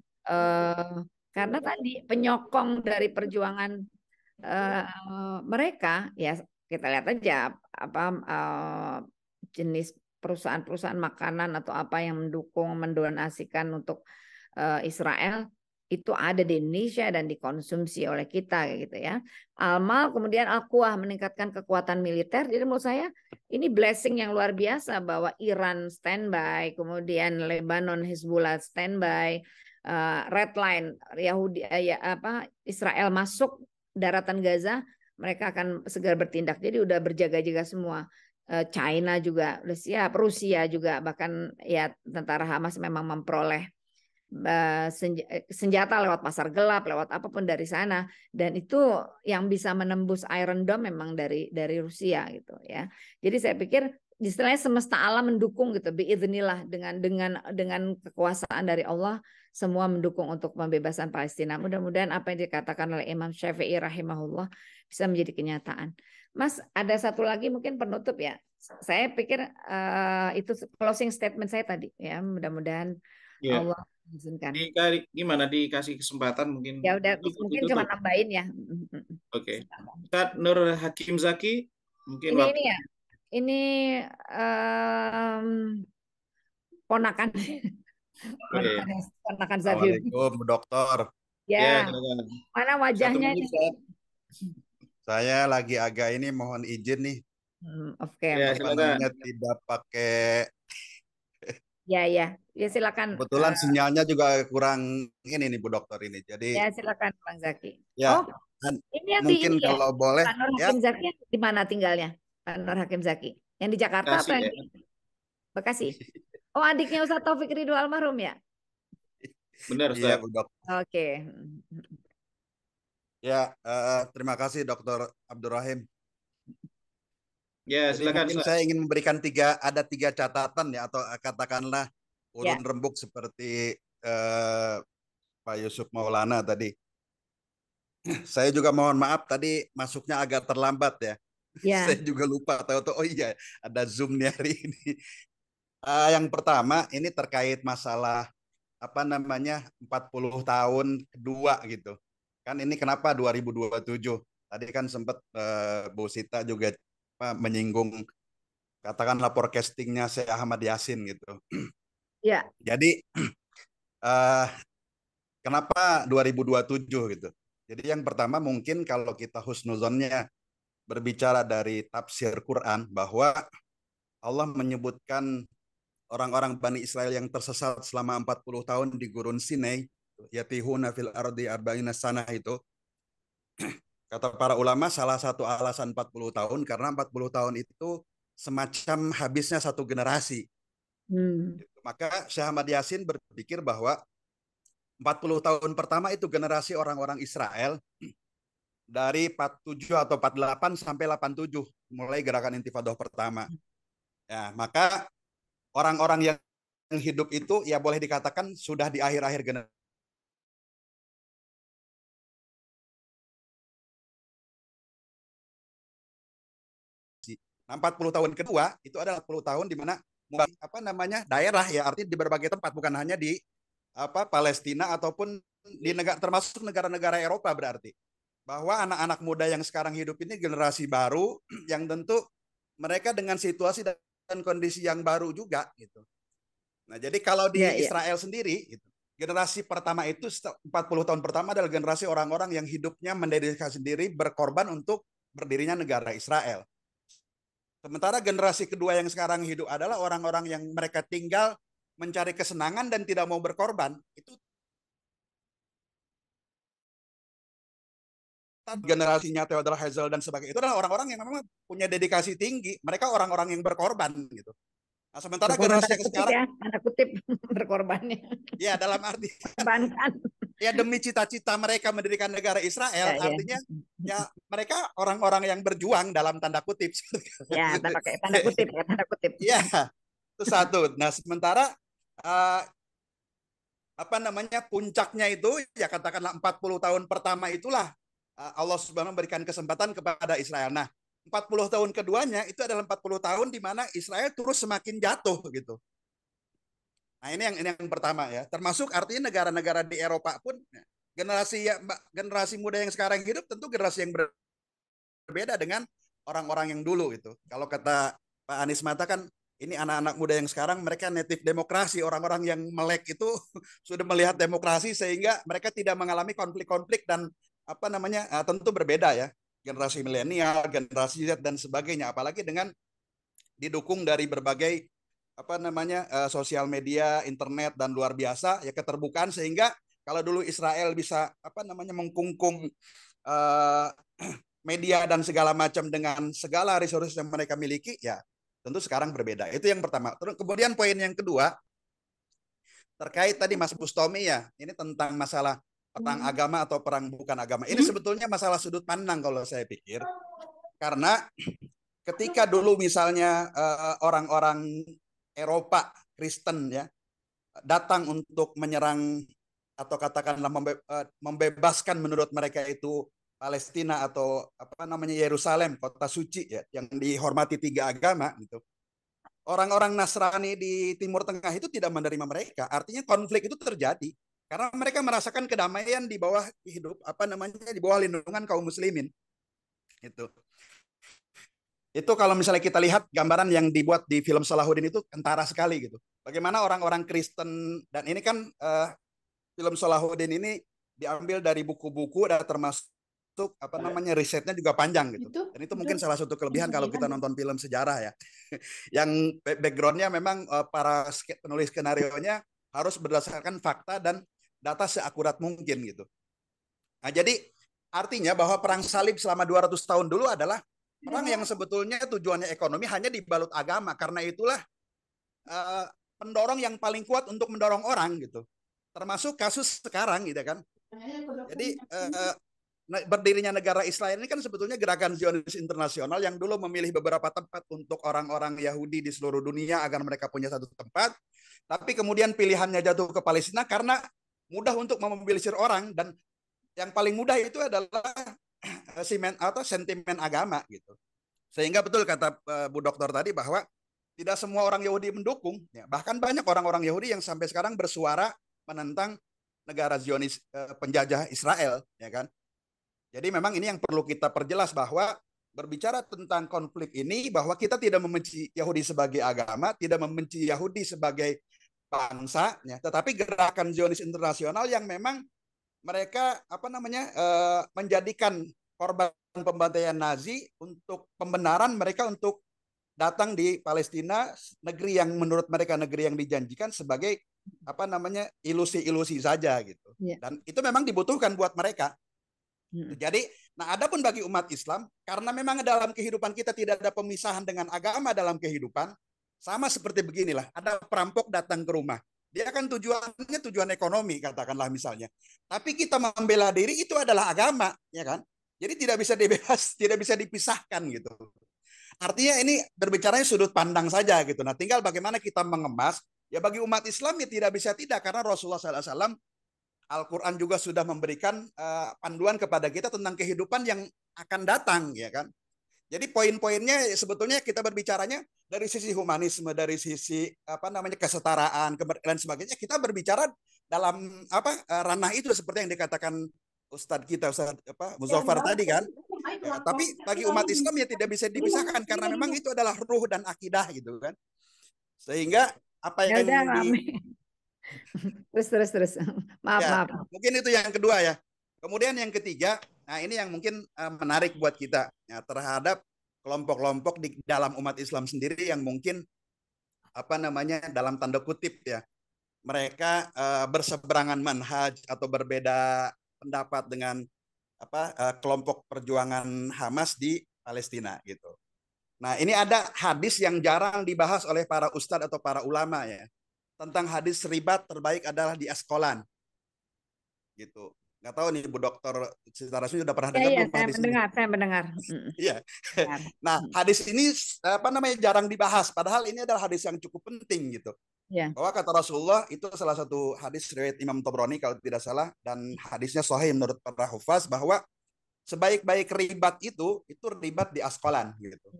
karena tadi penyokong dari perjuangan mereka ya kita lihat aja apa jenis perusahaan-perusahaan makanan atau apa yang mendukung mendonasikan untuk Israel itu ada di Indonesia dan dikonsumsi oleh kita gitu ya. Almal kemudian Al-Quwah meningkatkan kekuatan militer. Jadi menurut saya ini blessing yang luar biasa bahwa Iran standby, kemudian Lebanon Hezbollah standby, red line Yahudi Israel masuk daratan Gaza, mereka akan segera bertindak. Jadi udah berjaga-jaga semua. China juga udah siap, Rusia juga, bahkan ya tentara Hamas memang memperoleh senjata lewat pasar gelap, lewat apapun dari sana, dan itu yang bisa menembus Iron Dome memang dari Rusia gitu ya. Jadi saya pikir istilahnya semesta alam mendukung gitu, biidznillah dengan kekuasaan dari Allah semua mendukung untuk pembebasan Palestina. Mudah-mudahan apa yang dikatakan oleh Imam Syafi'i rahimahullah bisa menjadi kenyataan. Mas, ada satu lagi mungkin penutup ya. Saya pikir itu closing statement saya tadi ya. Mudah-mudahan Ya. Allah izinkan. Gimana dikasih kesempatan mungkin? Ya udah mungkin cuma nambahin ya. Oke. Ustaz Nur Hakim Zaki mungkin ini ya. Ini ponakan ponakan Zaki. Assalamualaikum Bu Dokter. Ya. Mana wajahnya ini? Saya lagi agak ini mohon izin nih. Oke. Ya, silakan. Tidak pakai. Ya silakan. Kebetulan sinyalnya juga kurang ini nih Bu Dokter ini. Jadi ya silakan Bang Zaki. Ya, ini mungkin ini kalau ya? boleh. Pak Nur Hakim Zaki di mana tinggalnya? Pak Nur Hakim Zaki. Yang di Jakarta Bekasi, apa yang di Bekasi? Oh, adiknya Ustaz Taufik Ridho almarhum ya? Benar, Ustaz. Iya, Bu Dokter. Oke. Ya, terima kasih Dr. Abdurrahim. Ya, silakan. Mungkin saya ingin memberikan ada tiga catatan ya, atau katakanlah urun rembuk seperti Pak Yusuf Maulana tadi. Saya juga mohon maaf tadi masuknya agak terlambat ya. Saya juga lupa tahu-tahu oh iya ada Zoom nih hari ini. Yang pertama ini terkait masalah 40 tahun kedua gitu. Kan ini kenapa 2027? Tadi kan sempat Bu Sita juga menyinggung katakanlah forecastingnya Syekh Ahmad Yasin gitu. Ya. Jadi kenapa 2027 gitu? Jadi yang pertama mungkin kalau kita husnuzonnya berbicara dari tafsir Quran bahwa Allah menyebutkan orang-orang Bani Israel yang tersesat selama 40 tahun di Gurun Sinai, yatihuna fil ardi arba'ina sanah itu. Kata para ulama salah satu alasan 40 tahun karena 40 tahun itu semacam habisnya satu generasi. Maka Syekh Ahmad Yasin berpikir bahwa 40 tahun pertama itu generasi orang-orang Israel dari 47 atau 48 sampai 87 mulai gerakan Intifadah pertama. Ya, maka orang-orang yang hidup itu ya boleh dikatakan sudah di akhir-akhir generasi. Nah, 40 tahun kedua itu adalah 40 tahun di mana daerah ya, artinya di berbagai tempat, bukan hanya di Palestina ataupun di negara, termasuk negara-negara Eropa, berarti bahwa anak-anak muda yang sekarang hidup ini generasi baru yang tentu mereka dengan situasi dan kondisi yang baru juga gitu. Nah, jadi kalau di Israel sendiri gitu, generasi pertama itu 40 tahun pertama adalah generasi orang-orang yang hidupnya mendedikasikan diri berkorban untuk berdirinya negara Israel. Sementara generasi kedua yang sekarang hidup adalah orang-orang yang mereka tinggal mencari kesenangan dan tidak mau berkorban. Itu generasinya Theodor Herzl dan sebagainya. Itu adalah orang-orang yang memang punya dedikasi tinggi. Mereka orang-orang yang berkorban gitu. Nah, sementara generasi yang sekarang ya, tanda kutip berkorbannya. Ya, dalam arti ya demi cita-cita mereka mendirikan negara Israel, artinya ya mereka orang-orang yang berjuang dalam tanda kutip. Ya, tanda kutip. Ya, itu satu. Nah, sementara puncaknya itu ya katakanlah 40 tahun pertama itulah Allah Subhanahu memberikan kesempatan kepada Israel. Nah, 40 tahun keduanya itu adalah 40 tahun di mana Israel terus semakin jatuh gitu. Nah, ini yang pertama ya. Termasuk artinya negara-negara di Eropa pun generasi muda yang sekarang hidup tentu generasi yang berbeda dengan orang-orang yang dulu itu. Kalau kata Pak Anies Mata kan ini anak-anak muda yang sekarang mereka native demokrasi, orang-orang yang melek itu sudah melihat demokrasi sehingga mereka tidak mengalami konflik-konflik dan tentu berbeda ya. Generasi milenial, generasi Z dan sebagainya, apalagi dengan didukung dari berbagai sosial media, internet dan luar biasa ya, keterbukaan, sehingga kalau dulu Israel bisa mengkungkung media dan segala macam dengan segala resources yang mereka miliki, ya tentu sekarang berbeda. Itu yang pertama. Terus kemudian poin yang kedua terkait tadi Mas Bustomi ya, ini tentang masalah perang agama atau perang bukan agama. Ini sebetulnya masalah sudut pandang kalau saya pikir. Karena ketika dulu misalnya orang-orang Eropa Kristen ya datang untuk menyerang atau katakanlah membebaskan menurut mereka itu Palestina atau Yerusalem, kota suci ya, yang dihormati 3 agama gitu. Orang-orang Nasrani di Timur Tengah itu tidak menerima mereka. Artinya konflik itu terjadi karena mereka merasakan kedamaian di bawah di bawah lindungan kaum muslimin. Itu kalau misalnya kita lihat gambaran yang dibuat di film Salahuddin itu kentara sekali gitu. Bagaimana orang-orang Kristen, dan ini kan film Salahuddin ini diambil dari buku-buku dan termasuk risetnya juga panjang gitu. Dan itu mungkin salah satu kelebihan kalau kita nonton film sejarah ya. Yang backgroundnya memang para penulis skenario-nya harus berdasarkan fakta dan data seakurat mungkin gitu. Nah, jadi artinya bahwa perang salib selama 200 tahun dulu adalah perang yang sebetulnya tujuannya ekonomi hanya dibalut agama. Karena itulah pendorong yang paling kuat untuk mendorong orang gitu. Termasuk kasus sekarang gitu kan. Jadi berdirinya negara Israel ini kan sebetulnya gerakan Zionis internasional yang dulu memilih beberapa tempat untuk orang-orang Yahudi di seluruh dunia agar mereka punya satu tempat. Tapi kemudian pilihannya jatuh ke Palestina karena mudah untuk memobilisir orang, dan yang paling mudah itu adalah sentimen agama gitu. Sehingga betul kata Bu Dokter tadi bahwa tidak semua orang Yahudi mendukung, ya, bahkan banyak orang-orang Yahudi yang sampai sekarang bersuara menentang negara Zionis penjajah Israel, ya kan. Jadi memang ini yang perlu kita perjelas, bahwa berbicara tentang konflik ini, bahwa kita tidak membenci Yahudi sebagai agama, tidak membenci Yahudi sebagai bangsa, ya, tetapi gerakan Zionis internasional yang memang mereka menjadikan korban pembantaian Nazi untuk pembenaran mereka untuk datang di Palestina, negeri yang menurut mereka negeri yang dijanjikan, sebagai apa namanya ilusi-ilusi saja gitu. Dan itu memang dibutuhkan buat mereka. Jadi, nah adapun bagi umat Islam, karena memang dalam kehidupan kita tidak ada pemisahan dengan agama dalam kehidupan, sama seperti beginilah, ada perampok datang ke rumah. Dia kan tujuannya tujuan ekonomi, katakanlah misalnya. Tapi kita membela diri itu adalah agama, ya kan? Jadi tidak bisa dibebas, tidak bisa dipisahkan gitu. Artinya ini berbicaranya sudut pandang saja gitu. Nah, tinggal bagaimana kita mengemas. Ya bagi umat Islam ya tidak bisa tidak, karena Rasulullah SAW, Al-Quran juga sudah memberikan panduan kepada kita tentang kehidupan yang akan datang, ya kan? Jadi poin-poinnya sebetulnya kita berbicaranya dari sisi humanisme, dari sisi apa namanya kesetaraan dan sebagainya. Kita berbicara dalam apa ranah itu seperti yang dikatakan Ustadz kita, Ustadz Muzaffar tadi kan. Ya, tapi bagi umat Islam ya tidak bisa dipisahkan, karena memang itu adalah ruh dan akidah gitu kan. Sehingga apa yang terus. Maaf. Mungkin itu yang kedua ya. Kemudian yang ketiga, nah ini yang mungkin menarik buat kita ya, terhadap kelompok-kelompok di dalam umat Islam sendiri yang mungkin apa namanya dalam tanda kutip ya, mereka berseberangan manhaj atau berbeda pendapat dengan kelompok perjuangan Hamas di Palestina gitu. Nah, ini ada hadis yang jarang dibahas oleh para ustadz atau para ulama ya, tentang hadis ribat terbaik adalah di Askolan gitu. Nggak tahu nih Bu Dokter Sita Rasmi sudah pernah dengar belum hadis ini? Saya mendengar. Iya. Nah, hadis ini apa namanya jarang dibahas, padahal ini adalah hadis yang cukup penting gitu. Bahwa kata Rasulullah, itu salah satu hadis riwayat Imam Tabrani kalau tidak salah, dan hadisnya sahih menurut para hufaz, bahwa sebaik-baik ribat itu ribat di Askolan gitu.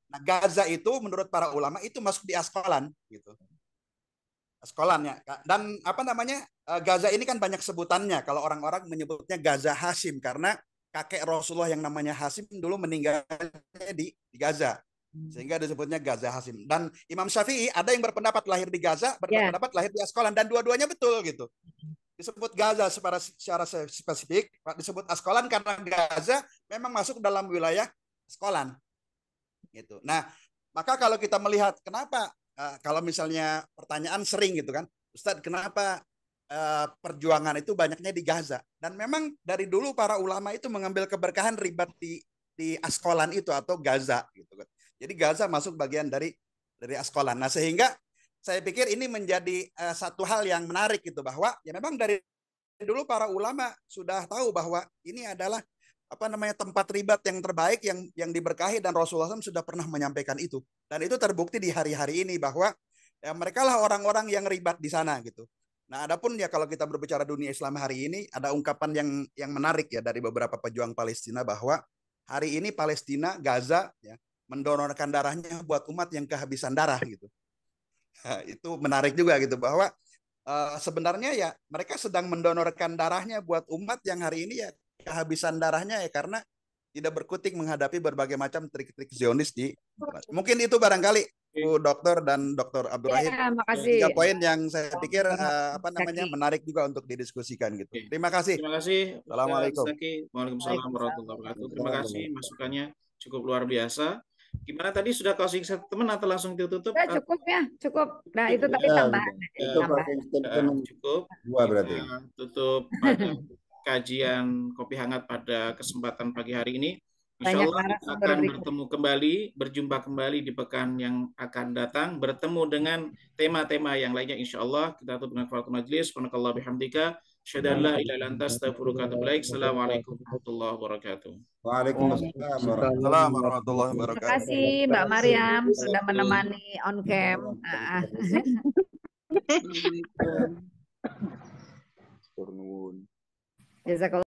Nah, Gaza itu menurut para ulama itu masuk di Askolan gitu. Askolannya. Dan apa namanya, Gaza ini kan banyak sebutannya. Kalau orang-orang menyebutnya Gaza Hashim, karena kakek Rasulullah yang namanya Hashim dulu meninggalnya di Gaza, sehingga disebutnya Gaza Hashim. Dan Imam Syafi'i ada yang berpendapat lahir di Gaza, berpendapat lahir di Askolan, dan dua-duanya betul gitu. Disebut Gaza secara spesifik, disebut Askolan karena Gaza memang masuk dalam wilayah Askolan gitu. Nah, maka kalau kita melihat kenapa kalau misalnya pertanyaan sering gitu kan, Ustadz, kenapa perjuangan itu banyaknya di Gaza? Dan memang dari dulu para ulama itu mengambil keberkahan ribat di Askolan itu atau Gaza gitu kan. Jadi Gaza masuk bagian dari Askolan. Nah, sehingga saya pikir ini menjadi satu hal yang menarik gitu, bahwa ya memang dari dulu para ulama sudah tahu bahwa ini adalah apa namanya tempat ribat yang terbaik yang diberkahi, dan Rasulullah SAW sudah pernah menyampaikan itu, dan itu terbukti di hari-hari ini bahwa ya mereka lah orang-orang yang ribat di sana gitu. Nah, adapun ya kalau kita berbicara dunia Islam hari ini, ada ungkapan yang menarik ya dari beberapa pejuang Palestina, bahwa hari ini Palestina, Gaza ya mendonorkan darahnya buat umat yang kehabisan darah gitu. Nah, itu menarik juga gitu, bahwa sebenarnya ya mereka sedang mendonorkan darahnya buat umat yang hari ini ya kehabisan darahnya ya karena tidak berkutik menghadapi berbagai macam trik-trik Zionis di. Mungkin itu barangkali Bu Dokter dan Dr. Abdurrahim. Makasih. 3 poin yang saya pikir apa namanya menarik juga untuk didiskusikan gitu. Terima kasih. Terima kasih. Assalamualaikum. Waalaikumsalam warahmatullahi wabarakatuh. Terima kasih masukannya cukup luar biasa. Gimana tadi, sudah closing statement atau langsung ditutup? Cukup. Nah, itu tadi tambahan. Cukup. Berarti. Tutup pada kajian Kopi Hangat pada kesempatan pagi hari ini. Insya Allah kita akan berjumpa kembali di pekan yang akan datang, bertemu dengan tema-tema yang lainnya. Insya Allah kita tutup dengan kafaratul majlis. Subhanakallah bihamdika, asyhadu an la ilaha illa anta, astaghfiruka wa atubu ilaik. Assalamualaikum warahmatullahi wabarakatuh. Waalaikumsalam warahmatullahi wabarakatuh. Terima kasih Mbak Mariam sudah menemani on cam. Jazakallah.